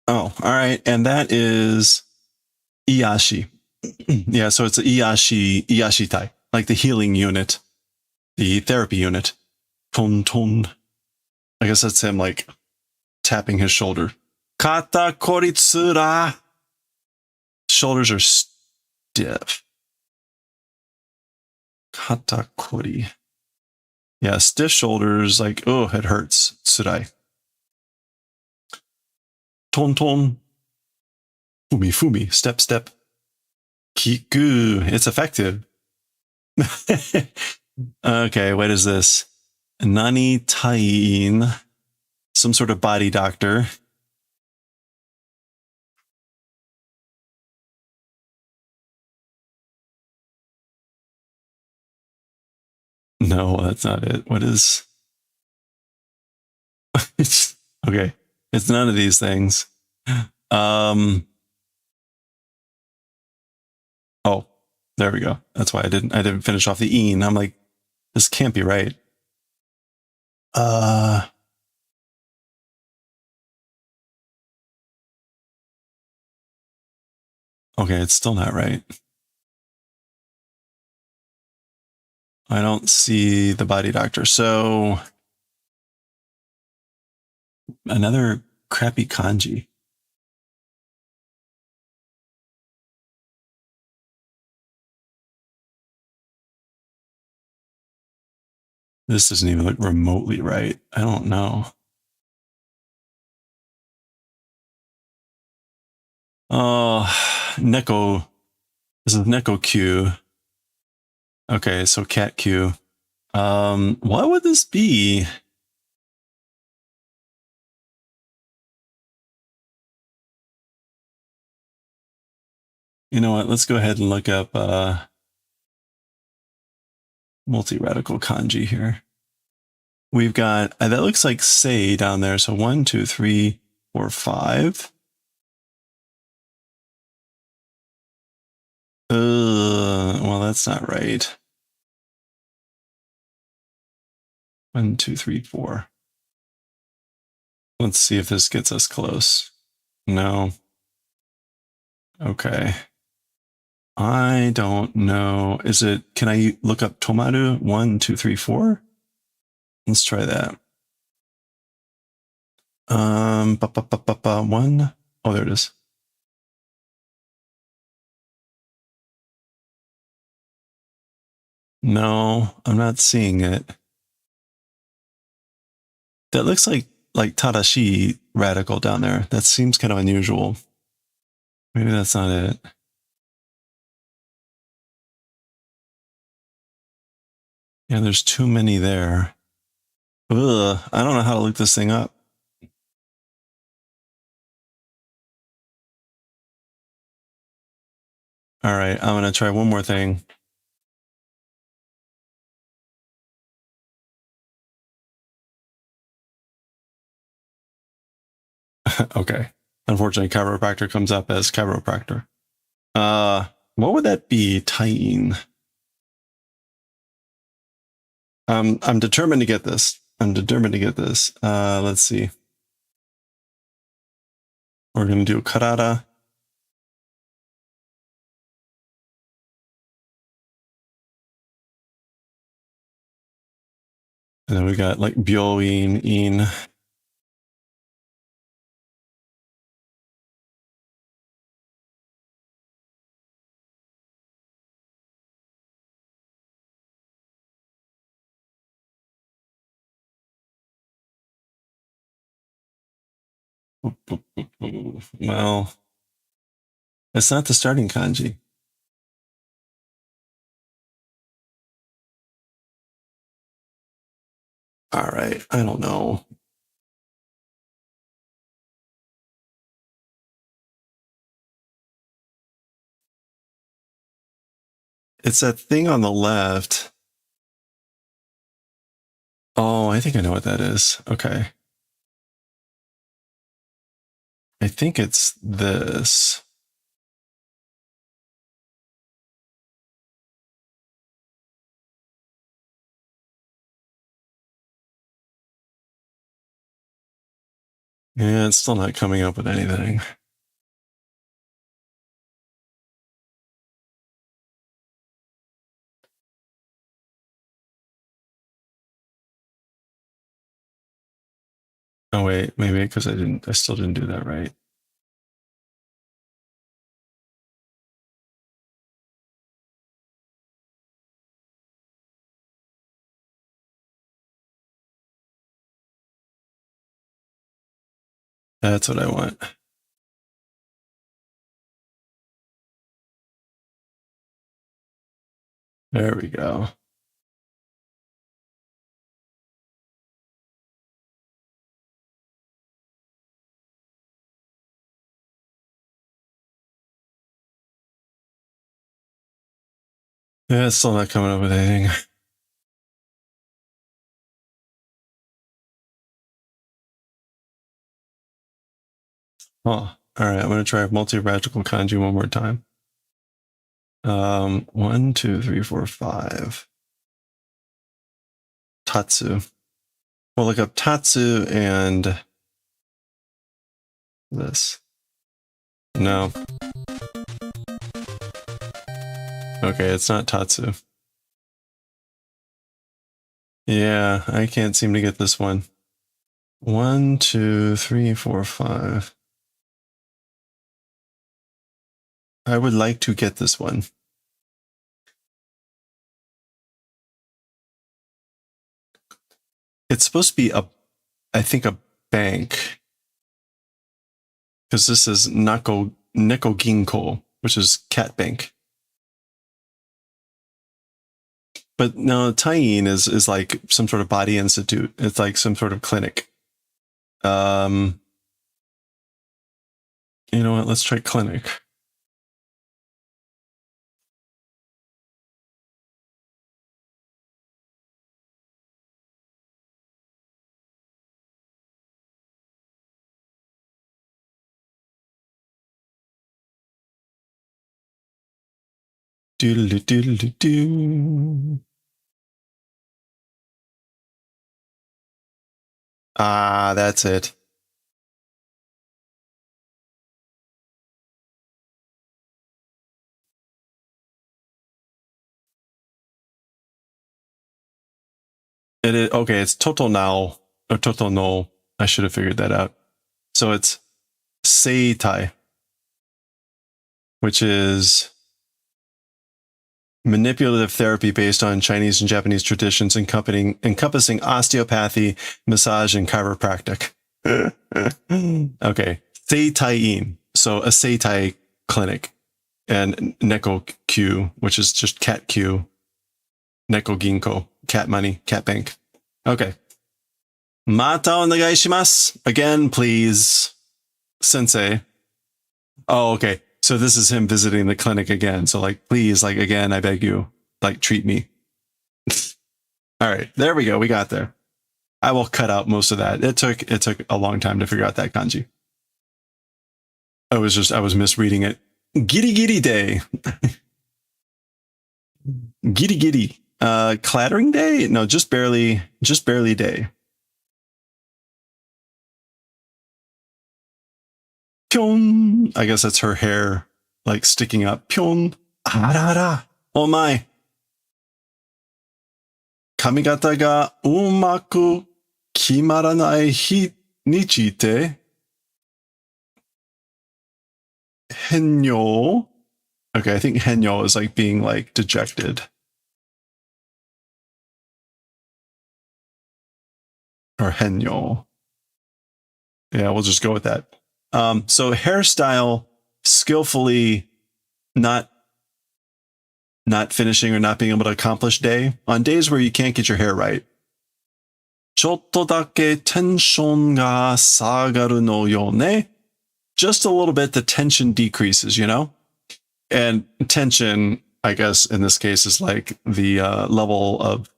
Oh, all right. And that is Iyashi. Yeah, so it's Iyashi Tai, like the healing unit, the therapy unit. Ton ton. I guess that's him like tapping his shoulder. Kata koritsura. Shoulders are stiff. Kata kori. Yeah, stiff shoulders, like, oh, it hurts. Tsurai. Ton ton. Fumi fumi. Step step. Kiku. It's effective. Okay, what is this? Nani Tain. Some sort of body doctor. No, that's not it. What is... Okay, it's none of these things. Oh, there we go. That's why I didn't finish off the een. I'm like, this can't be right. Okay, it's still not right. I don't see the body doctor. So another crappy kanji. This doesn't even look remotely right. I don't know. Oh, Neko. This is Neko Q. Okay, so Cat Kyuu. What would this be? You know what? Let's go ahead and look up multi-radical kanji here. We've got, that looks like Sei down there. So 1, 2, 3, 4, 5. Well, that's not right. 1, 2, 3, 4. Let's see if this gets us close. No. Okay. I don't know. Is it, can I look up Tomaru? 1, 2, 3, 4? Let's try that. 1. Oh, there it is. No, I'm not seeing it. That looks like like Tadashi radical down there. That seems kind of unusual. Maybe that's not it. Yeah, there's too many there. Ugh, I don't know how to look this thing up. All right, I'm going to try one more thing. Okay. Unfortunately, chiropractor comes up as chiropractor. What would that be? Tying. I'm determined to get this. Let's see. We're going to do karada. And then we got like byoin, in. Well, it's not the starting kanji. All right, I don't know. It's that thing on the left. Oh, I think I know what that is. Okay. I think it's this. Yeah, it's still not coming up with anything. Oh wait, maybe because I still didn't do that right. That's what I want. There we go. Yeah, it's still not coming up with anything. Oh, all right. I'm going to try multi-radical kanji one more time. 1, 2, 3, 4, 5. Tatsu. We'll look up Tatsu and this. No. Okay, it's not Tatsu. Yeah, I can't seem to get this one. 1, 2, 3, 4, 5. I would like to get this one. It's supposed to be I think a bank. Because this is Neko Ginko, which is cat bank. But no, tying is like some sort of body institute. It's like some sort of clinic. You know what? Let's try clinic. Doodle doodle doo. Ah, that's it. It is okay. It's total now or total no. I should have figured that out. So it's seitai, which is manipulative therapy based on Chinese and Japanese traditions encompassing osteopathy, massage, and chiropractic. Okay. Seitai-in. So a Seitai clinic. And Neko Q, which is just Cat Q. Neko Ginko. Cat money. Cat bank. Okay. Mata onegai shimasu. Again, please. Sensei. Oh, okay. So this is him visiting the clinic again. So like, please, like again, I beg you, like treat me. All right, there we go. We got there. I will cut out most of that. It took a long time to figure out that kanji. I was misreading it. Giri giri day. Giri giri. Clattering day? No, just barely day. Pyon. I guess that's her hair like sticking up. Pyon. Arara. Oh my. Kamigata ga umaku kimaranai hi ni chite henyo. Okay, I think henyo is like being like dejected. Or henyo. Yeah, we'll just go with that. So hairstyle skillfully not finishing or not being able to accomplish day on days where you can't get your hair right. Chotto dake tenshon ga sagaru no yo ne. Just a little bit, the tension decreases, you know? And tension, I guess, in this case is like the level of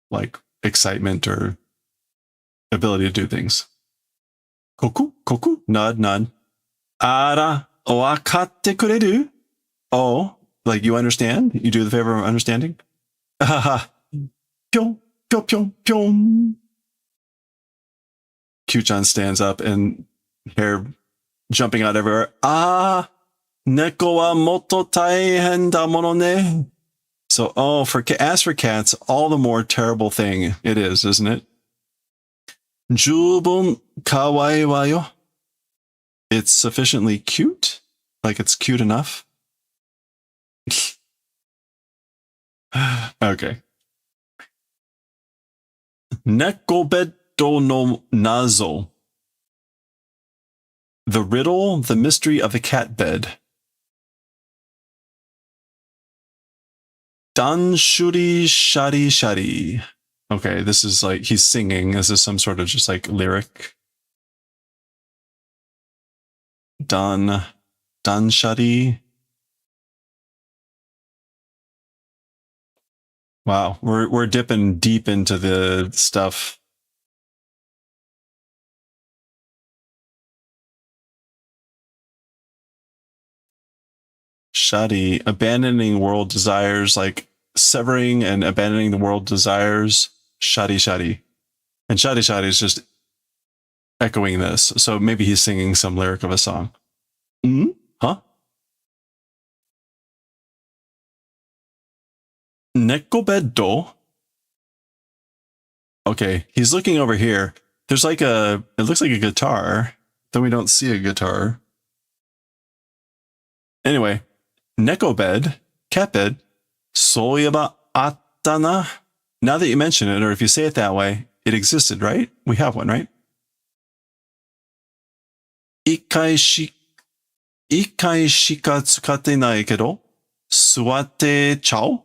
like excitement or ability to do things. Koku, nod. Ara, wakatte kureru? Oh, like you understand? You do the favor of understanding? Haha. Pyong, pyong, pyong. Kyuu-chan stands up and hair jumping out everywhere. Ah, neko wa motto taihen da mono ne. So, as for cats, all the more terrible thing it is, isn't it? Jubun kawaii wa yo. It's sufficiently cute. Like it's cute enough. Okay. Neko beddo no nazo. The riddle, the mystery of the cat bed. Dan shuri shari shari. Okay, this is like he's singing. Is this some sort of just like lyric? Dan shari. Wow, we're dipping deep into the stuff. Shadi, abandoning world desires, like severing and abandoning the world desires. Shadi. And Shadi is just echoing this. So maybe he's singing some lyric of a song. Huh? Neko beddo. Okay, he's looking over here. There's like it looks like a guitar. Then we don't see a guitar. Anyway, neko bed, cat bed, soyeba atta na. Now that you mention it, or if you say it that way, it existed, right? We have one, right? Ikkai shika tsukatte nai kedo, suwatte chao.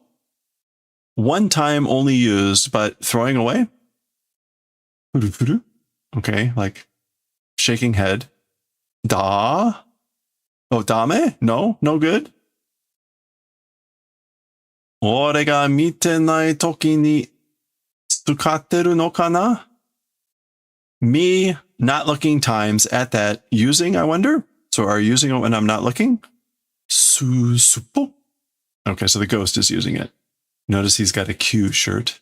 One time only used, but throwing away? Okay, like shaking head. Da? Oh, dame? No good? Ore ga mite nai toki ni tsukatteru no kana? Me not looking times at that using, I wonder? So are you using it when I'm not looking? Susupo. Okay, so the ghost is using it. Notice he's got a Q shirt.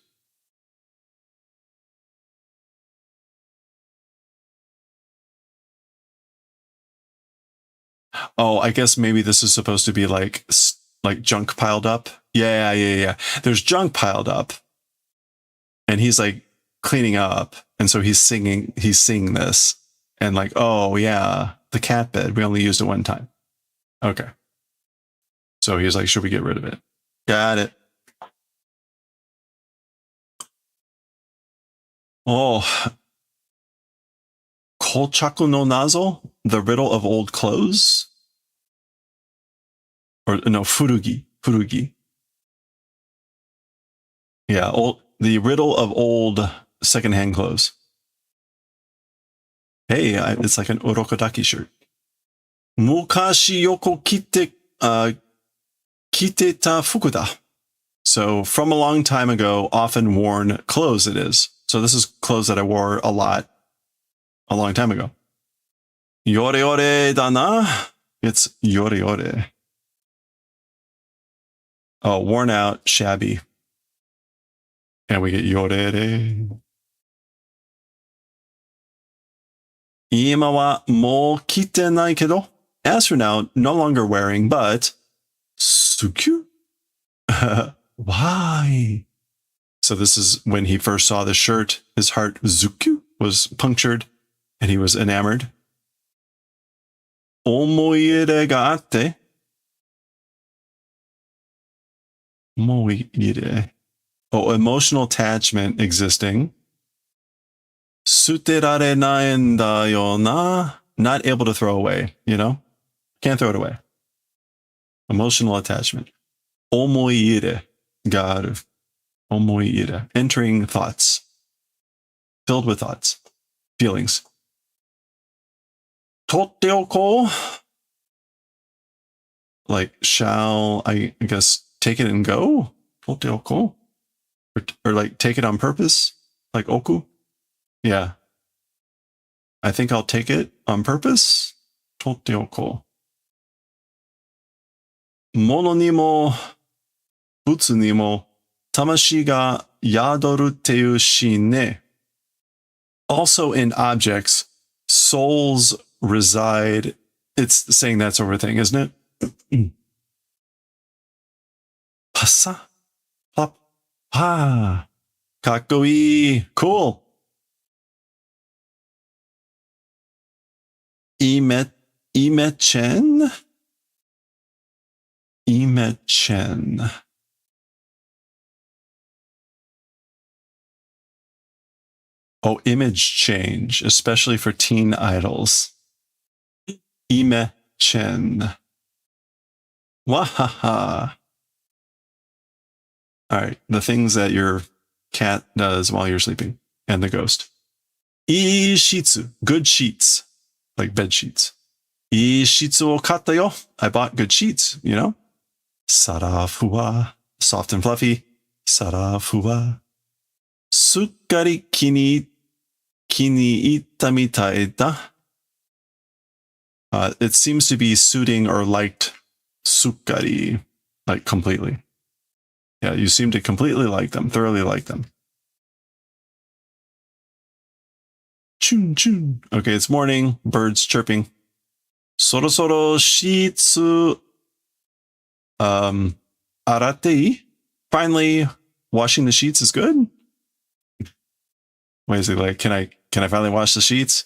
Oh, I guess maybe this is supposed to be like junk piled up. Yeah. There's junk piled up. And he's like cleaning up. And so he's singing this. And like, oh yeah, the cat bed. We only used it one time. Okay. So he's like, should we get rid of it? Got it. Oh, Kochaku no Nazo, the riddle of old clothes. Or no, furugi. Furugi. Yeah, the riddle of old secondhand clothes. Hey, it's like an Orokodaki shirt. Mukashi yoko kiteta fukuda. So from a long time ago, often worn clothes it is. So this is clothes that I wore a lot a long time ago. Yore yore dana. It's yore yore. Oh, worn out, shabby. And we get yorere. Ima wa mo kite nai kedo. As for now, no longer wearing, but sukyu? Why? So this is when he first saw the shirt, his heart zukyu was punctured and he was enamored. Omoiere ga atte. Moiere. Oh, emotional attachment existing. Suterare naen da yo na. Not able to throw away, you know? Can't throw it away. Emotional attachment. Omoiire ga aru. Omoiire. Entering thoughts. Filled with thoughts. Feelings. Totteoko. Like, shall I guess take it and go? Totteoko. Or like take it on purpose? Like oku? Yeah. I think I'll take it on purpose. Totteoko. Mono ni mo, butsu ni mo, tamashi ga yadoru teiu shin ne. Also in objects, souls reside. It's saying that sort of thing, isn't it? Passa? Plop. Ah. Kakkoi. Cool. Imechen? Imechen. Oh, image change, especially for teen idols. Imechen. Wahaha. All right, the things that your cat does while you're sleeping, and the ghost. Ishitsu, good sheets, like bed sheets. Ishitsu o katta yo, I bought good sheets, you know? Sarafuwa, soft and fluffy. Sarafuwa. Sukkari kini itta mitai da. It seems to be suiting or liked sukkari, like completely. Yeah, you seem to completely like them, thoroughly like them. Chun chun. Okay, it's morning, birds chirping. Sorosoro shitsu aratei. Finally, washing the sheets is good. Why is he like, can I finally wash the sheets?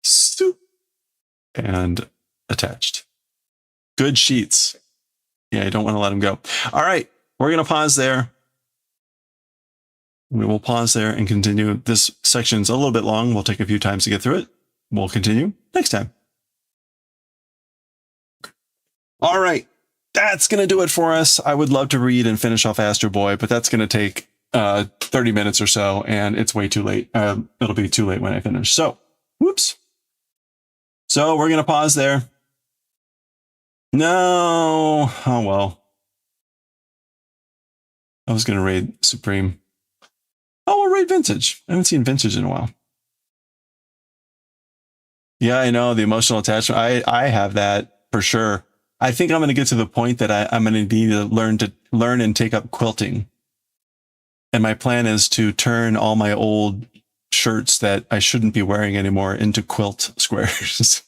Stoop. And attached. Good sheets. Yeah, I don't want to let them go. All right, we're going to pause there. We will pause there and continue. This section's a little bit long. We'll take a few times to get through it. We'll continue next time. All right, that's going to do it for us. I would love to read and finish off AstroBoy, but that's going to take 30 minutes or so, and it's way too late. It'll be too late when I finish. So, whoops. So we're going to pause there. No. Oh, well. I was going to raid Supreme. Oh, we'll raid Vintage. I haven't seen Vintage in a while. Yeah, I know. The emotional attachment. I have that for sure. I think I'm going to get to the point that I'm going to need to learn and take up quilting. And my plan is to turn all my old shirts that I shouldn't be wearing anymore into quilt squares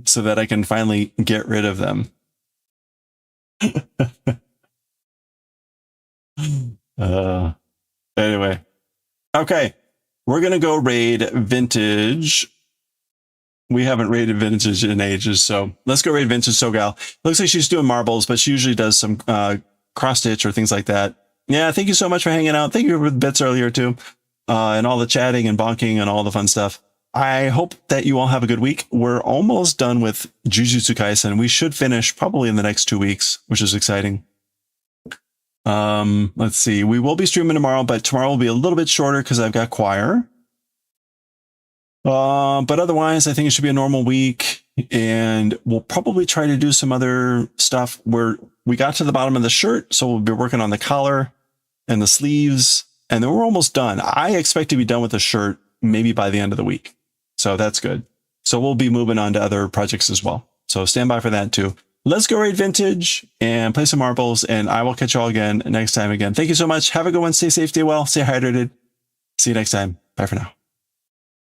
so that I can finally get rid of them. Anyway. Okay. We're going to go raid Vintage. We haven't raided Vintage in ages, so let's go raid Vintage Sogal. Looks like she's doing marbles, but she usually does some cross stitch or things like that. Yeah, thank you so much for hanging out. Thank you for the bits earlier too. And all the chatting and bonking and all the fun stuff. I hope that you all have a good week. We're almost done with Jujutsu Kaisen. We should finish probably in the next 2 weeks, which is exciting. Let's see. We will be streaming tomorrow, but tomorrow will be a little bit shorter because I've got choir. But otherwise, I think it should be a normal week, and we'll probably try to do some other stuff where we got to the bottom of the shirt. So we'll be working on the collar and the sleeves, and then we're almost done. I expect to be done with the shirt maybe by the end of the week. So that's good. So we'll be moving on to other projects as well. So stand by for that too. Let's go raid vintage and play some marbles, and I will catch you all again next time again. Thank you so much. Have a good one. Stay safe, stay well, stay hydrated. See you next time. Bye for now.